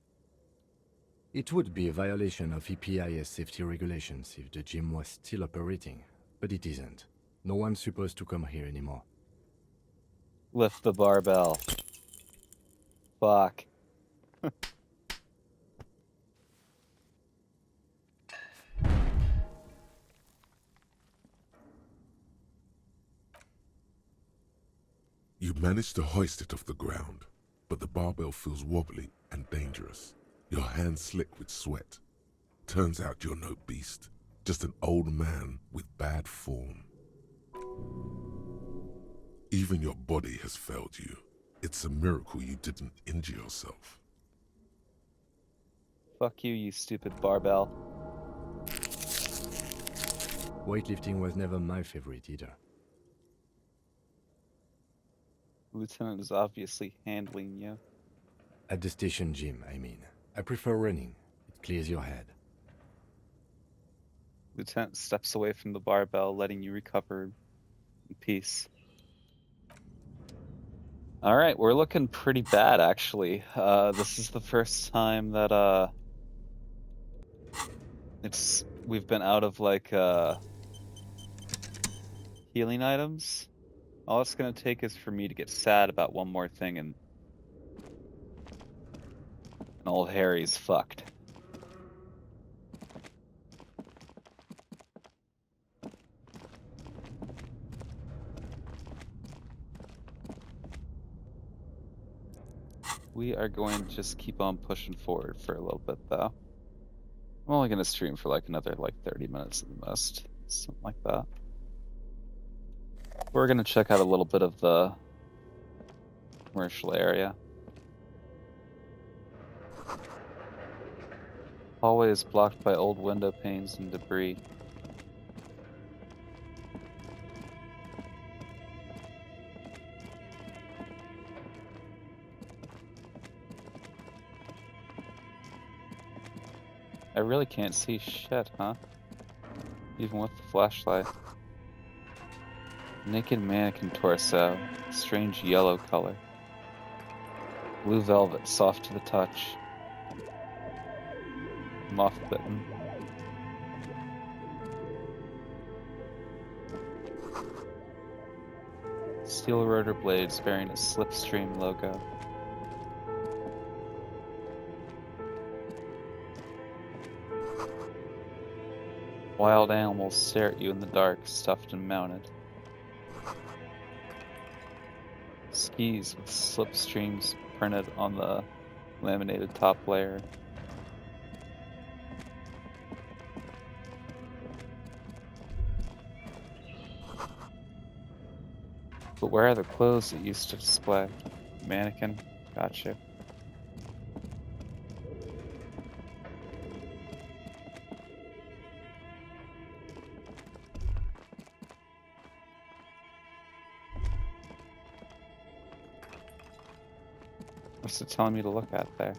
B: It would be a violation of EPIS safety regulations if the gym was still operating, but it isn't. No one's supposed to come here anymore.
A: Lift the barbell. Fuck.
C: You manage to hoist it off the ground, but the barbell feels wobbly and dangerous. Your hands slick with sweat. Turns out you're no beast, just an old man with bad form. Even your body has failed you. It's a miracle you didn't injure yourself.
A: Fuck you, you stupid barbell.
B: Weightlifting was never my favorite either.
A: Lieutenant is obviously handling you.
B: At the station gym, I mean. I prefer running. It clears your head.
A: Lieutenant steps away from the barbell, letting you recover in peace. Alright, we're looking pretty bad, actually. This is the first time that, we've been out of, like, healing items. All it's gonna take is for me to get sad about one more thing, and old Harry's fucked. We are going to just keep on pushing forward for a little bit, though. I'm only gonna stream for like another 30 minutes at the most, something like that. We're gonna check out a little bit of the commercial area. Hallway is blocked by old window panes and debris. I really can't see shit, huh? Even with the flashlight. Naked mannequin torso, strange yellow color. Blue velvet, soft to the touch. Moth bitten. Steel rotor blades bearing a Slipstream logo. Wild animals stare at you in the dark, stuffed and mounted. Skis with slipstreams printed on the laminated top layer. But where are the clothes that used to display? Mannequin? Gotcha. What's it telling me to look at there?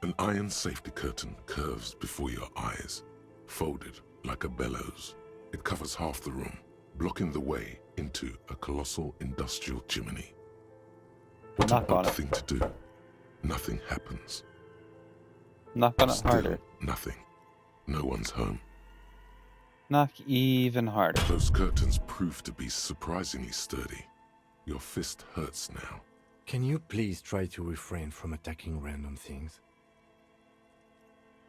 C: An iron safety curtain curves before your eyes, folded like a bellows. It covers half the room, blocking the way into a colossal industrial chimney. What an
A: Knock on
C: odd
A: it.
C: thing to do. Nothing happens.
A: Knock on it
C: Still
A: harder.
C: nothing. No one's home.
A: Knock even harder.
C: Those curtains prove to be surprisingly sturdy. Your fist hurts now.
B: Can you please try to refrain from attacking random things?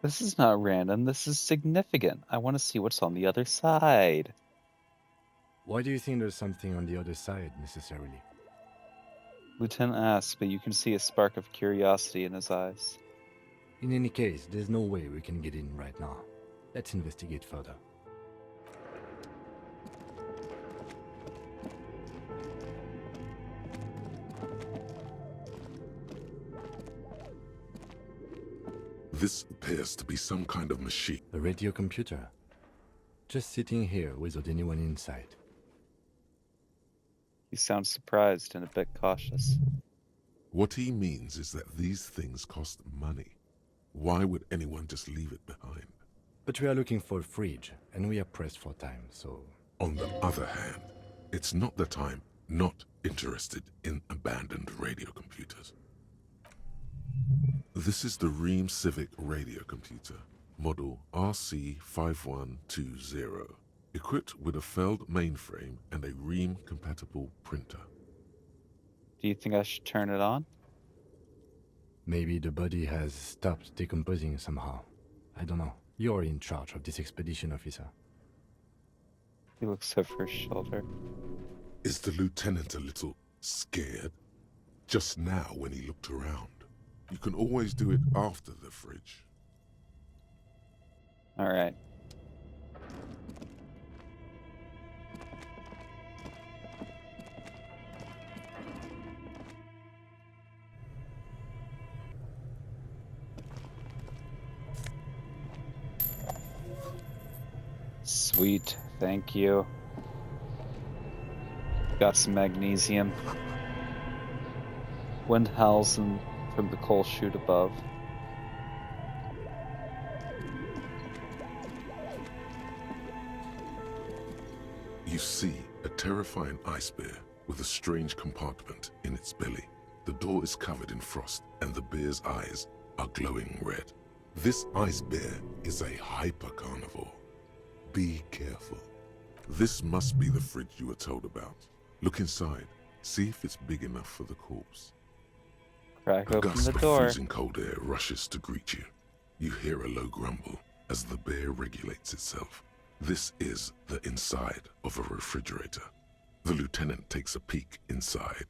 A: This is not random, this is significant. I want to see what's on the other side.
B: Why do you think there's something on the other side, necessarily?
A: Lieutenant asks, but you can see a spark of curiosity in his eyes.
B: In any case, there's no way we can get in right now. Let's investigate further.
C: This appears to be some kind of machine.
B: A radio computer. Just sitting here without anyone inside.
A: He sounds surprised and a bit cautious.
C: What he means is that these things cost money. Why would anyone just leave it behind?
B: But we are looking for a fridge, and we are pressed for time, so...
C: On the other hand, it's not that I'm not interested in abandoned radio computers. This is the Ream Civic radio computer, model RC5120, equipped with a Feld mainframe and a Ream-compatible printer.
A: Do you think I should turn it on?
B: Maybe the body has stopped decomposing somehow. I don't know. You're in charge of this expedition, officer.
A: He looks over his shoulder.
C: Is the lieutenant a little scared? Just now when he looked around. You can always do it after the fridge.
A: Alright. Sweet, thank you. Got some magnesium. Wind howls from the coal chute above.
C: You see a terrifying ice bear with a strange compartment in its belly. The door is covered in frost, and the bear's eyes are glowing red. This ice bear is a hyper-carnivore. Be careful. This must be the fridge you were told about. Look inside. See if it's big enough for the corpse.
A: Crack
C: A
A: open
C: gust
A: the
C: of
A: door.
C: freezing cold air rushes to greet you. You hear a low grumble as the bear regulates itself. This is the inside of a refrigerator. The lieutenant takes a peek inside.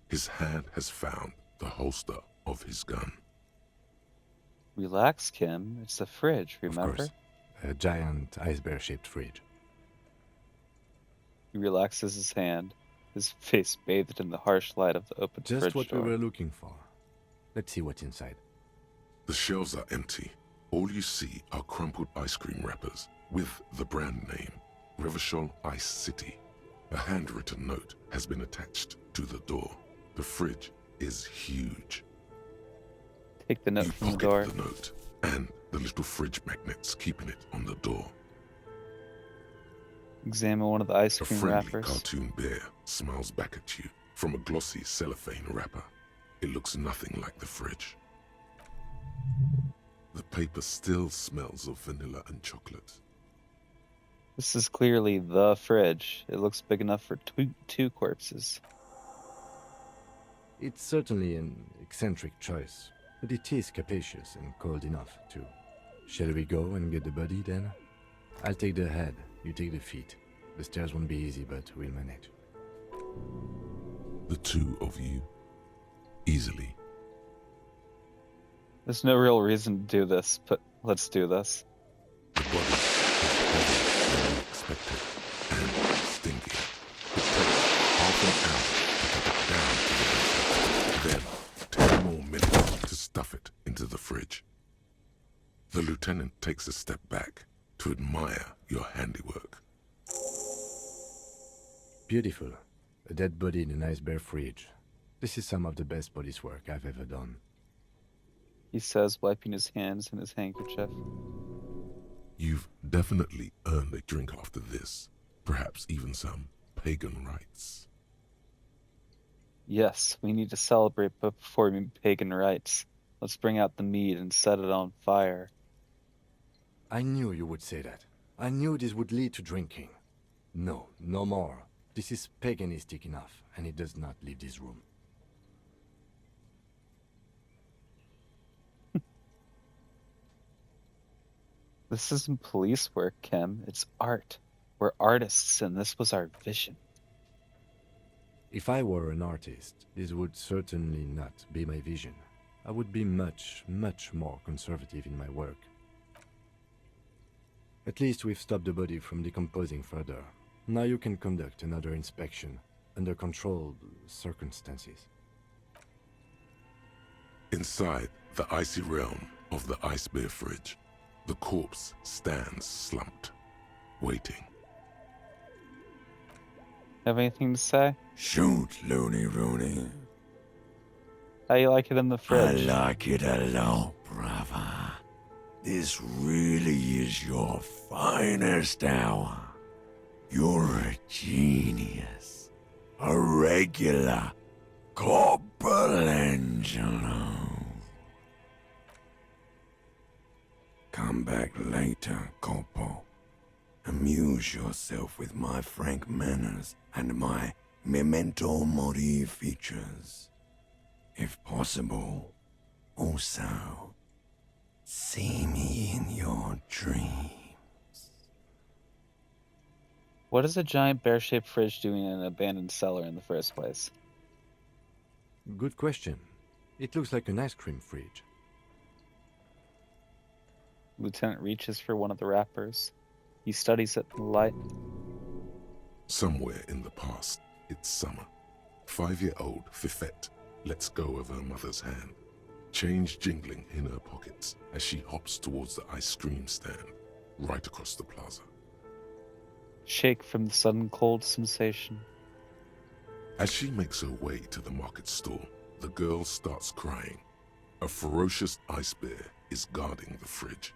C: His hand has found the holster of his gun.
A: Relax, Kim. It's the fridge, remember?
B: Of course. A giant ice bear-shaped fridge.
A: He relaxes his hand, his face bathed in the harsh light of the open
B: Just
A: fridge
B: what
A: door.
B: we were looking for. Let's see what's inside.
C: The shelves are empty. All you see are crumpled ice cream wrappers with the brand name, Revachol Ice City. A handwritten note has been attached to the door. The fridge is huge.
A: Take the note
C: You
A: from the
C: pocket
A: door.
C: the note and the little fridge magnets keeping it on the door.
A: Examine one of the ice
C: A
A: cream
C: friendly
A: wrappers.
C: cartoon bear smiles back at you from a glossy cellophane wrapper. It looks nothing like the fridge. The paper still smells of vanilla and chocolate.
A: This is clearly the fridge. It looks big enough for two corpses.
B: It's certainly an eccentric choice, but it is capacious and cold enough, too. Shall we go and get the body, then? I'll take the head, you take the feet. The stairs won't be easy, but we'll manage.
C: The two of you, easily.
A: There's no real reason to do this, but let's do this.
C: The body is heavier than you expected and stinky. It takes half an hour to get it down to the basement, then 10 more minutes to stuff it into the fridge. The lieutenant takes a step back to admire your handiwork.
B: Beautiful. A dead body in an ice bear fridge. This is some of the best police work I've ever done.
A: He says, wiping his hands in his handkerchief.
C: You've definitely earned a drink after this, perhaps even some pagan rites.
A: Yes, we need to celebrate by performing pagan rites. Let's bring out the mead and set it on fire.
B: I knew you would say that. I knew this would lead to drinking. No, no more. This is paganistic enough, and it does not leave this room.
A: This isn't police work, Kim. It's art. We're artists, and this was our vision.
B: If I were an artist, this would certainly not be my vision. I would be much, much more conservative in my work. At least we've stopped the body from decomposing further. Now you can conduct another inspection under controlled circumstances.
C: Inside the icy realm of the ice bear fridge, the corpse stands slumped, waiting.
A: Have anything to say?
G: Shoot, Looney Rooney.
A: How you like it in the
G: I
A: fridge?
G: like it a lot, brother. This really is your finest hour. You're a genius. A regular Corporangelo. Come back later, Corpo. Amuse yourself with my frank manners and my memento mori features. If possible, also, see me in your dreams.
A: What is a giant bear-shaped fridge doing in an abandoned cellar in the first place?
B: Good question. It looks like an ice cream fridge.
A: Lieutenant reaches for one of the wrappers. He studies it in the light.
C: Somewhere in the past, it's summer. 5-year-old Fifette lets go of her mother's hand, change jingling in her pockets as she hops towards the ice cream stand right across the plaza.
A: Shake from the sudden cold sensation.
C: As she makes her way to the market stall, the girl starts crying. A ferocious ice bear is guarding the fridge,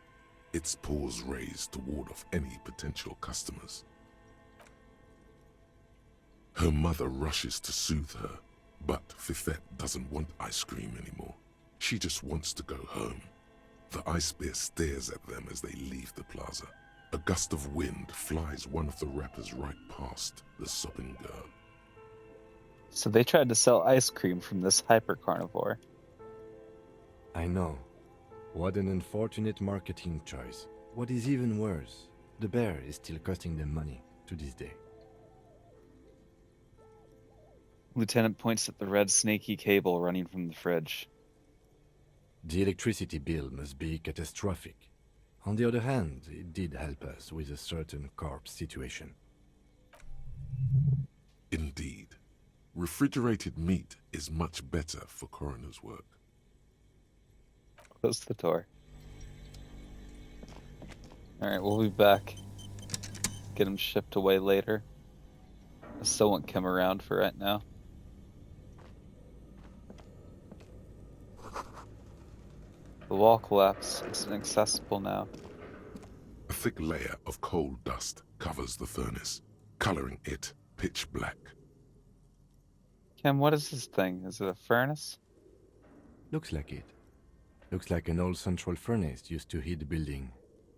C: its paws raised to ward off any potential customers. Her mother rushes to soothe her, but Fifette doesn't want ice cream anymore. She just wants to go home. The ice bear stares at them as they leave the plaza. A gust of wind flies one of the rappers right past the sobbing girl.
A: So they tried to sell ice cream from this hyper carnivore.
B: I know. What an unfortunate marketing choice. What is even worse, the bear is still costing them money to this day.
A: Lieutenant points at the red snaky cable running from the fridge.
B: The electricity bill must be catastrophic. On the other hand, it did help us with a certain corpse situation.
C: Indeed. Refrigerated meat is much better for coroner's work.
A: Close the door. Alright, we'll be back. Get him shipped away later. I still want Kim around for right now. The wall collapse is inaccessible now.
C: A thick layer of coal dust covers the furnace, coloring it pitch black.
A: Kim, what is this thing? Is it a furnace?
B: Looks like it. Looks like an old central furnace used to heat the building.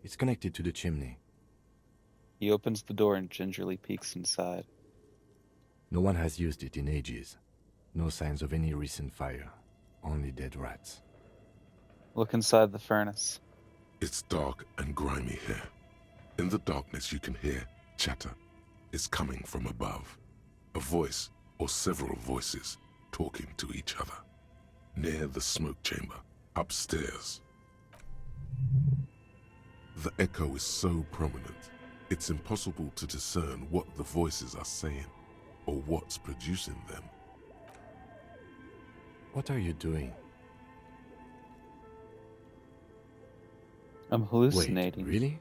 B: It's connected to the chimney.
A: He opens the door and gingerly peeks inside.
B: No one has used it in ages. No signs of any recent fire. Only dead rats.
A: Look inside the furnace.
C: It's dark and grimy here. In the darkness you can hear chatter. It's coming from above. A voice or several voices talking to each other. Near the smoke chamber, upstairs. The echo is so prominent, it's impossible to discern what the voices are saying or what's producing them.
B: What are you doing?
A: I'm hallucinating.
B: Wait, really?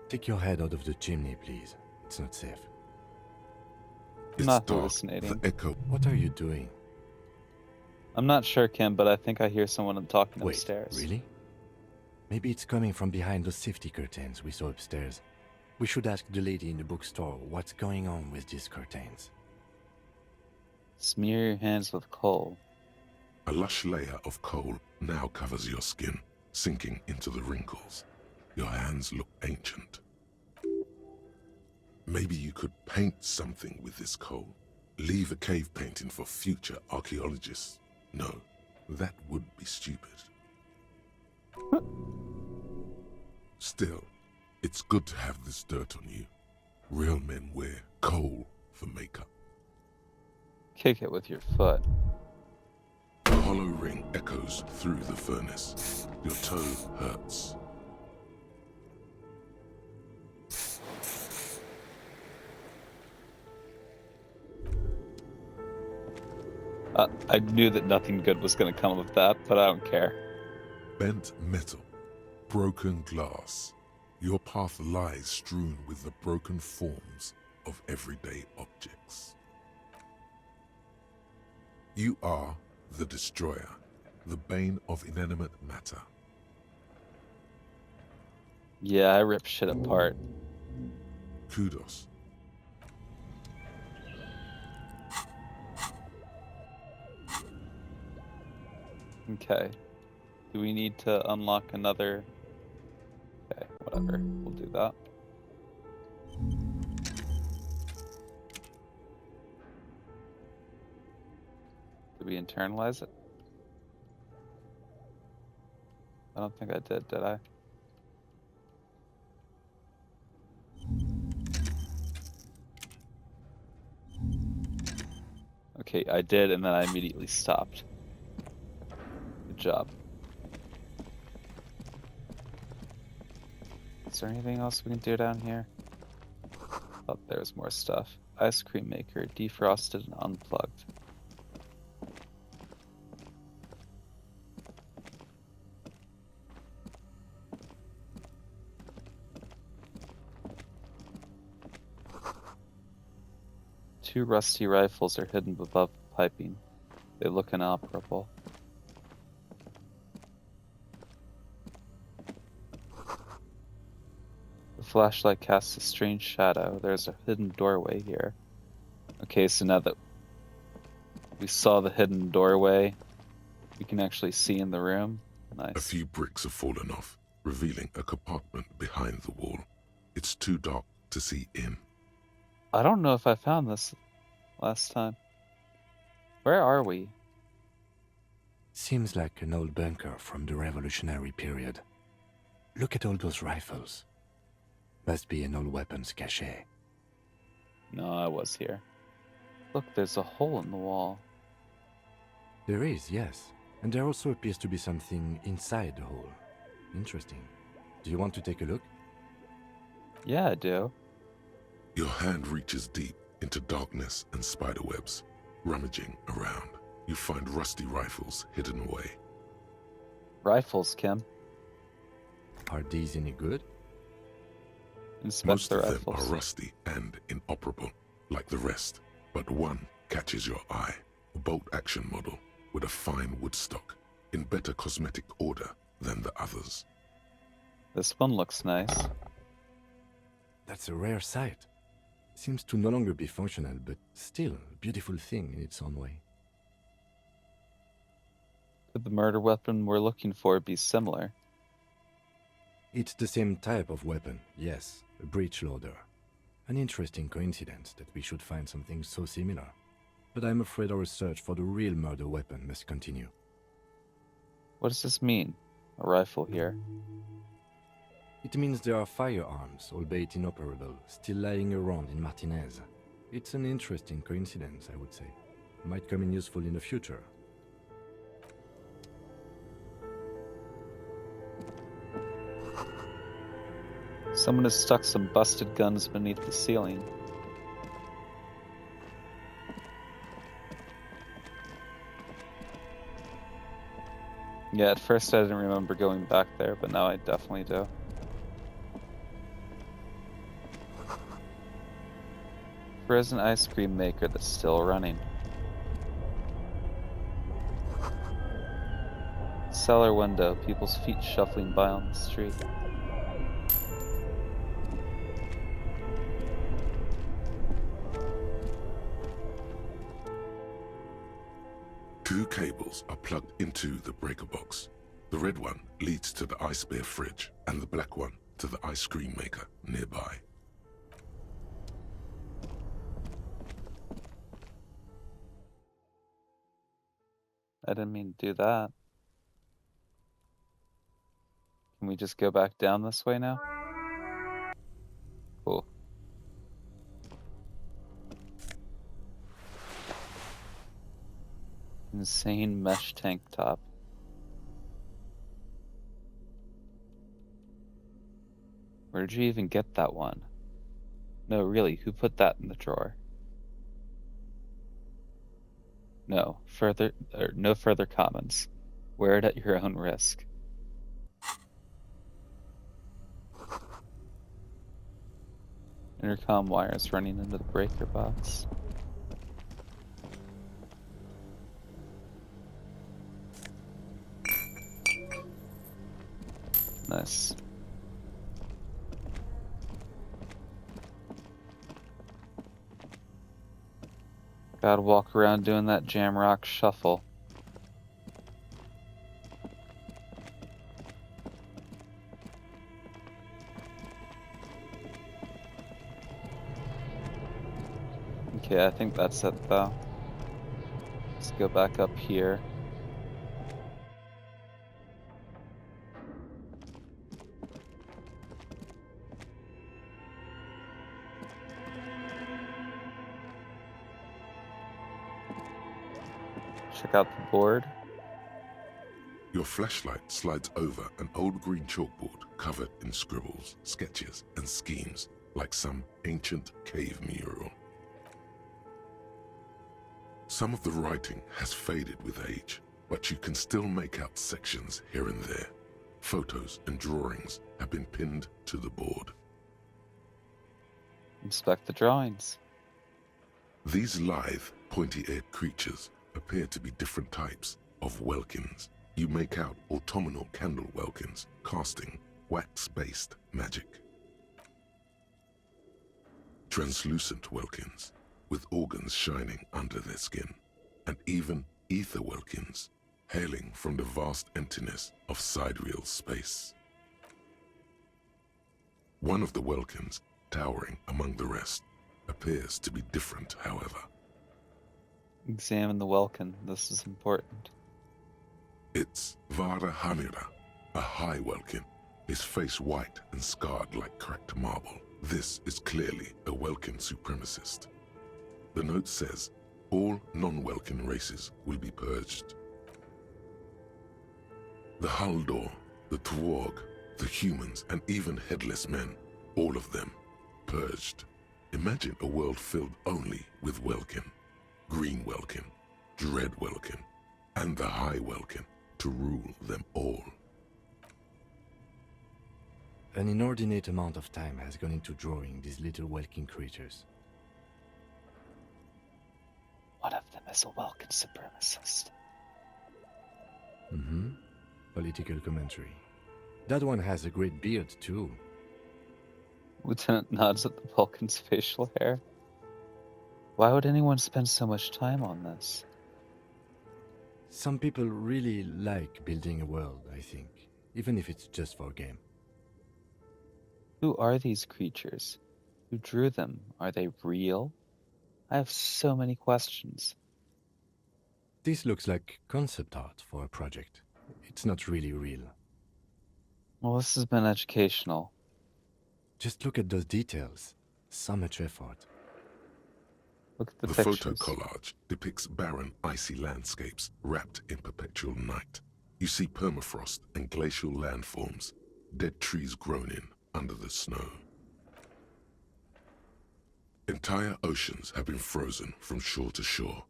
B: Take your head out of the chimney, please. It's not safe.
C: It's
A: not
C: dark,
A: hallucinating.
C: the echo.
B: What are you doing?
A: I'm not sure, Kim, but I think I hear someone talking
B: Wait,
A: upstairs.
B: really? Maybe it's coming from behind those safety curtains we saw upstairs. We should ask the lady in the bookstore what's going on with these curtains.
A: Smear your hands with coal.
C: A lush layer of coal now covers your skin, sinking into the wrinkles. Your hands look ancient. Maybe you could paint something with this coal. Leave a cave painting for future archaeologists. No, that would be stupid. Still, it's good to have this dirt on you. Real men wear coal for makeup.
A: Kick it with your foot.
C: A hollow ring echoes through the furnace. Your toe hurts.
A: I knew that nothing good was going to come of that, but I don't care.
C: Bent metal, broken glass. Your path lies strewn with the broken forms of everyday objects. You are the destroyer, the bane of inanimate matter.
A: Yeah, I rip shit apart.
C: Kudos.
A: Okay. Do we need to unlock another? Okay, whatever. We'll do that. Did we internalize it? I don't think I did I? Okay, I did, and then I immediately stopped. Good job. Is there anything else we can do down here? Oh, there's more stuff. Ice cream maker, defrosted and unplugged. Two rusty rifles are hidden above the piping. They look inoperable. The flashlight casts a strange shadow. There's a hidden doorway here. Okay, so now that we saw the hidden doorway, we can actually see in the room. Nice.
C: A few bricks have fallen off, revealing a compartment behind the wall. It's too dark to see in.
A: I don't know if I found this last time. Where are we?
B: Seems like an old bunker from the revolutionary period. Look at all those rifles. Must be an old weapons cache.
A: No, I was here. Look, there's a hole in the wall.
B: There is, yes. And there also appears to be something inside the hole. Interesting. Do you want to take a look?
A: Yeah, I do.
C: Your hand reaches deep into darkness and spiderwebs. Rummaging around, you find rusty rifles hidden away.
A: Rifles, Kim.
B: Are these any good?
A: Inspect
C: Most
A: the
C: of them
A: rifles.
C: are rusty and inoperable, like the rest. But one catches your eye. A bolt-action model with a fine wood stock, in better cosmetic order than the others.
A: This one looks nice.
B: That's a rare sight. Seems to no longer be functional, but still a beautiful thing in its own way.
A: Could the murder weapon we're looking for be similar?
B: It's the same type of weapon, yes, a breech loader. An interesting coincidence that we should find something so similar. But I'm afraid our search for the real murder weapon must continue.
A: What does this mean? A rifle here.
B: It means there are firearms, albeit inoperable, still lying around in Martinez. It's an interesting coincidence, I would say. Might come in useful in the future.
A: Someone has stuck some busted guns beneath the ceiling. Yeah, at first I didn't remember going back there, but now I definitely do. Frozen ice cream maker that's still running. Cellar window, people's feet shuffling by on the street.
C: Two cables are plugged into the breaker box. The red one leads to the ice bear fridge, and the black one to the ice cream maker nearby.
A: I didn't mean to do that. Can we just go back down this way now? Cool. Insane mesh tank top. Where did you even get that one? No, really, who put that in the drawer? No further comments. Wear it at your own risk. Intercom wires running into the breaker box. Nice. Gotta walk around doing that Jamrock shuffle. Okay, I think that's it though. Let's go back up here. Check out the board.
C: Your flashlight slides over an old green chalkboard covered in scribbles, sketches, and schemes, like some ancient cave mural. Some of the writing has faded with age, but you can still make out sections here and there. Photos and drawings have been pinned to the board.
A: Inspect the drawings.
C: These lithe, pointy-eared creatures appear to be different types of welkins. You make out autumnal candle welkins, casting wax-based magic. Translucent welkins, with organs shining under their skin, and even ether Welkins, hailing from the vast emptiness of sidereal space. One of the Welkins, towering among the rest, appears to be different, however.
A: Examine the Welkin. This is important.
C: It's Vara Hamira, a high Welkin, his face white and scarred like cracked marble. This is clearly a Welkin supremacist. The note says, all non-Welkin races will be purged. The Haldor, the Twarg, the humans, and even headless men, all of them, purged. Imagine a world filled only with Welkin, Green Welkin, Dread Welkin, and the High Welkin to rule them all.
B: An inordinate amount of time has gone into drawing these little Welkin creatures.
A: One of them is a Welkin supremacist.
B: Political commentary. That one has a great beard, too.
A: Lieutenant nods at the Welkin's facial hair. Why would anyone spend so much time on this?
B: Some people really like building a world, I think, even if it's just for a game.
A: Who are these creatures? Who drew them? Are they real? I have so many questions.
B: This looks like concept art for a project. It's not really real.
A: Well, this has been educational.
B: Just look at those details. So much effort.
A: Look at the
C: The
A: pictures.
C: photo collage depicts barren, icy landscapes wrapped in perpetual night. You see permafrost and glacial landforms, dead trees grown in under the snow. Entire oceans have been frozen from shore to shore.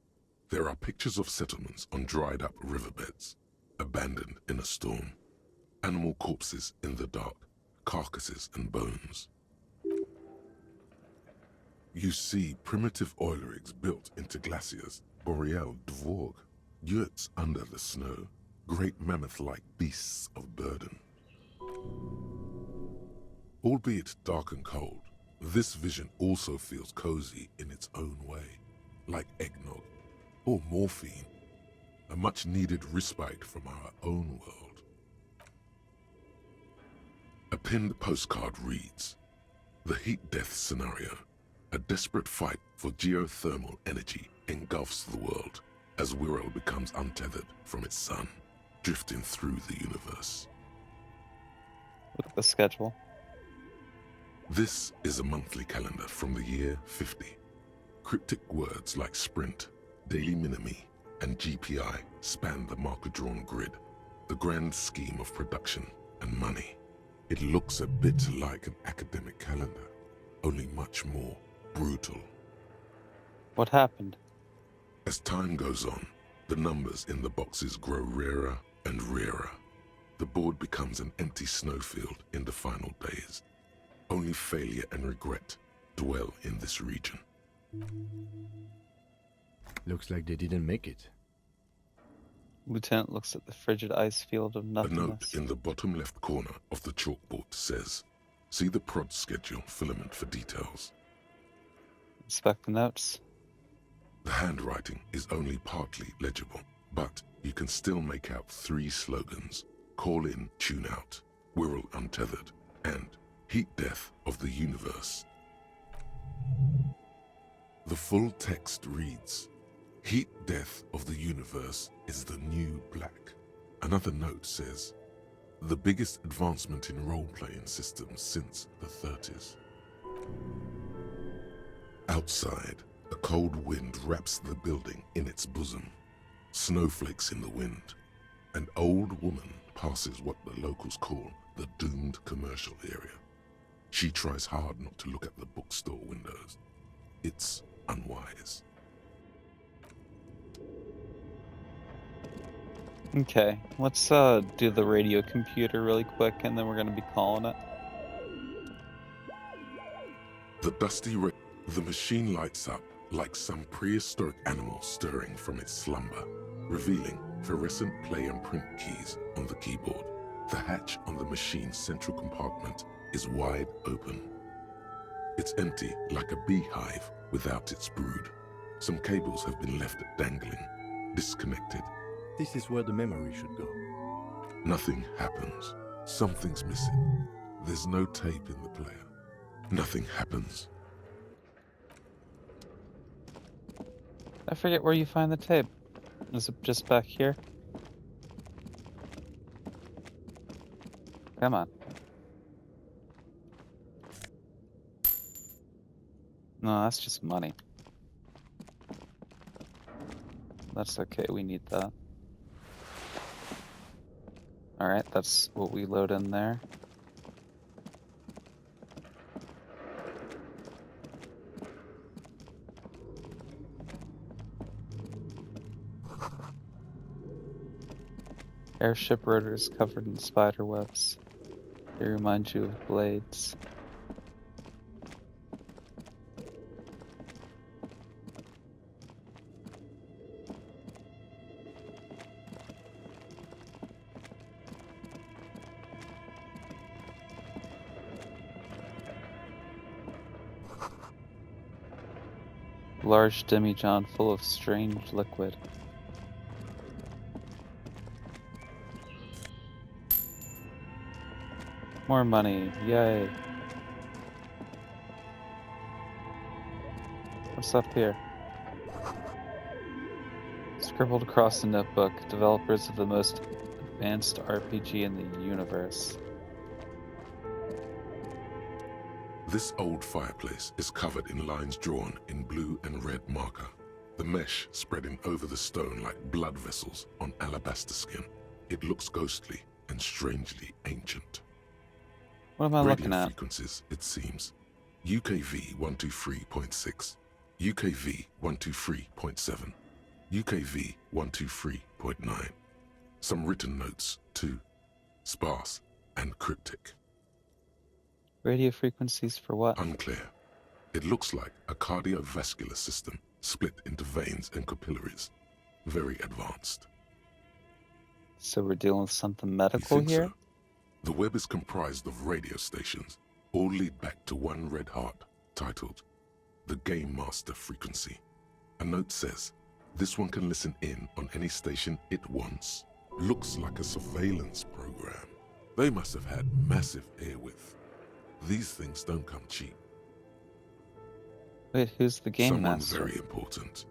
C: There are pictures of settlements on dried-up riverbeds, abandoned in a storm. Animal corpses in the dark, carcasses and bones. You see primitive oil rigs built into glaciers, boreal dvorg, yurts under the snow, great mammoth-like beasts of burden. Albeit dark and cold, this vision also feels cozy in its own way, like eggnog or morphine, a much-needed respite from our own world. A pinned postcard reads, "The heat death scenario. A desperate fight for geothermal energy engulfs the world as Wirral becomes untethered from its sun, drifting through the universe."
A: Look at the schedule.
C: This is a monthly calendar from the year 50. Cryptic words like sprint, daily minimi, and GPI span the marker-drawn grid, the grand scheme of production and money. It looks a bit like an academic calendar, only much more brutal.
A: What happened?
C: As time goes on, the numbers in the boxes grow rarer and rarer. The board becomes an empty snowfield in the final days. Only failure and regret dwell in this region.
B: Looks like they didn't make it.
A: Lieutenant looks at the frigid ice field of
C: A
A: nothingness.
C: note in the bottom left corner of the chalkboard says, "See the prod schedule filament for details."
A: Inspect the notes.
C: The handwriting is only partly legible, but you can still make out 3 slogans: "Call in, tune out," "Wirral untethered," and "Heat death of the universe." The full text reads, "Heat death of the universe is the new black." Another note says, "The biggest advancement in role-playing systems since the 30s. Outside, a cold wind wraps the building in its bosom. Snowflakes in the wind. An old woman passes what the locals call the doomed commercial area. She tries hard not to look at the bookstore windows. It's unwise.
A: Okay, let's do the radio computer really quick, and then we're gonna be calling it.
C: The machine lights up like some prehistoric animal stirring from its slumber, revealing fluorescent play and print keys on the keyboard. The hatch on the machine's central compartment is wide open. It's empty like a beehive without its brood. Some cables have been left dangling, disconnected.
B: This is where the memory should go.
C: Nothing happens. Something's missing. There's no tape in the player. Nothing happens.
A: I forget where you find the tape. Is it just back here? Come on. No, that's just money. That's okay, we need that. Alright, that's what we load in there. Airship rotors covered in spider webs. They remind you of blades. Large demijohn full of strange liquid. More money, yay. What's up here? Scribbled across the notebook, developers of the most advanced RPG in the universe.
C: This old fireplace is covered in lines drawn in blue and red marker, the mesh spreading over the stone like blood vessels on alabaster skin. It looks ghostly and strangely ancient.
A: What am I
C: Radio
A: looking at?
C: frequencies, it seems. UKV 123.6, UKV 123.7, UKV 123.9. Some written notes, too. Sparse and cryptic.
A: Radio frequencies for what?
C: Unclear. It looks like a cardiovascular system split into veins and capillaries. Very advanced.
A: So we're dealing with something
C: You
A: medical
C: think
A: here?
C: so? The web is comprised of radio stations, all lead back to one red heart, titled the Game Master Frequency. A note says, this one can listen in on any station it wants. Looks like a surveillance program. They must have had massive airwidth. These things don't come cheap.
A: Wait, who's the game
C: Someone
A: master?
C: very important.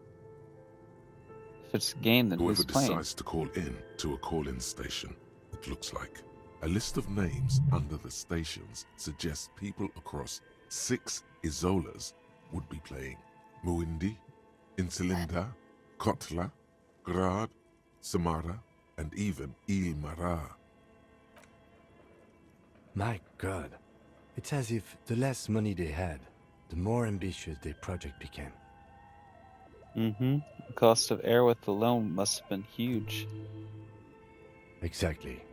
A: If it's a game, then
C: Whoever
A: who's playing?
C: decides to call in to a call-in station, it looks like. A list of names under the stations suggests people across 6 Isolas would be playing. Muindi, Insulinda, Kotla, Grad, Samara, and even Ilmara.
B: My God. It's as if the less money they had, the more ambitious their project became.
A: Mm-hmm. The cost of airwidth alone must have been huge.
B: Exactly.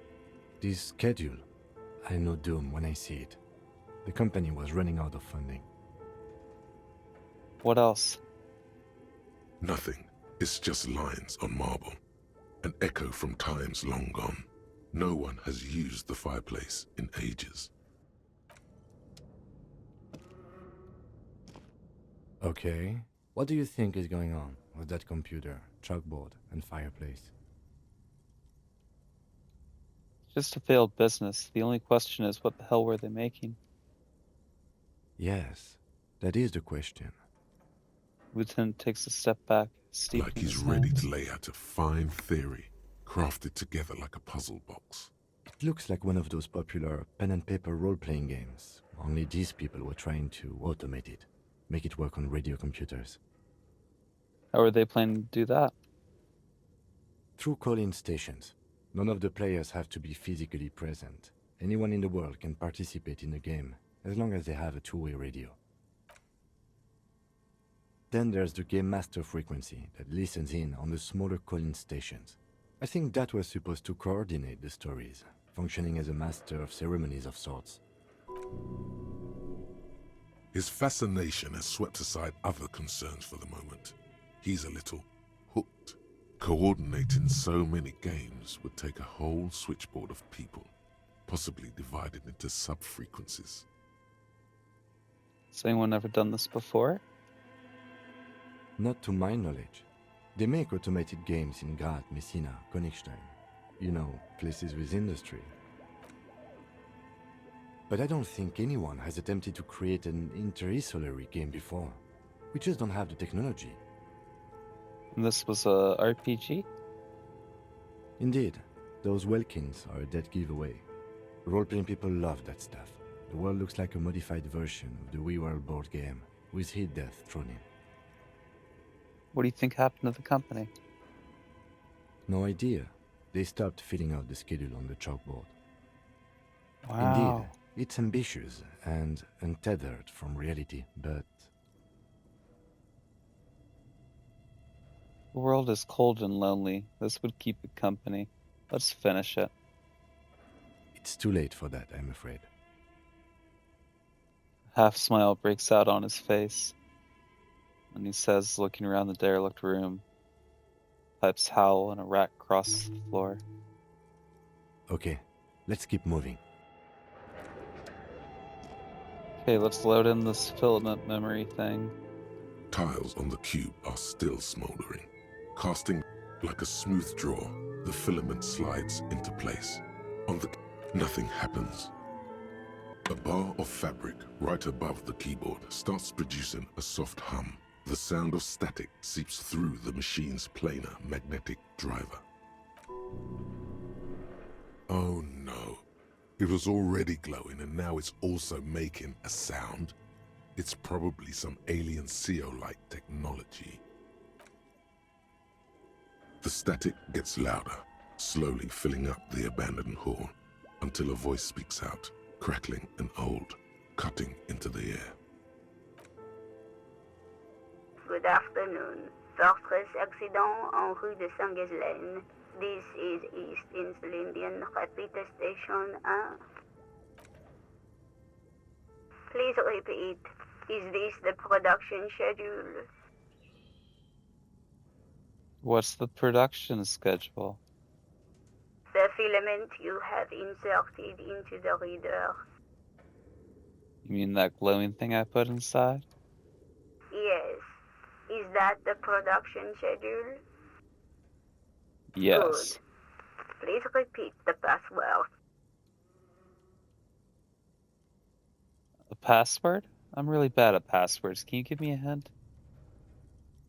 B: This schedule, I know doom when I see it. The company was running out of funding.
A: What else?
C: Nothing. It's just lines on marble. An echo from times long gone. No one has used the fireplace in ages.
B: Okay. What do you think is going on with that computer, chalkboard, and fireplace?
A: Just a failed business. The only question is, what the hell were they making?
B: Yes, that is the question.
A: Lieutenant takes a step back, steeping
C: Like he's
A: his
C: ready
A: hands.
C: to lay out a fine theory, crafted together like a puzzle box.
B: It looks like one of those popular pen and paper role-playing games, only these people were trying to automate it, make it work on radio computers.
A: How are they planning to do that?
B: Through call-in stations. None of the players have to be physically present. Anyone in the world can participate in the game, as long as they have a two-way radio. Then there's the Game Master frequency that listens in on the smaller call-in stations. I think that was supposed to coordinate the stories, functioning as a master of ceremonies of sorts.
C: His fascination has swept aside other concerns for the moment. He's a little hooked. Coordinating so many games would take a whole switchboard of people, possibly divided into sub-frequencies.
A: Has anyone ever done this before?
B: Not to my knowledge. They make automated games in Graz, Messina, Königstein. You know, places with industry. But I don't think anyone has attempted to create an interisolary game before. We just don't have the technology.
A: And this was a RPG?
B: Indeed, those Welkins are a dead giveaway. Role-playing people love that stuff. The world looks like a modified version of the WeWorld board game, with hit death thrown in.
A: What do you think happened to the company?
B: No idea. They stopped filling out the schedule on the chalkboard.
A: Wow.
B: Indeed, it's ambitious and untethered from reality, but
A: The world is cold and lonely. This would keep it company. Let's finish it.
B: it's too late for that, I'm afraid.
A: A half smile breaks out on his face. And he says, looking around the derelict room, pipes howl and a rat crosses the floor.
B: Okay, let's keep moving.
A: Okay, let's load in this filament memory thing.
C: Tiles on the cube are still smoldering. Casting like a smooth draw, the filament slides into place. Nothing happens. A bar of fabric right above the keyboard starts producing a soft hum. The sound of static seeps through the machine's planar magnetic driver. Oh no. It was already glowing and now it's also making a sound. It's probably some alien CO-like technology. The static gets louder, slowly filling up the abandoned hall, until a voice speaks out, crackling and old, cutting into the air.
H: Good afternoon. Fortress accident en rue de Saint-Ghislaine. This is East Insulindian Repeat Station 1. Please repeat. Is this the production schedule?
A: What's the production schedule?
H: The filament you have inserted into the reader.
A: You mean that glowing thing I put inside?
H: Yes. Is that the production schedule?
A: Yes.
H: Good. Please repeat the password.
A: A password? I'm really bad at passwords. Can you give me a hint?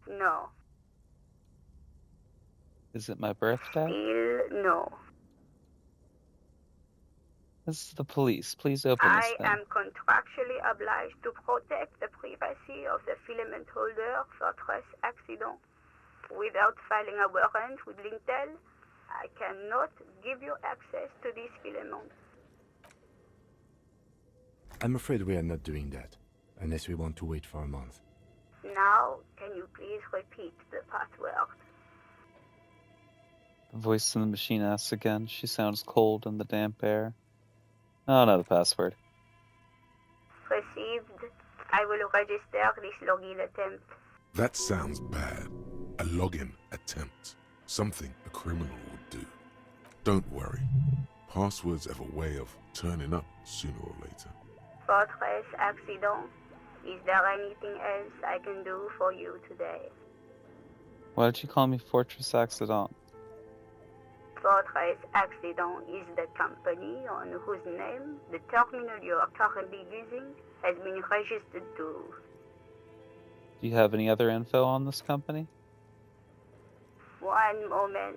H: No.
A: Is it my birthday?
H: Still no.
A: This is the police. Please open this
H: I
A: thing.
H: am contractually obliged to protect the privacy of the filament holder for stress accident. Without filing a warrant with Lintel, I cannot give you access to this filament.
B: I'm afraid we are not doing that, unless we want to wait for a month.
H: Now, can you please repeat the password?
A: The voice in the machine asks again. She sounds cold in the damp air. Oh, no, the password.
H: Received. I will register this login attempt.
C: That sounds bad. A login attempt. Something a criminal would do. Don't worry. Passwords have a way of turning up sooner or later.
H: Fortress accident. Is there anything else I can do for you today?
A: Why did you call me Fortress Accident?
H: Fortress Accident is the company on whose name the terminal you are currently using has been registered to.
A: Do you have any other info on this company?
H: One moment.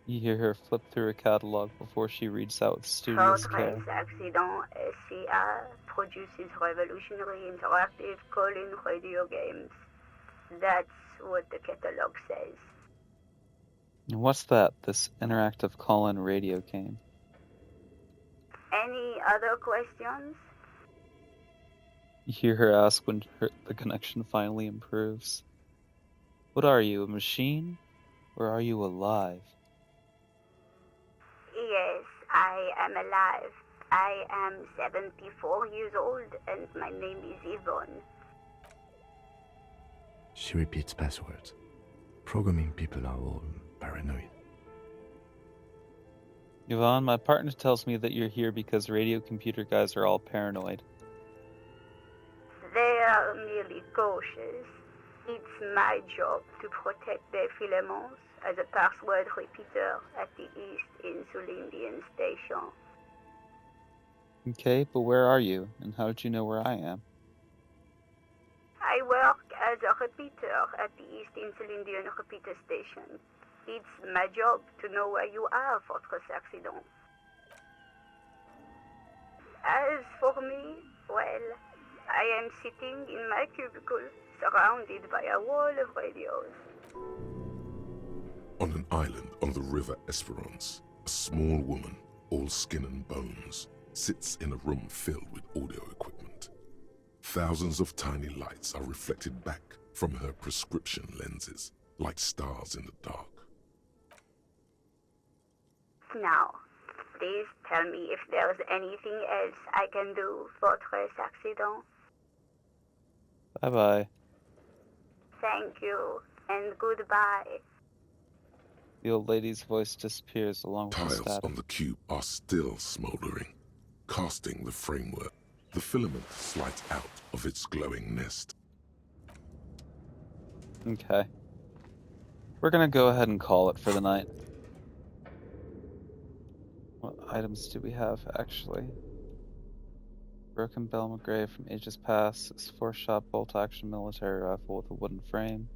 A: You hear her flip through a catalog before she reads out with studious care.
H: Fortress Accident SCA produces revolutionary interactive call-in radio games. That's what the catalog says.
A: And what's that, this interactive call-in radio game?
H: Any other questions?
A: You hear her ask when the connection finally improves. What are you, a machine? Or are you alive?
H: Yes, I am alive. I am 74 years old and my name is Yvonne.
B: She repeats passwords. Programming people are all paranoid.
A: Yvonne, my partner tells me that you're here because radio computer guys are all paranoid.
H: are merely cautious. It's my job to protect the filaments as a password repeater at the East Insulindian station.
A: Okay, but where are you, and how did you know where I am?
H: I work as a repeater at the East Insulindian repeater station. It's my job to know where you are, Fortress Accident. As for me, well, I am sitting in my cubicle, surrounded by a wall of radios.
C: On an island on the river Esperance, a small woman, all skin and bones, sits in a room filled with audio equipment. Thousands of tiny lights are reflected back from her prescription lenses, like stars in the dark.
H: Now, please tell me if there's anything else I can do, Fortress Accident.
A: Bye-bye.
H: Thank you, and goodbye.
A: The old lady's voice disappears along with the
C: Tiles
A: static.
C: on the cube are still smoldering, casting the framework. The filament slides out of its glowing nest.
A: Okay. We're gonna go ahead and call it for the night. What items do we have, actually? Broken bell McGray from Aegis Pass, 6-4-shot bolt-action military rifle with a wooden frame.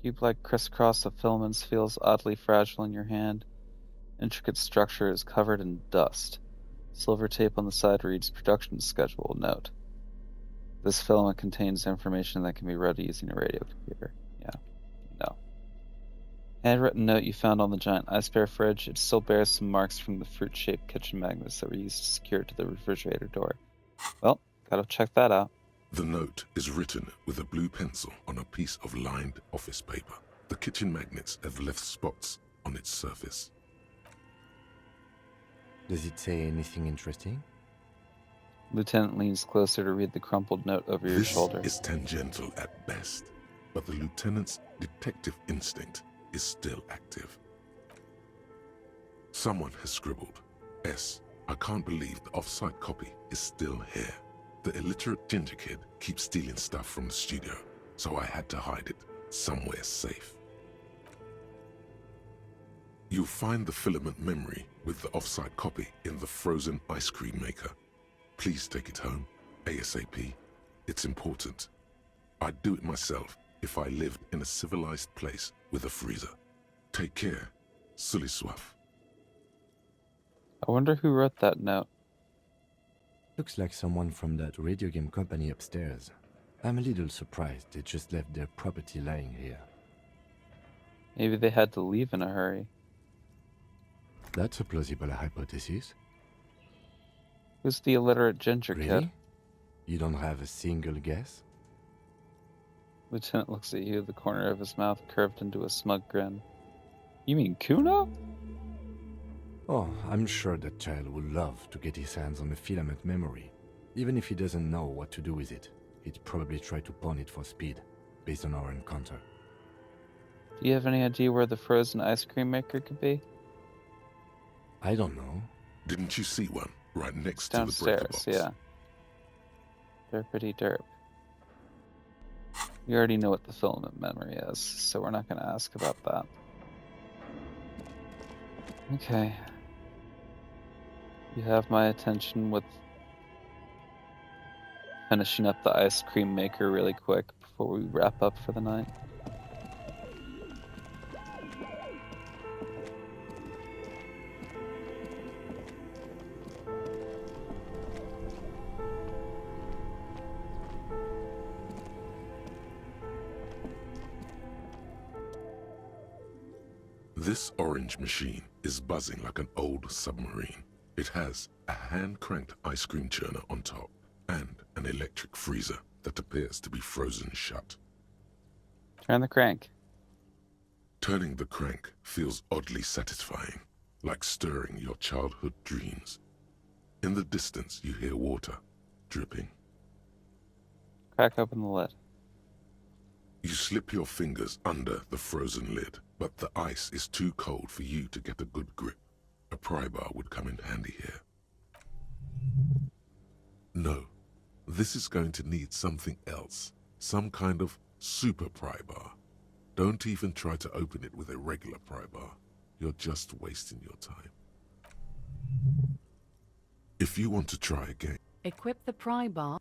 A: Cube-like crisscross of filaments feels oddly fragile in your hand. Intricate structure is covered in dust. Silver tape on the side reads production schedule note. This filament contains information that can be read using a radio computer. Yeah. No. Handwritten note you found on the giant ice bear fridge. It still bears some marks from the fruit-shaped kitchen magnets that were used to secure it to the refrigerator door. Well, gotta check that out.
C: The note is written with a blue pencil on a piece of lined office paper. The kitchen magnets have left spots on its surface.
B: Does it say anything interesting?
A: Lieutenant leans closer to read the crumpled note over your shoulder.
C: This is tangential at best, but the lieutenant's detective instinct is still active. Someone has scribbled, S. I can't believe the off-site copy is still here. The illiterate ginger kid keeps stealing stuff from the studio, so I had to hide it somewhere safe. You'll find the filament memory with the off-site copy in the frozen ice cream maker. Please take it home, ASAP. It's important. I'd do it myself if I lived in a civilized place with a freezer. Take care, Sully Soif.
A: I wonder who wrote that note.
B: Looks like someone from that radio game company upstairs. I'm a little surprised they just left their property lying here.
A: Maybe they had to leave in a hurry.
B: That's a plausible hypothesis.
A: Who's the illiterate ginger kid?
B: Really? You don't have a single guess?
A: Lieutenant looks at you, the corner of his mouth curved into a smug grin. You mean Kuno?
B: Oh, I'm sure that child would love to get his hands on the filament memory. Even if he doesn't know what to do with it, he'd probably try to pawn it for speed, based on our encounter.
A: Do you have any idea where the frozen ice cream maker could be?
B: I don't know.
C: Didn't you see one right next
A: Downstairs,
C: to the breaker box?
A: yeah. Derpity derp. You already know what the filament memory is, so we're not going to ask about that. Okay. You have my attention with finishing up the ice cream maker really quick before we wrap up for the night.
C: This orange machine is buzzing like an old submarine. It has a hand-cranked ice cream churner on top and an electric freezer that appears to be frozen shut.
A: Turn the crank.
C: Turning the crank feels oddly satisfying, like stirring your childhood dreams. In the distance, you hear water dripping.
A: Crack open the lid.
C: You slip your fingers under the frozen lid, but the ice is too cold for you to get a good grip. A pry bar would come in handy here. No, This is going to need something else. Some kind of super pry bar. Don't even try to open it with a regular pry bar. You're just wasting your time. If you want to try again...
D: Equip the pry bar.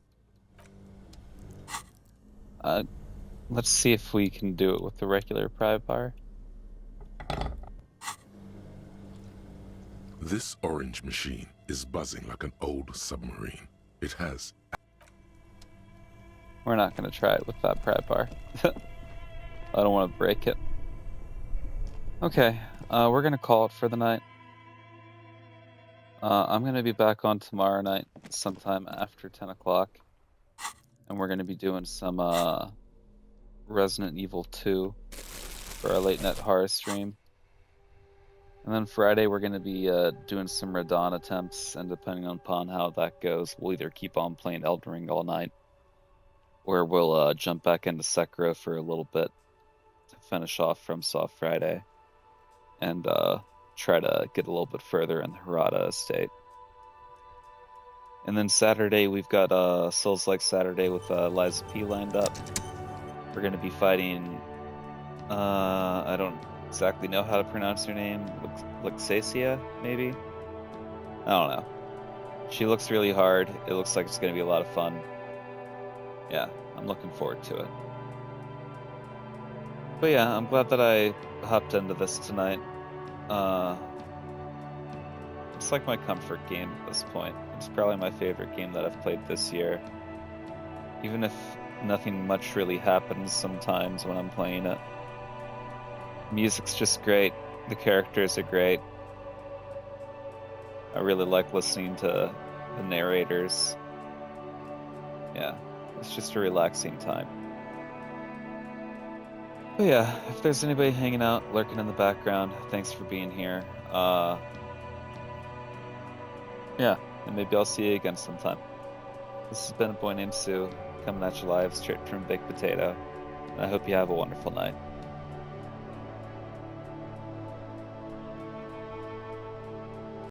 A: Let's see if we can do it with the regular pry bar.
C: This orange machine is buzzing like an old submarine. It has...
A: We're not going to try it with that pry bar. I don't want to break it. Okay, we're going to call it for the night. I'm going to be back on tomorrow night sometime after 10 o'clock. And we're going to be doing some Resident Evil 2 for our late night horror stream. And then Friday we're going to be doing some Radon attempts, and depending upon how that goes, we'll either keep on playing Elden Ring all night, or we'll jump back into Sekiro for a little bit to finish off FromSoft Friday, and try to get a little bit further in the Hirata estate. And then Saturday we've got Souls-like Saturday with Liza P lined up. We're going to be fighting, I don't exactly know how to pronounce her name, Luxacia, maybe? I don't know. She looks really hard. It looks like it's going to be a lot of fun. Yeah, I'm looking forward to it. But yeah, I'm glad that I hopped into this tonight. It's like my comfort game at this point. It's probably my favorite game that I've played this year. Even if nothing much really happens sometimes when I'm playing it. Music's just great. The characters are great. I really like listening to the narrators. Yeah, it's just a relaxing time. But yeah, if there's anybody hanging out, lurking in the background, thanks for being here. Yeah, and maybe I'll see you again sometime. This has been a boy named Sue, coming at you live straight from Baked Potato, and I hope you have a wonderful night.